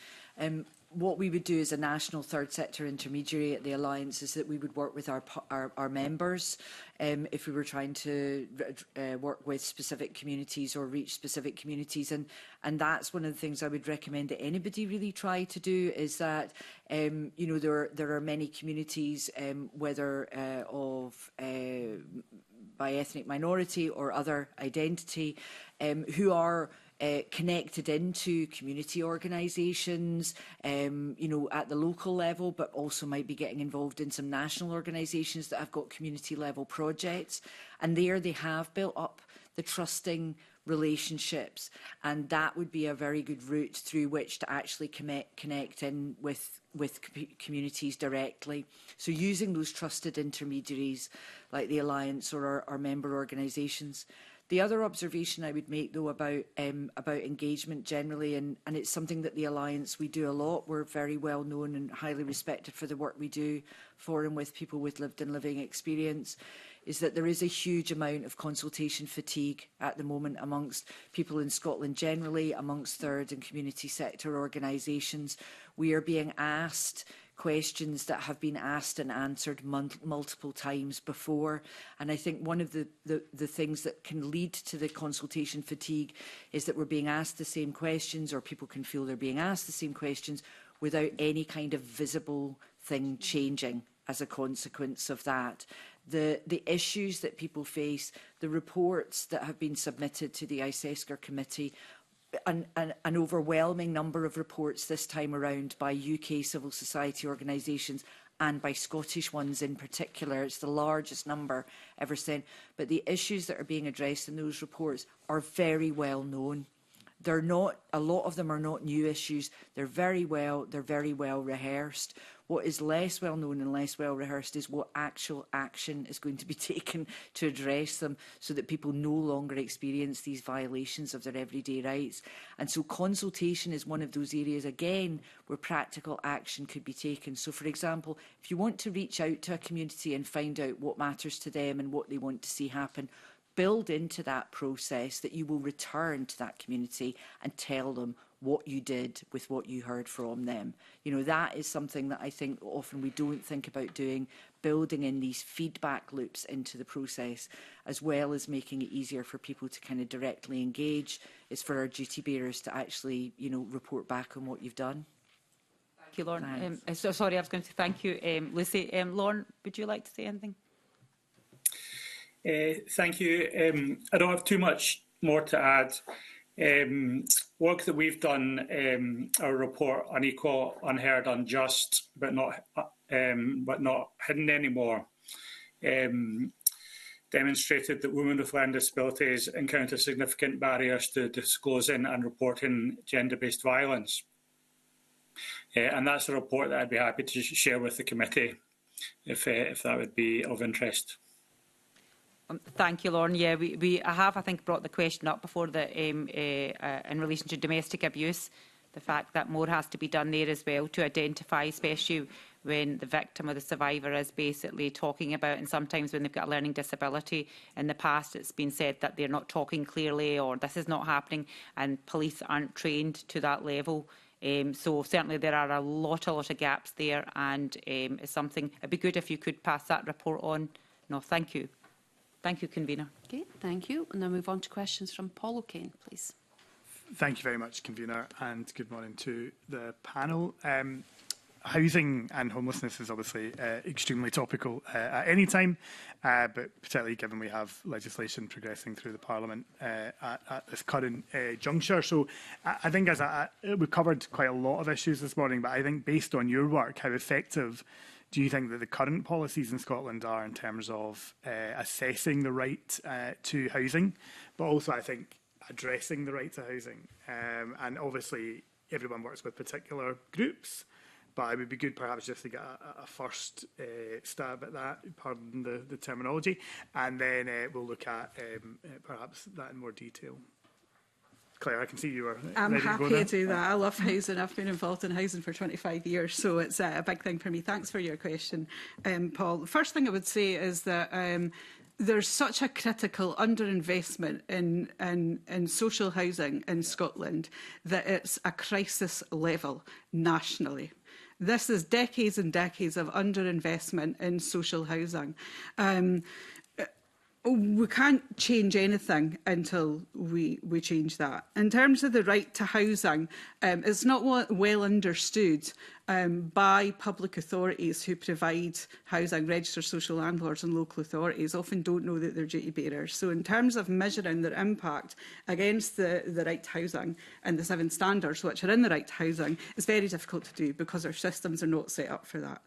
what we would do as a national third sector intermediary at the Alliance is that we would work with our members if we were trying to work with specific communities or reach specific communities. And that's one of the things I would recommend that anybody really try to do, is that, you know, there are many communities, whether by ethnic minority or other identity, who are connected into community organisations, you know, at the local level, but also might be getting involved in some national organisations that have got community level projects. And there they have built up the trusting relationships, and that would be a very good route through which to actually connect in with communities directly. So using those trusted intermediaries like the Alliance or our member organisations. The other observation I would make, though, about engagement generally, and it's something that the Alliance, we do a lot. We're very well known and highly respected for the work we do for and with people with lived and living experience, is that there is a huge amount of consultation fatigue at the moment amongst people in Scotland generally, amongst third and community sector organisations. We are being asked questions that have been asked and answered multiple times before. And I think one of the things that can lead to the consultation fatigue is that we're being asked the same questions, or people can feel they're being asked the same questions without any kind of visible thing changing as a consequence of that. The issues that people face, the reports that have been submitted to the ISESCR committee, an overwhelming number of reports this time around by UK civil society organisations and by Scottish ones in particular. It's the largest number ever sent. But the issues that are being addressed in those reports are very well known. They're not, a lot of them are not new issues. They're very well rehearsed. What is less well known and less well rehearsed is what actual action is going to be taken to address them, so that people no longer experience these violations of their everyday rights. And so consultation is one of those areas, again, where practical action could be taken. So, for example, if you want to reach out to a community and find out what matters to them and what they want to see happen, build into that process that you will return to that community and tell them what you did with what you heard from them. You know, that is something that I think often we don't think about doing, building in these feedback loops into the process, as well as making it easier for people to kind of directly engage. It's for our duty bearers to actually, you know, report back on what you've done. Thank you, Lauren. Sorry, I was going to thank you, Lucy. Lauren, would you like to say anything? Thank you. I don't have too much more to add. Work that we've done, our report Unequal, Unheard, Unjust, but not hidden anymore, demonstrated that women with learning disabilities encounter significant barriers to disclosing and reporting gender-based violence. And that's a report that I'd be happy to share with the committee if that would be of interest. Thank you, Lauren. Yeah, I have, I think, brought the question up before in relation to domestic abuse, the fact that more has to be done there as well to identify, especially when the victim or the survivor is basically talking about, and sometimes when they've got a learning disability. In the past, it's been said that they're not talking clearly or this is not happening, and police aren't trained to that level. So certainly there are a lot of gaps there, and it's something, it'd be good if you could pass that report on. No, thank you. Thank you, Convener. Okay, thank you. And now move on to questions from Paul O'Kane, please. Thank you very much, Convener, and good morning to the panel. Housing and homelessness is obviously extremely topical at any time, but particularly given we have legislation progressing through the Parliament at this current juncture. So I think we've covered quite a lot of issues this morning, but I think based on your work, how effective do you think that the current policies in Scotland are in terms of assessing the right to housing, but also, I think, addressing the right to housing? And obviously, everyone works with particular groups, but it would be good perhaps just to get a first stab at that, pardon the terminology, and then we'll look at perhaps that in more detail. Claire, I can see you are I'm ready happy to go now. to do that. I love housing. I've been involved in housing for 25 years, so it's a big thing for me. Thanks for your question, Paul. The first thing I would say is that there's such a critical underinvestment in social housing in Scotland that it's a crisis level nationally. This is decades and decades of underinvestment in social housing. We can't change anything until we change that. In terms of the right to housing, it's not well understood by public authorities who provide housing, registered social landlords and local authorities often don't know that they're duty bearers. So in terms of measuring their impact against the right to housing and the 7 standards which are in the right to housing, it's very difficult to do because our systems are not set up for that.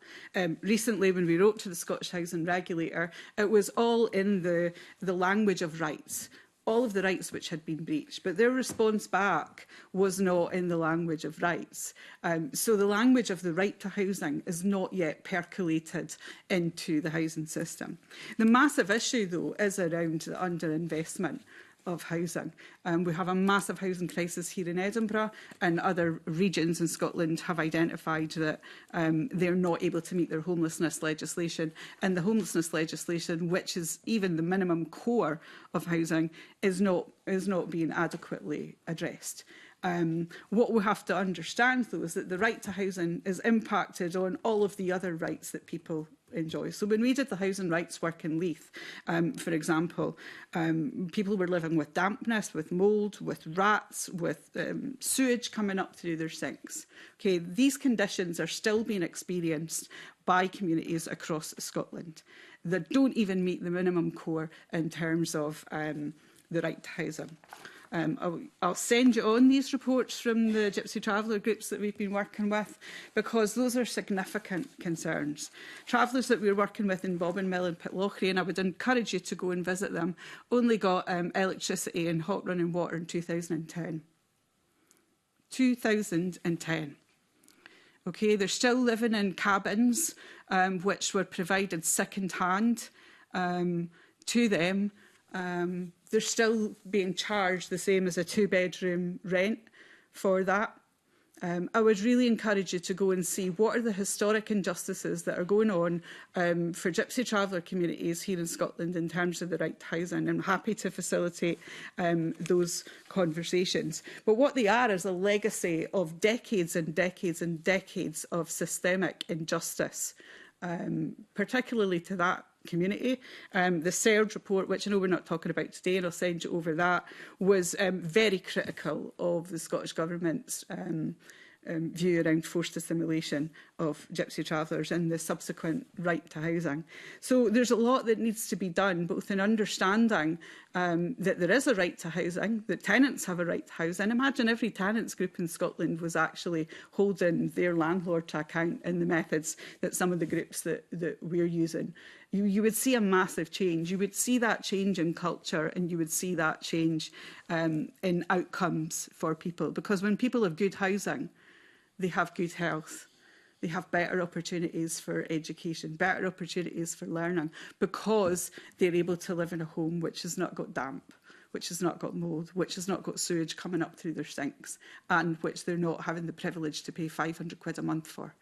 Recently, when we wrote to the Scottish Housing Regulator, it was all in the language of rights, all of the rights which had been breached, but their response back was not in the language of rights. So the language of the right to housing is not yet percolated into the housing system. The massive issue, though, is around the underinvestment of housing. We have a massive housing crisis here in Edinburgh, and other regions in Scotland have identified that they're not able to meet their homelessness legislation, and the homelessness legislation, which is even the minimum core of housing, is not being adequately addressed. What we have to understand, though, is that the right to housing is impacted on all of the other rights that people enjoy. So when we did the housing rights work in Leith, for example, people were living with dampness, with mould, with rats, with sewage coming up through their sinks. Okay, these conditions are still being experienced by communities across Scotland that don't even meet the minimum core in terms of the right to housing. I'll send you on these reports from the Gypsy Traveller groups that we've been working with, because those are significant concerns. Travellers that we're working with in Bobbin Mill and Pitlochry, and I would encourage you to go and visit them, only got electricity and hot running water in 2010. 2010. Okay, they're still living in cabins which were provided second-hand to them. They're still being charged the same as a 2-bedroom rent for that. I would really encourage you to go and see what are the historic injustices that are going on for Gypsy Traveller communities here in Scotland in terms of the right to housing. I'm happy to facilitate those conversations. But what they are is a legacy of decades and decades and decades of systemic injustice, particularly to that community. The Serge report, which I know we're not talking about today, and I'll send you over that, was very critical of the Scottish Government's view around forced assimilation of Gypsy travellers and the subsequent right to housing. So there's a lot that needs to be done, both in understanding that there is a right to housing, that tenants have a right to housing. Imagine every tenants group in Scotland was actually holding their landlord to account in the methods that some of the groups that we're using. You would see a massive change. You would see that change in culture, and you would see that change in outcomes for people. Because when people have good housing, they have good health. They have better opportunities for education, better opportunities for learning, because they're able to live in a home which has not got damp, which has not got mould, which has not got sewage coming up through their sinks, and which they're not having the privilege to pay £500 a month for.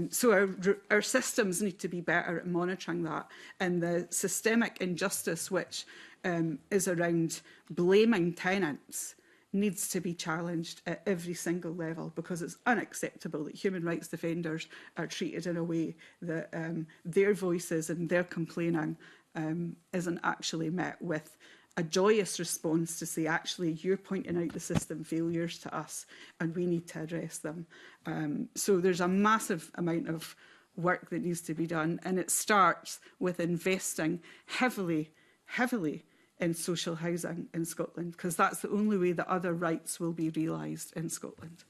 So our systems need to be better at monitoring that, and the systemic injustice which is around blaming tenants needs to be challenged at every single level, because it's unacceptable that human rights defenders are treated in a way that their voices and their complaining isn't actually met with a joyous response to say, actually, you're pointing out the system failures to us and we need to address them. So there's a massive amount of work that needs to be done, and it starts with investing heavily in social housing in Scotland, because that's the only way that other rights will be realised in Scotland.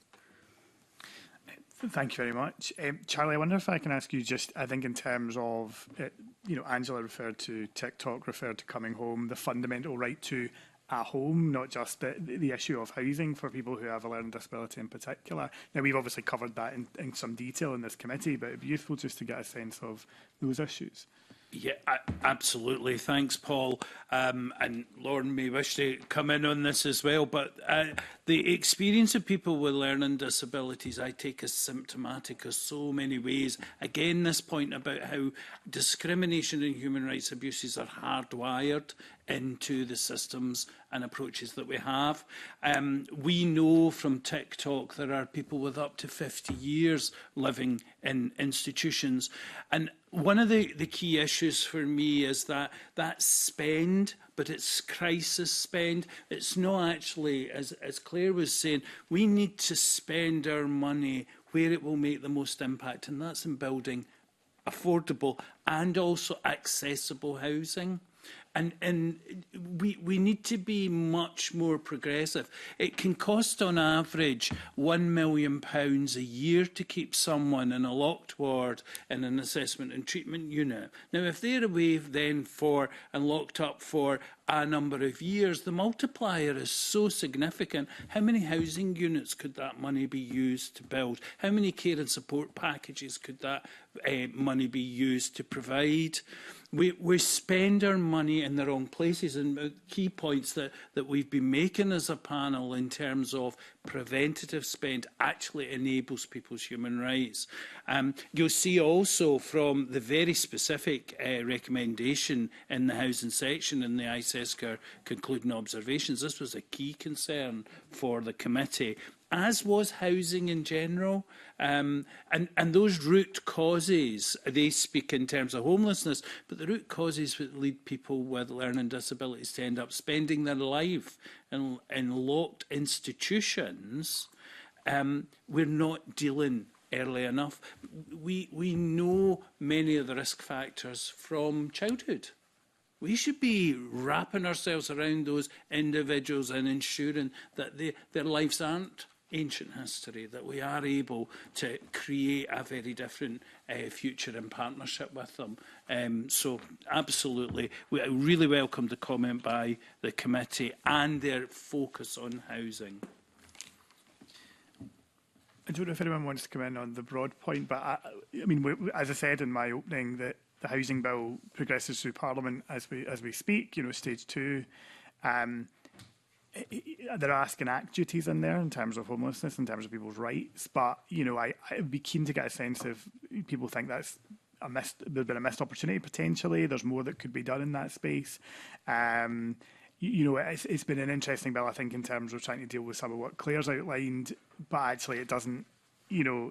Thank you very much. Charlie, I wonder if I can ask you just, I think in terms of, Angela referred to TikTok, referred to coming home, the fundamental right to a home, not just the issue of housing for people who have a learning disability in particular. Now, we've obviously covered that in some detail in this committee, but it'd be useful just to get a sense of those issues. Yeah, absolutely. Thanks, Paul. And Lauren may wish to come in on this as well, but The experience of people with learning disabilities I take as symptomatic of so many ways. Again, this point about how discrimination and human rights abuses are hardwired into the systems and approaches that we have. We know from TikTok there are people with up to 50 years living in institutions. And one of the key issues for me is that spend, but it's crisis spend. It's not actually, as Claire was saying, we need to spend our money where it will make the most impact, and that's in building affordable and also accessible housing. And we need to be much more progressive. It can cost on average £1 million a year to keep someone in a locked ward in an assessment and treatment unit. Now, if they're away then and locked up for a number of years, the multiplier is so significant. How many housing units could that money be used to build? How many care and support packages could that money be used to provide? We spend our money in the wrong places, and key points that we've been making as a panel in terms of preventative spend actually enables people's human rights. You'll see also from the very specific recommendation in the housing section in the ICESCR concluding observations, this was a key concern for the committee, as was housing in general. And those root causes, they speak in terms of homelessness, but the root causes that lead people with learning disabilities to end up spending their life in locked institutions, we're not dealing early enough. We know many of the risk factors from childhood. We should be wrapping ourselves around those individuals and ensuring that their lives aren't ancient history, that we are able to create a very different future in partnership with them. So absolutely, we really welcome the comment by the committee and their focus on housing. I don't know if anyone wants to come in on the broad point, but I mean, as I said in my opening, that the housing bill progresses through Parliament as we speak. Stage 2. There are Ask and Act duties in there in terms of homelessness, in terms of people's rights. But I'd be keen to get a sense if people think there's been a missed opportunity potentially. There's more that could be done in that space. It's been an interesting bill, I think, in terms of trying to deal with some of what Claire's outlined, but actually it doesn't,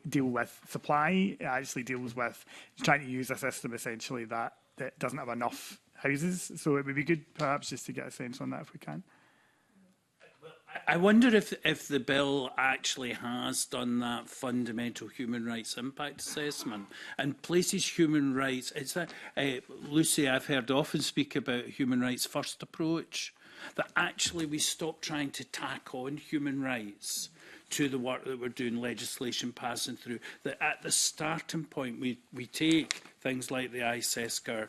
deal with supply. It actually deals with trying to use a system essentially that doesn't have enough houses. So it would be good, perhaps, just to get a sense on that if we can. I wonder if the bill actually has done that fundamental human rights impact assessment and places human rights. It's that Lucy, I've heard often speak about human rights first approach, that actually we stop trying to tack on human rights to the work that we're doing, legislation passing through, that at the starting point we take things like the ICESCR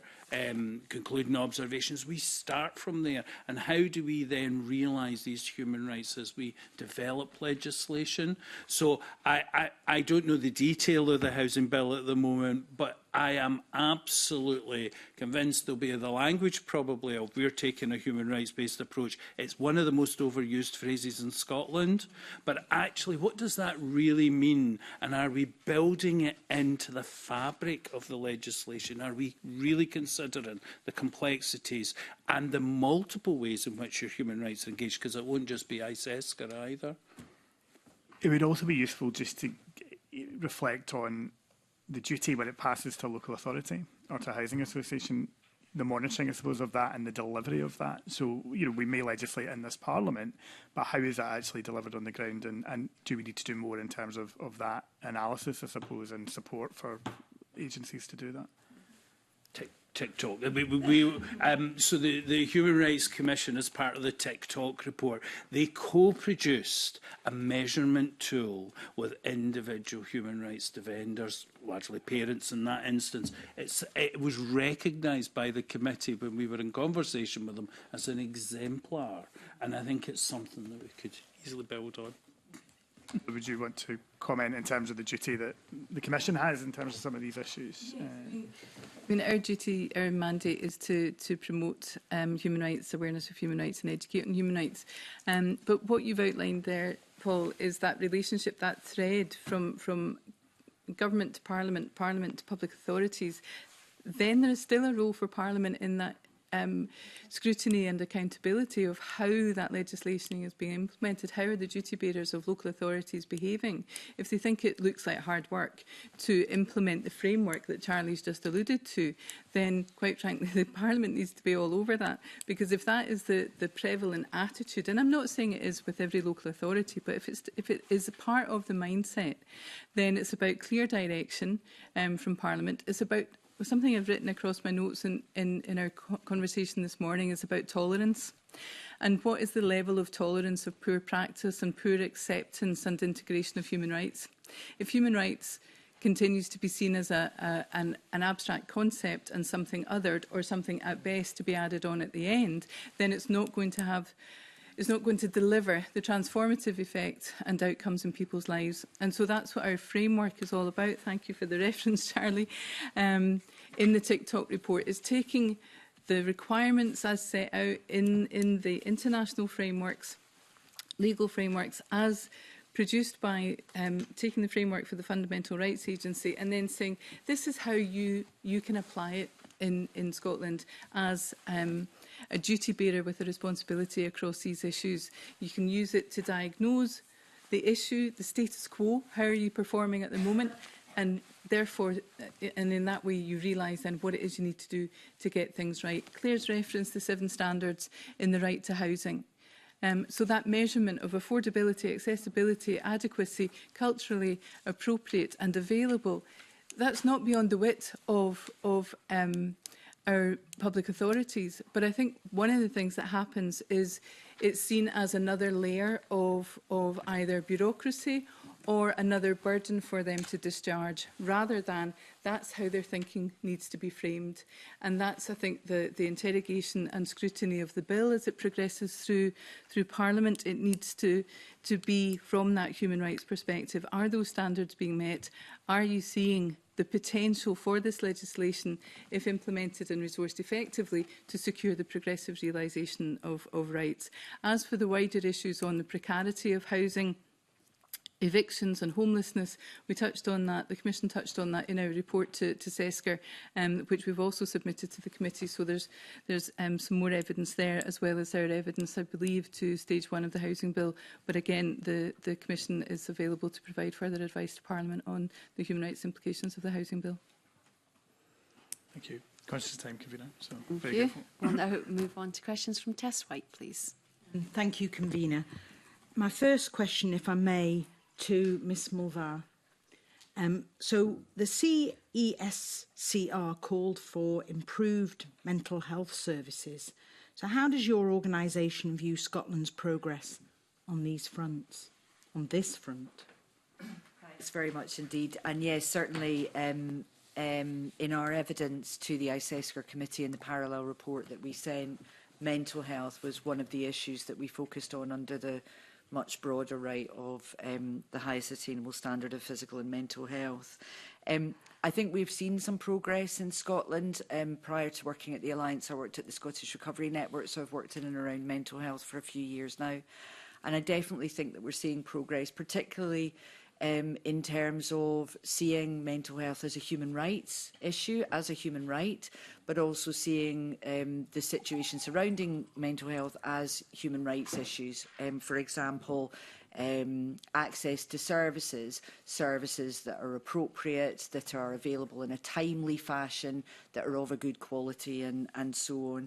concluding observations, we start from there. And how do we then realise these human rights as we develop legislation? So I don't know the detail of the housing bill at the moment, but I am absolutely convinced there'll be the language probably of we're taking a human rights-based approach. It's one of the most overused phrases in Scotland. But actually, what does that really mean? And are we building it into the fabric of the legislation? Are we really considering the complexities and the multiple ways in which your human rights are engaged? Because it won't just be ICESCR either. It would also be useful just to reflect on the duty when it passes to a local authority or to a housing association, the monitoring, I suppose, of that and the delivery of that. So, we may legislate in this Parliament, but how is that actually delivered on the ground? And do we need to do more in terms of that analysis, I suppose, and support for agencies to do that? TikTok. So the Human Rights Commission, as part of the TikTok report, they co-produced a measurement tool with individual human rights defenders, largely parents in that instance. It was recognised by the committee when we were in conversation with them as an exemplar, and I think it's something that we could easily build on. Would you want to comment in terms of the duty that the Commission has in terms of some of these issues? I mean, our duty, our mandate is to promote human rights, awareness of human rights and educate on human rights. But what you've outlined there, Paul, is that relationship, that thread from government to Parliament, Parliament to public authorities. Then there is still a role for Parliament in that scrutiny and accountability of how that legislation is being implemented. How are the duty bearers of local authorities behaving? If they think it looks like hard work to implement the framework that Charlie's just alluded to, then quite frankly the Parliament needs to be all over that, because if that is the prevalent attitude, and I'm not saying it is with every local authority, but if it is a part of the mindset, then it's about clear direction from Parliament. It's about something I've written across my notes in our conversation this morning is about tolerance. And what is the level of tolerance of poor practice and poor acceptance and integration of human rights? If human rights continues to be seen as an abstract concept and something othered, or something at best to be added on at the end, then it's not going to deliver the transformative effect and outcomes in people's lives. And so that's what our framework is all about. Thank you for the reference, Charlie. In the TikTok report, is taking the requirements as set out in the international frameworks, legal frameworks, as produced by taking the framework for the Fundamental Rights Agency, and then saying, this is how you can apply it in Scotland as a duty bearer with a responsibility across these issues. You can use it to diagnose the issue, the status quo, how are you performing at the moment, and therefore, and in that way you realise then what it is you need to do to get things right. Claire's referenced the 7 standards in the right to housing. So that measurement of affordability, accessibility, adequacy, culturally appropriate and available, that's not beyond the wit of our public authorities. But I think one of the things that happens is it's seen as another layer of either bureaucracy or another burden for them to discharge, rather than that's how their thinking needs to be framed. And that's, I think, the interrogation and scrutiny of the bill as it progresses through Parliament. It needs to be from that human rights perspective. Are those standards being met? Are you seeing the potential for this legislation, if implemented and resourced effectively, to secure the progressive realisation of rights? As for the wider issues on the precarity of housing, evictions and homelessness, we touched on that. The Commission touched on that in our report to SESCR, which we've also submitted to the committee. So there's some more evidence there, as well as our evidence, I believe, to stage 1 of the housing bill. But again, the Commission is available to provide further advice to Parliament on the human rights implications of the housing bill. Thank you. Conscious of time, Convener. So Thank you. We'll now move on to questions from Tess White, please. Thank you, Convener. My first question, if I may, to Ms Mulvar. So the CESCR called for improved mental health services. So how does your organisation view Scotland's progress on these fronts, on this front? Thanks very much indeed. And yes, certainly in our evidence to the ISESCR committee in the parallel report that we sent, mental health was one of the issues that we focused on under the much broader right of the highest attainable standard of physical and mental health. I think we've seen some progress in Scotland. Prior to working at the Alliance, I worked at the Scottish Recovery Network, so I've worked in and around mental health for a few years now. And I definitely think that we're seeing progress, particularly in terms of seeing mental health as a human rights issue, as a human right, but also seeing the situation surrounding mental health as human rights issues. For example, access to services that are appropriate, that are available in a timely fashion, that are of a good quality, and so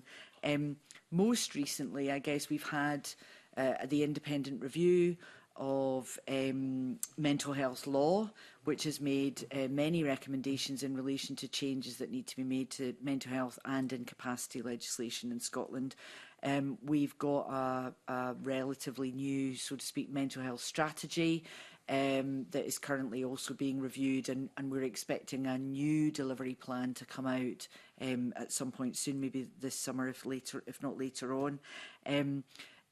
on. Most recently, I guess we've had the independent review of mental health law, which has made many recommendations in relation to changes that need to be made to mental health and incapacity legislation in Scotland. We've got a relatively new, so to speak, mental health strategy that is currently also being reviewed, and we're expecting a new delivery plan to come out at some point soon, maybe this summer, if not later on.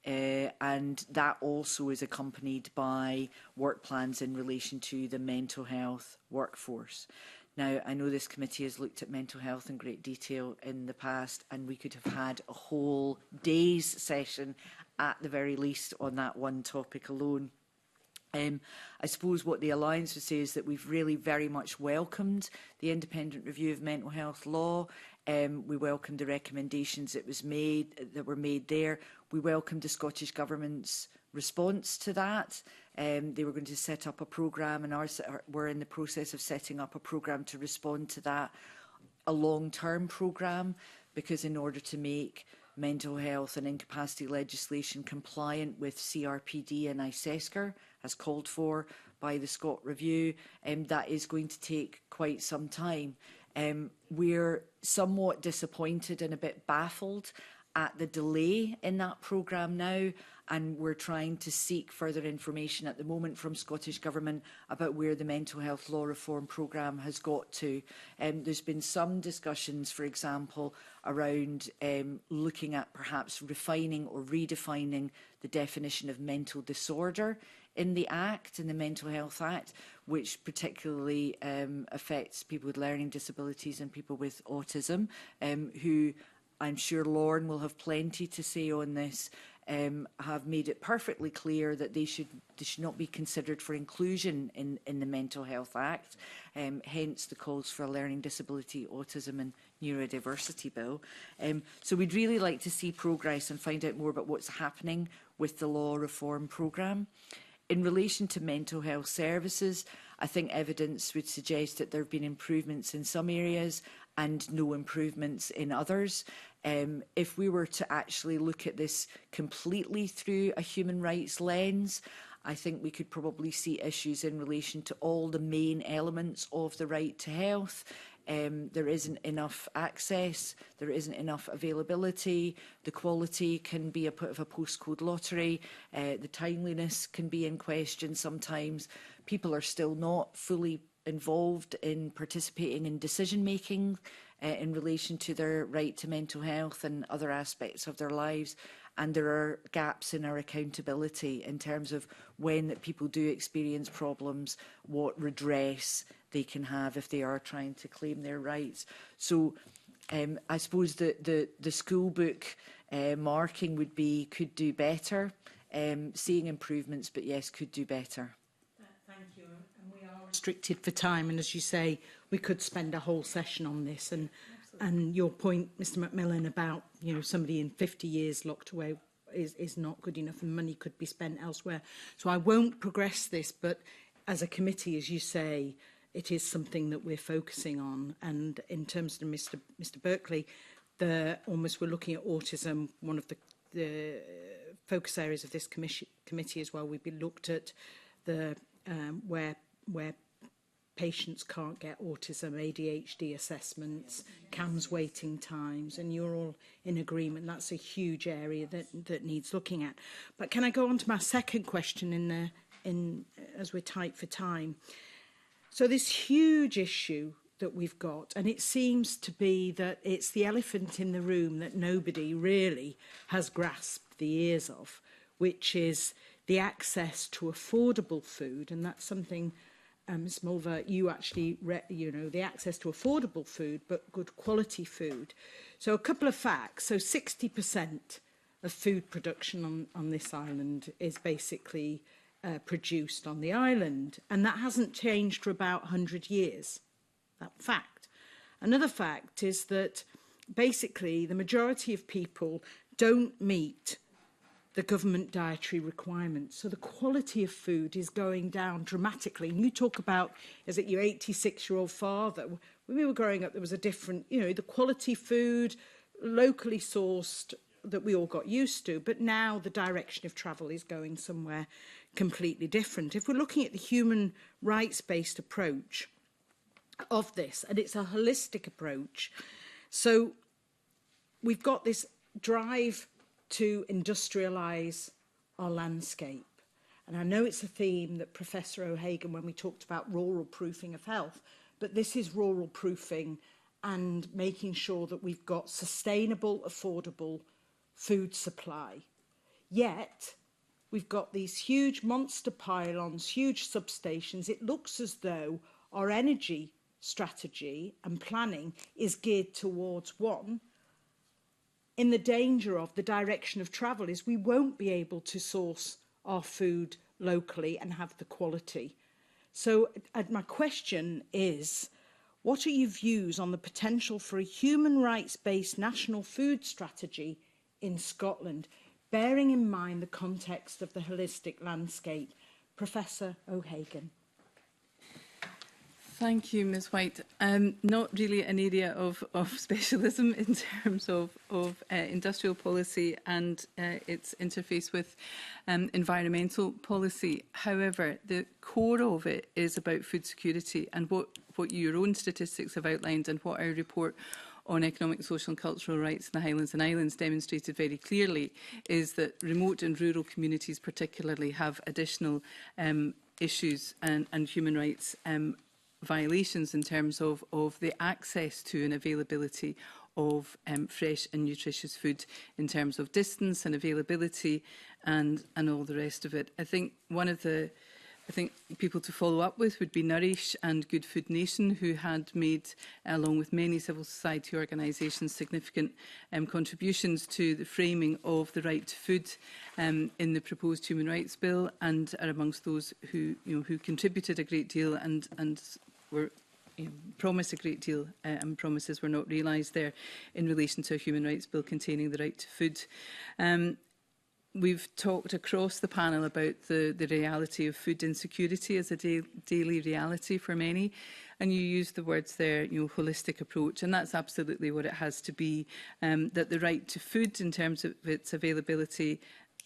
and that also is accompanied by work plans in relation to the mental health workforce. Now, I know this committee has looked at mental health in great detail in the past, and we could have had a whole day's session at the very least on that one topic alone. I suppose what the Alliance would say is that we've really very much welcomed the independent review of mental health law. We welcomed the recommendations that were made there. We welcomed the Scottish Government's response to that. They were going to set up a programme, and we're in the process of setting up a programme to respond to that, a long-term programme, because in order to make mental health and incapacity legislation compliant with CRPD and ISESCR, as called for by the Scott Review, that is going to take quite some time. We're somewhat disappointed and a bit baffled at the delay in that programme now, and we're trying to seek further information at the moment from Scottish Government about where the mental health law reform programme has got to. There's been some discussions, for example, around looking at perhaps refining or redefining the definition of mental disorder in the Act, in the Mental Health Act, which particularly affects people with learning disabilities and people with autism, who I'm sure Lorne will have plenty to say on this, have made it perfectly clear that they should not be considered for inclusion in the Mental Health Act, hence the calls for a learning disability, autism and neurodiversity bill. So we'd really like to see progress and find out more about what's happening with the law reform programme. In relation to mental health services, I think evidence would suggest that there have been improvements in some areas and no improvements in others. If we were to actually look at this completely through a human rights lens, I think we could probably see issues in relation to all the main elements of the right to health. There isn't enough access, there isn't enough availability, the quality can be a bit of a postcode lottery, the timeliness can be in question sometimes. People are still not fully involved in participating in decision making in relation to their right to mental health and other aspects of their lives. And there are gaps in our accountability in terms of when that people do experience problems, what redress they can have if they are trying to claim their rights. So I suppose the school book marking would be could do better, seeing improvements, but yes, could do better. Thank you. And we are restricted for time, and as you say, we could spend a whole session on this. And your point, Mr Macmillan, about somebody in 50 years locked away is not good enough, and money could be spent elsewhere. So I won't progress this, but as a committee, as you say, it is something that we're focusing on. And in terms of Mr Berkeley, we're looking at autism, one of the focus areas of this committee as well. We've been looked at the where patients can't get autism, ADHD assessments, CAMHS waiting times, and you're all in agreement. That's a huge area that needs looking at. But can I go on to my second question as we're tight for time? So this huge issue that we've got, and it seems to be that it's the elephant in the room that nobody really has grasped the ears of, which is the access to affordable food, and that's something Ms Mulver, you actually, the access to affordable food, but good quality food. So a couple of facts. So 60% of food production on this island is basically produced on the island, and that hasn't changed for about 100 years. That fact. Another fact is that basically the majority of people don't meet the government dietary requirements. So the quality of food is going down dramatically. And you talk about, is it your 86-year-old father? When we were growing up, there was a different, the quality food, locally sourced, that we all got used to. But now the direction of travel is going somewhere completely different. If we're looking at the human rights-based approach of this, and it's a holistic approach, so we've got this drive to industrialise our landscape. And I know it's a theme that Professor O'Hagan, when we talked about rural proofing of health, but this is rural proofing and making sure that we've got sustainable, affordable food supply. Yet, we've got these huge monster pylons, huge substations. It looks as though our energy strategy and planning is geared towards one. In the danger of the direction of travel is we won't be able to source our food locally and have the quality. So my question is, what are your views on the potential for a human rights-based national food strategy in Scotland, bearing in mind the context of the holistic landscape? Professor O'Hagan. Thank you, Ms White. Not really an area of specialism in terms of industrial policy and its interface with environmental policy. However, the core of it is about food security, and what your own statistics have outlined and what our report on economic, social and cultural rights in the Highlands and Islands demonstrated very clearly is that remote and rural communities particularly have additional issues and human rights violations in terms of the access to and availability of fresh and nutritious food, in terms of distance and availability and all the rest of it. I think one of the people to follow up with would be Nourish and Good Food Nation, who had made, along with many civil society organisations, significant contributions to the framing of the right to food in the proposed Human Rights Bill, and are amongst those who contributed a great deal and were promised a great deal, and promises were not realised there in relation to a Human Rights Bill containing the right to food. We've talked across the panel about the reality of food insecurity as a daily reality for many, and you used the words there, holistic approach, and that's absolutely what it has to be, that the right to food in terms of its availability,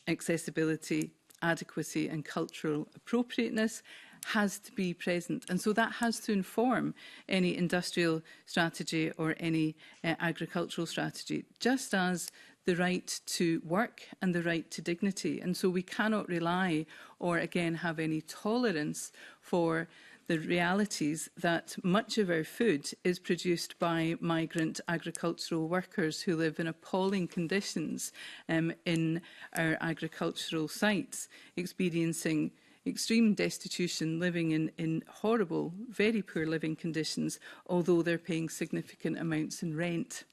accessibility, adequacy and cultural appropriateness has to be present. And so that has to inform any industrial strategy or any agricultural strategy, just as the right to work and the right to dignity. And so we cannot rely or, again, have any tolerance for the realities that much of our food is produced by migrant agricultural workers who live in appalling conditions in our agricultural sites, experiencing extreme destitution, living in horrible, very poor living conditions, although they're paying significant amounts in rent.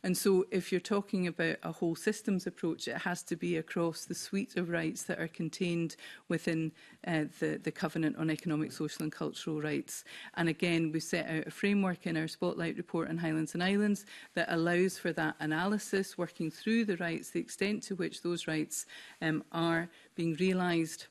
And so if you're talking about a whole systems approach, it has to be across the suite of rights that are contained within the Covenant on Economic, Social and Cultural Rights. And again, we set out a framework in our Spotlight report on Highlands and Islands that allows for that analysis, working through the rights, the extent to which those rights are being realised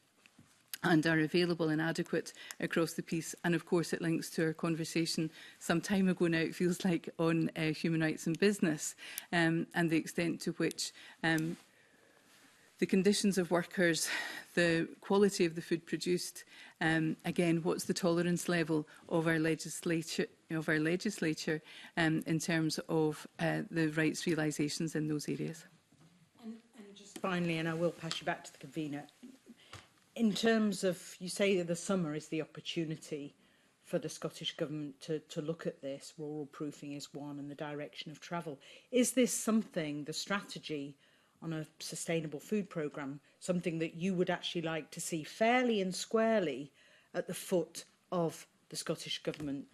and are available and adequate across the piece. And of course it links to our conversation some time ago now, it feels like, on human rights and business, and the extent to which the conditions of workers, the quality of the food produced, again, what's the tolerance level of our legislature in terms of the rights realisations in those areas. And just finally, and I will pass you back to the convener, in terms of, you say that the summer is the opportunity for the Scottish Government to look at this, rural proofing is one, and the direction of travel. Is this something, the strategy on a sustainable food programme, something that you would actually like to see fairly and squarely at the foot of the Scottish Government?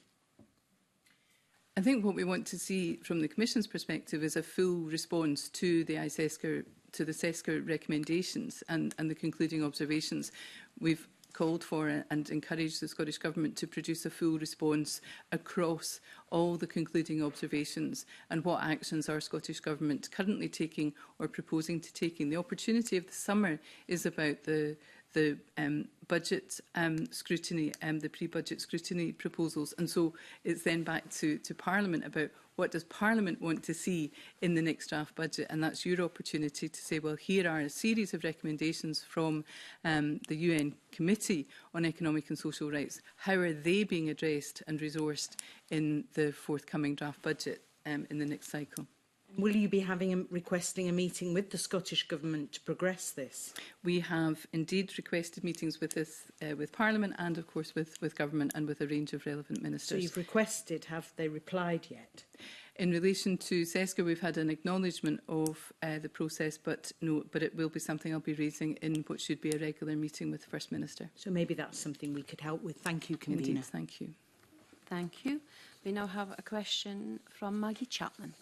I think what we want to see from the Commission's perspective is a full response to the SESCA recommendations and the concluding observations. We've called for and encouraged the Scottish Government to produce a full response across all the concluding observations and what actions our Scottish Government currently taking or proposing to taking. The opportunity of the summer is about the budget scrutiny and the pre-budget scrutiny proposals, and so it's then back to Parliament about what does Parliament want to see in the next draft budget, and that's your opportunity to say, well, here are a series of recommendations from the UN Committee on Economic and Social Rights. How are they being addressed and resourced in the forthcoming draft budget in the next cycle? Will you be requesting a meeting with the Scottish Government to progress this? We have indeed requested meetings with Parliament and, of course, with Government and with a range of relevant ministers. So you've requested, have they replied yet? In relation to SESCA, we've had an acknowledgement of the process, but it will be something I'll be raising in what should be a regular meeting with the First Minister. So maybe that's something we could help with. Thank you, Convener. Indeed, thank you. Thank you. We now have a question from Maggie Chapman.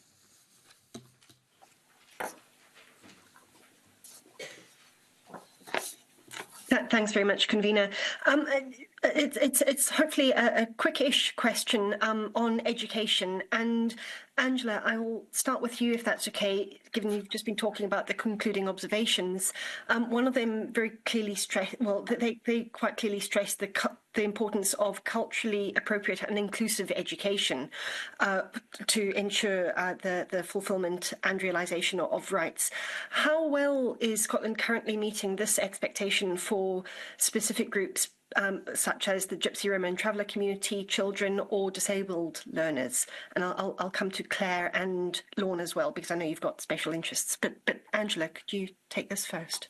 Thanks very much, Convener. It's hopefully a quick-ish question on education. And Angela, I will start with you, if that's okay, given you've just been talking about the concluding observations. One of them very clearly stressed, well, they quite clearly stressed the importance of culturally appropriate and inclusive education to ensure the fulfilment and realisation of rights. How well is Scotland currently meeting this expectation for specific groups such as the Gypsy, Roma and Traveller community, children or disabled learners? And I'll come to Claire and Lorna as well, because I know you've got special interests. But Angela, could you take this first?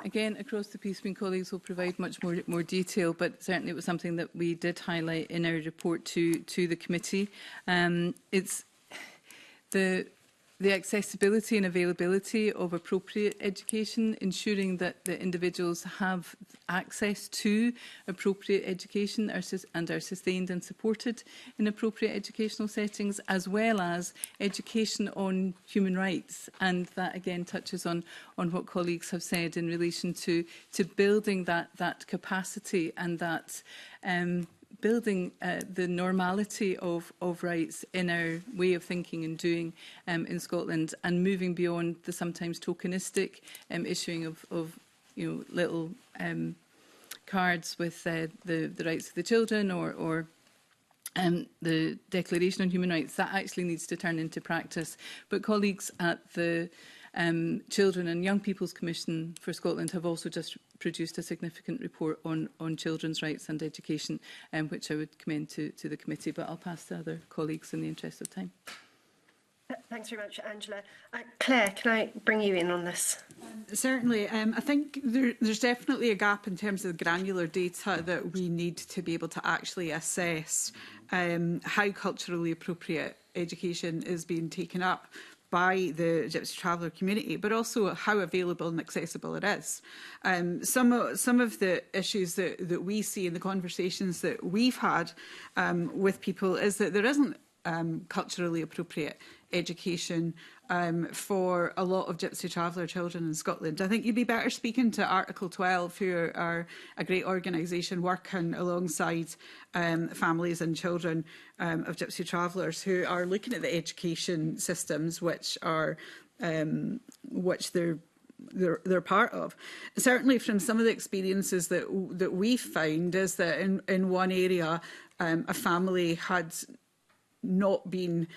Again, across the piece, colleagues will provide much more detail, but certainly it was something that we did highlight in our report to the committee. It's the accessibility and availability of appropriate education, ensuring that the individuals have access to appropriate education and are sustained and supported in appropriate educational settings, as well as education on human rights. And that again touches on what colleagues have said in relation to building that capacity and that building the normality of rights in our way of thinking and doing in Scotland, and moving beyond the sometimes tokenistic issuing of little cards with the rights of the children or the Declaration on Human Rights. That actually needs to turn into practice. But colleagues at the Children and Young People's Commission for Scotland have also just produced a significant report on children's rights and education, which I would commend to the committee, but I'll pass to other colleagues in the interest of time. Thanks very much, Angela. Claire, can I bring you in on this? Certainly. I think there's definitely a gap in terms of the granular data that we need to be able to actually assess how culturally appropriate education is being taken up by the Gypsy Traveller community, but also how available and accessible it is. Some of the issues that we see in the conversations that we've had with people is that there isn't culturally appropriate education for a lot of Gypsy Traveller children in Scotland. I think you'd be better speaking to Article 12, who are a great organisation working alongside families and children of Gypsy Travellers, who are looking at the education systems which they're part of. Certainly from some of the experiences that we've found is that in one area a family had not been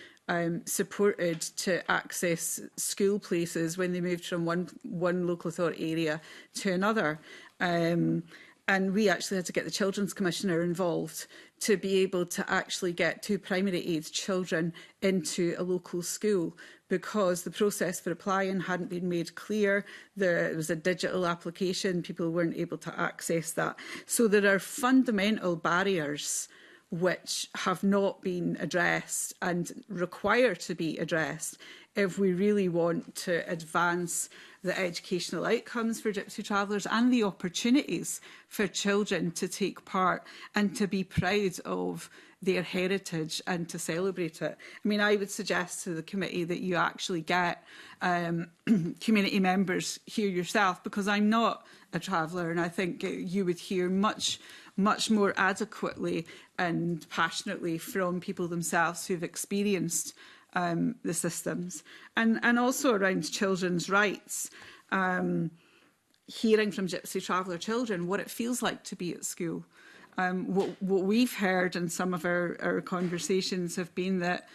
supported to access school places when they moved from one local authority area to another. And we actually had to get the Children's Commissioner involved to be able to actually get 2 primary age children into a local school, because the process for applying hadn't been made clear. There was a digital application, people weren't able to access that. So there are fundamental barriers which have not been addressed and require to be addressed if we really want to advance the educational outcomes for Gypsy Travellers and the opportunities for children to take part and to be proud of their heritage and to celebrate it. I mean, I would suggest to the committee that you actually get community members here yourself, because I'm not a traveller, and I think you would hear much more adequately and passionately from people themselves who've experienced the systems. And also around children's rights, hearing from Gypsy Traveller children what it feels like to be at school. What we've heard in some of our conversations have been that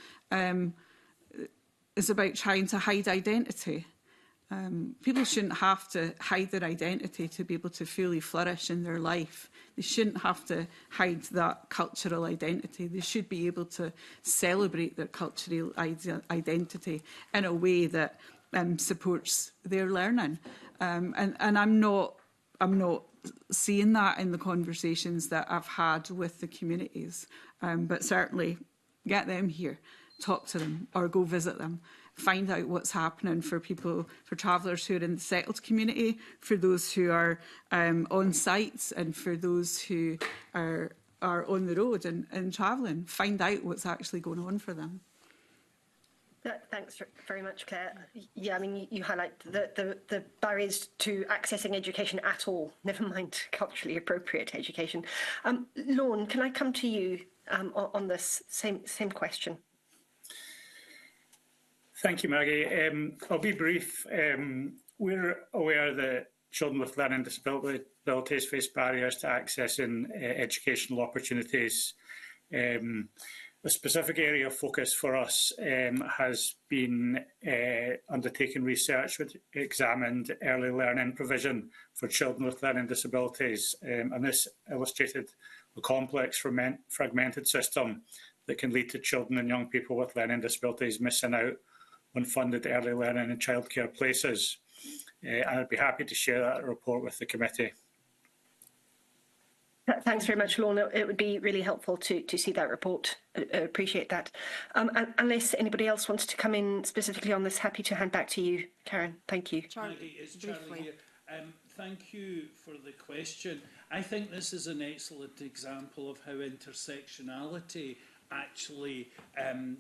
it's about trying to hide identity. People shouldn't have to hide their identity to be able to fully flourish in their life. They shouldn't have to hide that cultural identity. They should be able to celebrate their cultural identity in a way that supports their learning. And I'm not seeing that in the conversations that I've had with the communities, but certainly get them here talk to them or go visit them. Find out what's happening for people, for travellers who are in the settled community, for those who are on sites, and for those who are on the road and travelling. Find out what's actually going on for them. Thanks very much, Claire. Yeah, I mean, you highlight the barriers to accessing education at all, never mind culturally appropriate education. Lorne, can I come to you on this same question? Thank you, Maggie. I'll be brief. We're aware that children with learning disabilities face barriers to accessing educational opportunities. A specific area of focus for us has been undertaking research which examined early learning provision for children with learning disabilities, and this illustrated the complex fragmented system that can lead to children and young people with learning disabilities missing out on funded early learning and childcare places. And I'd be happy to share that report with the committee. Thanks very much, Lorna. It would be really helpful to see that report. I appreciate that. Unless anybody else wants to come in specifically on this, happy to hand back to you, Karen. Thank you. Maggie, it's Charlie here. Thank you for the question. I think this is an excellent example of how intersectionality actually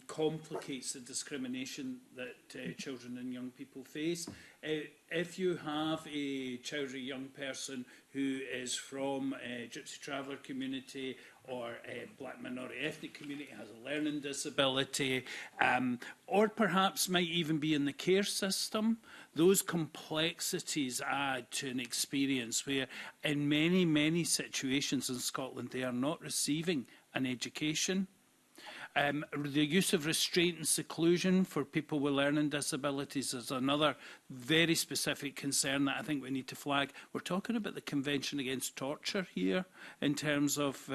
complicates the discrimination that children and young people face. If you have a child or young person who is from a Gypsy Traveller community or a black minority ethnic community, has a learning disability, or perhaps might even be in the care system, those complexities add to an experience where in many, many situations in Scotland they are not receiving an education. The use of restraint and seclusion for people with learning disabilities is another very specific concern that I think we need to flag. We're talking about the Convention Against Torture here in terms of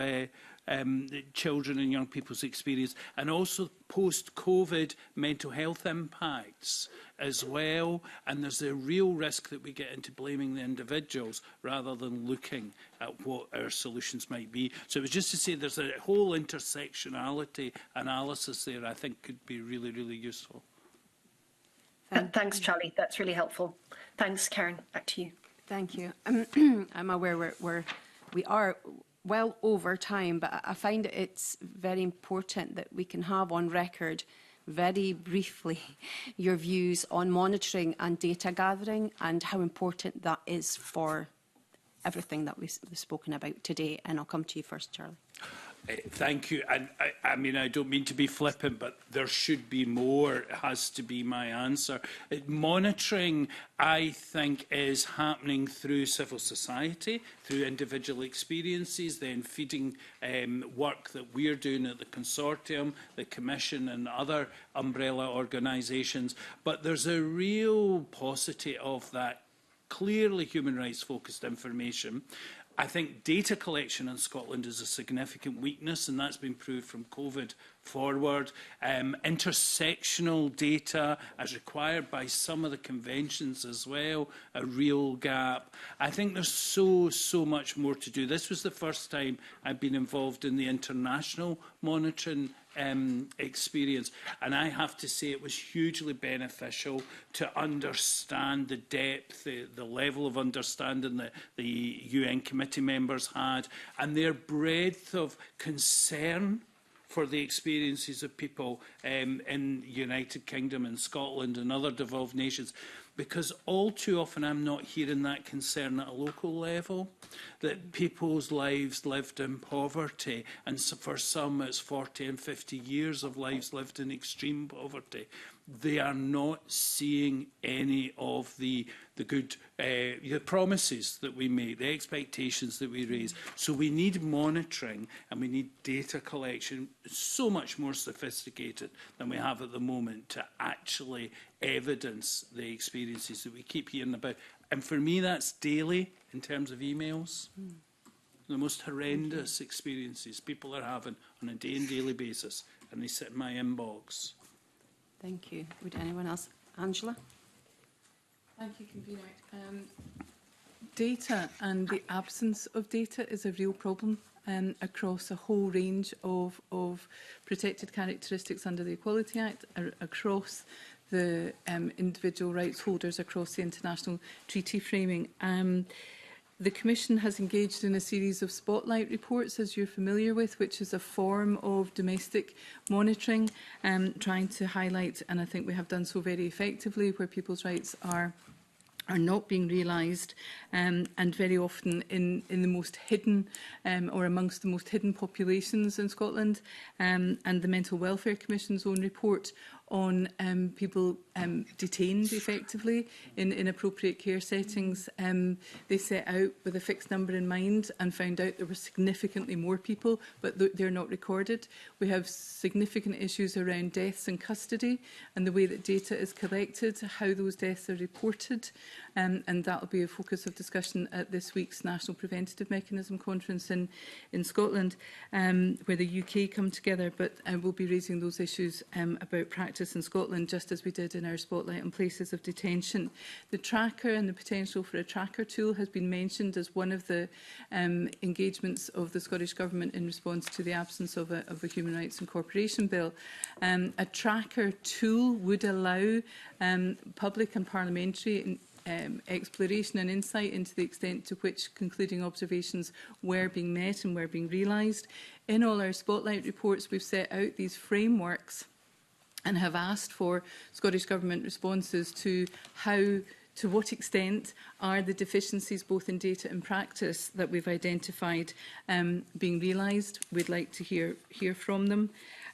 children and young people's experience, and also post-COVID mental health impacts as well. And there's a real risk that we get into blaming the individuals rather than looking at what our solutions might be. So it was just to say there's a whole intersectionality analysis there I think could be really, really useful. Thanks, Charlie. That's really helpful. Thanks, Karen. Back to you. Thank you. I'm aware we are well over time, but I find it's very important that we can have on record very briefly your views on monitoring and data gathering and how important that is for everything that we've spoken about today. And I'll come to you first, Charlie. Thank you. And I mean, I don't mean to be flippant, but there should be more, has to be my answer. Monitoring, I think, is happening through civil society, through individual experiences, then feeding work that we're doing at the consortium, the Commission and other umbrella organisations. But there's a real paucity of that clearly human rights focused information. I think data collection in Scotland is a significant weakness, and that's been proved from COVID forward. Intersectional data, as required by some of the conventions as well, a real gap. I think there's so much more to do. This was the first time I've been involved in the international monitoring experience, and I have to say it was hugely beneficial to understand the depth, the level of understanding that the UN committee members had, and their breadth of concern for the experiences of people in the United Kingdom and Scotland and other devolved nations. Because all too often I'm not hearing that concern at a local level, that people's lives lived in poverty, and so for some it's 40 and 50 years of lives lived in extreme poverty. They are not seeing any of the good the promises that we make, the expectations that we raise. So we need monitoring and we need data collection so much more sophisticated than we have at the moment to actually evidence the experiences that we keep hearing about. And for me, that's daily in terms of emails. The most horrendous experiences people are having on a day and daily basis, and they sit in my inbox. Thank you. Would anyone else? Angela? Thank you, Convener. Data and the absence of data is a real problem across a whole range of protected characteristics under the Equality Act, across the individual rights holders across the international treaty framing. The Commission has engaged in a series of spotlight reports, as you're familiar with, which is a form of domestic monitoring, trying to highlight, and I think we have done so very effectively, where people's rights are not being realised, and very often in the most hidden or amongst the most hidden populations in Scotland. And the Mental Welfare Commission's own report on people detained effectively in inappropriate care settings. They set out with a fixed number in mind and found out there were significantly more people, but they're not recorded. We have significant issues around deaths in custody and the way that data is collected, how those deaths are reported, and that will be a focus of discussion at this week's National Preventative Mechanism Conference in Scotland, where the UK come together, but we'll be raising those issues about practice in Scotland, just as we did in our spotlight on places of detention. The tracker and the potential for a tracker tool has been mentioned as one of the engagements of the Scottish Government in response to the absence of a Human Rights Incorporation Bill. A tracker tool would allow public and parliamentary exploration and insight into the extent to which concluding observations were being met and were being realised. In all our spotlight reports, we've set out these frameworks and have asked for Scottish Government responses to to what extent are the deficiencies both in data and practice that we've identified being realised. We'd like to hear from them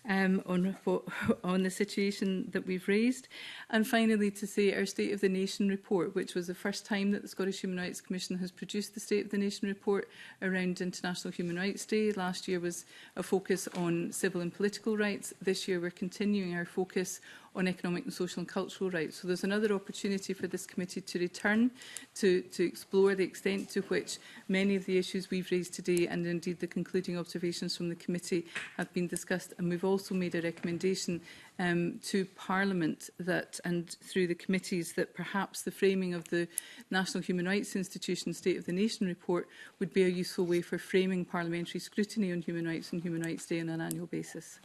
on the situation that we've raised. And finally, to say our State of the Nation report, which was the first time that the Scottish Human Rights Commission has produced the State of the Nation report around International Human Rights Day. Last year was a focus on civil and political rights. This year we're continuing our focus on economic and social and cultural rights. So there's another opportunity for this committee to return to explore the extent to which many of the issues we've raised today and indeed the concluding observations from the committee have been discussed. And we've also made a recommendation to Parliament that, and through the committees, that perhaps the framing of the National Human Rights Institution State of the Nation report would be a useful way for framing parliamentary scrutiny on human rights and Human Rights Day on an annual basis.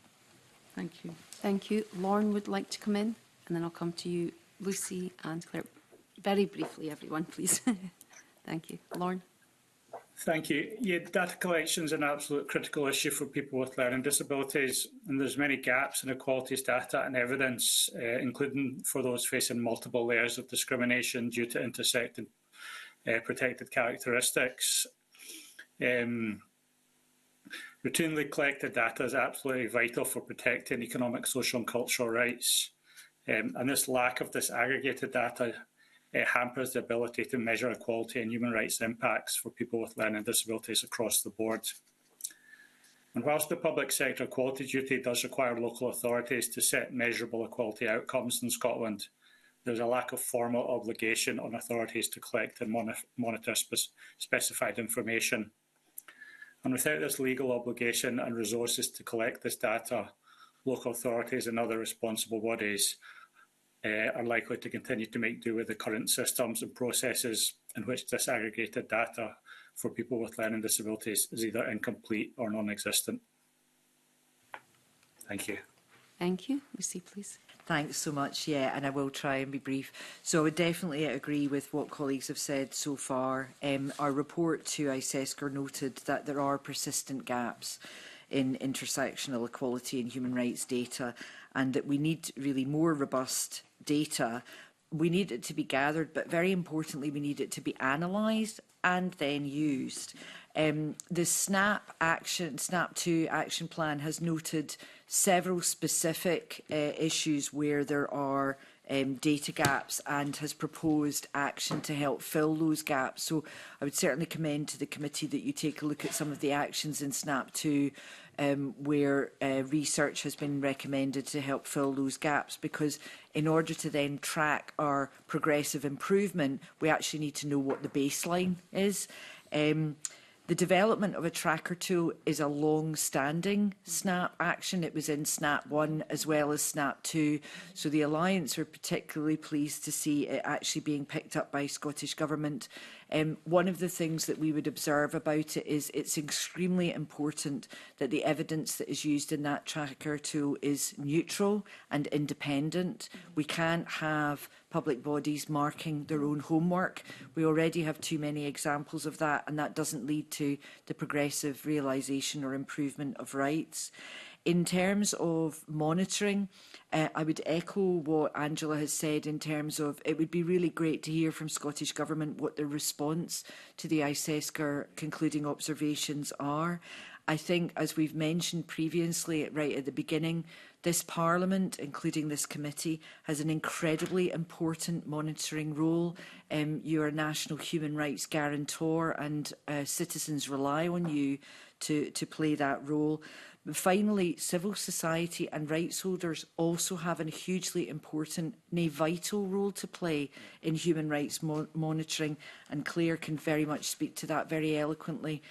Thank you. Thank you. Lauren would like to come in, and then I'll come to you, Lucy and Claire. Very briefly, everyone, please. Thank you. Lauren. Thank you. Yeah, data collection is an absolute critical issue for people with learning disabilities, and there's many gaps in equalities data and evidence, including for those facing multiple layers of discrimination due to intersecting protected characteristics. Routinely collected data is absolutely vital for protecting economic, social and cultural rights, and this lack of disaggregated data hampers the ability to measure equality and human rights impacts for people with learning disabilities across the board. And whilst the public sector equality duty does require local authorities to set measurable equality outcomes in Scotland, there is a lack of formal obligation on authorities to collect and monitor specified information. And without this legal obligation and resources to collect this data, local authorities and other responsible bodies are likely to continue to make do with the current systems and processes in which disaggregated data for people with learning disabilities is either incomplete or non-existent. Thank you. Thank you. Lucy, please. Thanks so much. Yeah, and I will try and be brief. So I would definitely agree with what colleagues have said so far. Our report to ICESCR noted that there are persistent gaps in intersectional equality and human rights data, and that we need really more robust data. We need it to be gathered, but very importantly, we need it to be analysed and then used. The SNAP2 action plan has noted several specific issues where there are data gaps and has proposed action to help fill those gaps. So I would certainly commend to the committee that you take a look at some of the actions in SNAP2 where research has been recommended to help fill those gaps, because in order to then track our progressive improvement, we actually need to know what the baseline is. The development of a tracker tool is a long-standing SNAP action. It was in SNAP 1 as well as SNAP 2. So the Alliance are particularly pleased to see it actually being picked up by Scottish Government One of the things that we would observe about it is it's extremely important that the evidence that is used in that tracker tool is neutral and independent. We can't have public bodies marking their own homework. We already have too many examples of that, and that doesn't lead to the progressive realisation or improvement of rights. In terms of monitoring, I would echo what Angela has said in terms of it would be really great to hear from Scottish Government what their response to the ISESCR concluding observations are. I think, as we've mentioned previously, right at the beginning, this Parliament, including this committee, has an incredibly important monitoring role. You are a national human rights guarantor, and citizens rely on you to play that role. But finally, civil society and rights holders also have a hugely important, nay, vital role to play in human rights monitoring, and Claire can very much speak to that very eloquently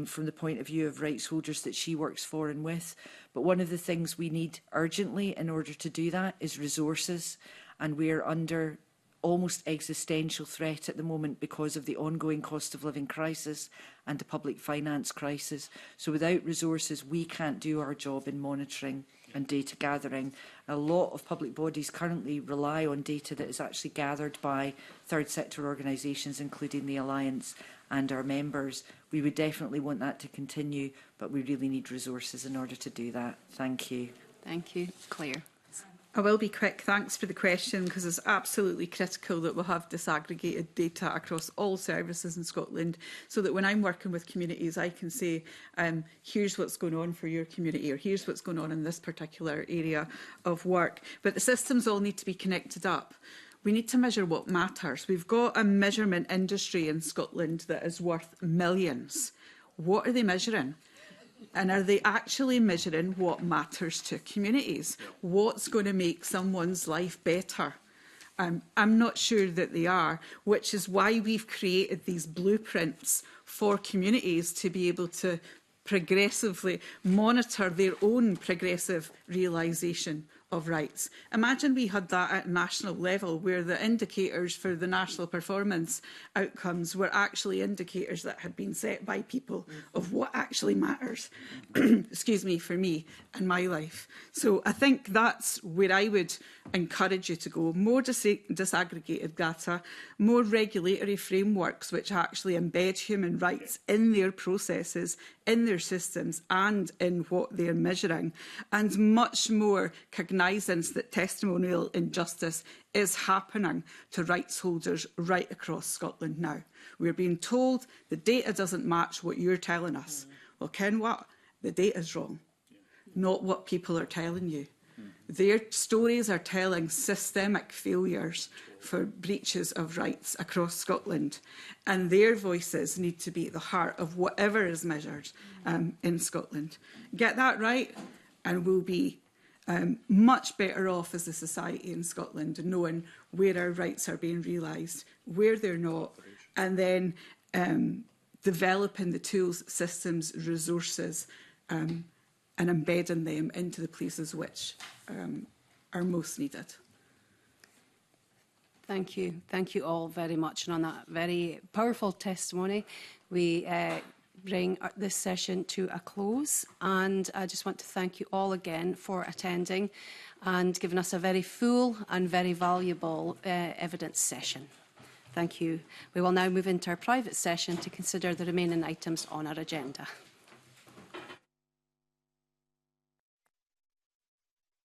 from the point of view of rights holders that she works for and with. But one of the things we need urgently in order to do that is resources, and we are under almost existential threat at the moment because of the ongoing cost of living crisis and the public finance crisis. So without resources, we can't do our job in monitoring and data gathering. A lot of public bodies currently rely on data that is actually gathered by third sector organisations, including the Alliance and our members. We would definitely want that to continue, but we really need resources in order to do that. Thank you. Thank you. Claire. I will be quick. Thanks for the question, because it's absolutely critical that we'll have disaggregated data across all services in Scotland, so that when I'm working with communities, I can say, here's what's going on for your community, or here's what's going on in this particular area of work. But the systems all need to be connected up. We need to measure what matters. We've got a measurement industry in Scotland that is worth millions. What are they measuring? And are they actually measuring what matters to communities? What's going to make someone's life better? I'm not sure that they are, which is why we've created these blueprints for communities to be able to progressively monitor their own progressive realisation of rights. Imagine we had that at national level, where the indicators for the national performance outcomes were actually indicators that had been set by people of what actually matters, excuse me, for me and my life. So I think that's where I would encourage you to go. More disaggregated data, more regulatory frameworks which actually embed human rights in their processes, in their systems and in what they're measuring, and much more cognizance that testimonial injustice is happening to rights holders right across Scotland now. We're being told the data doesn't match what you're telling us. Well, Ken, what? The data's wrong, not what people are telling you. Their stories are telling systemic failures for breaches of rights across Scotland, and their voices need to be at the heart of whatever is measured in Scotland. Get that right, and we'll be much better off as a society in Scotland, knowing where our rights are being realised, where they're not, and then developing the tools, systems, resources, and embedding them into the places which are most needed. Thank you. Thank you all very much. And on that very powerful testimony, we bring this session to a close. And I just want to thank you all again for attending and giving us a very full and very valuable evidence session. Thank you. We will now move into our private session to consider the remaining items on our agenda.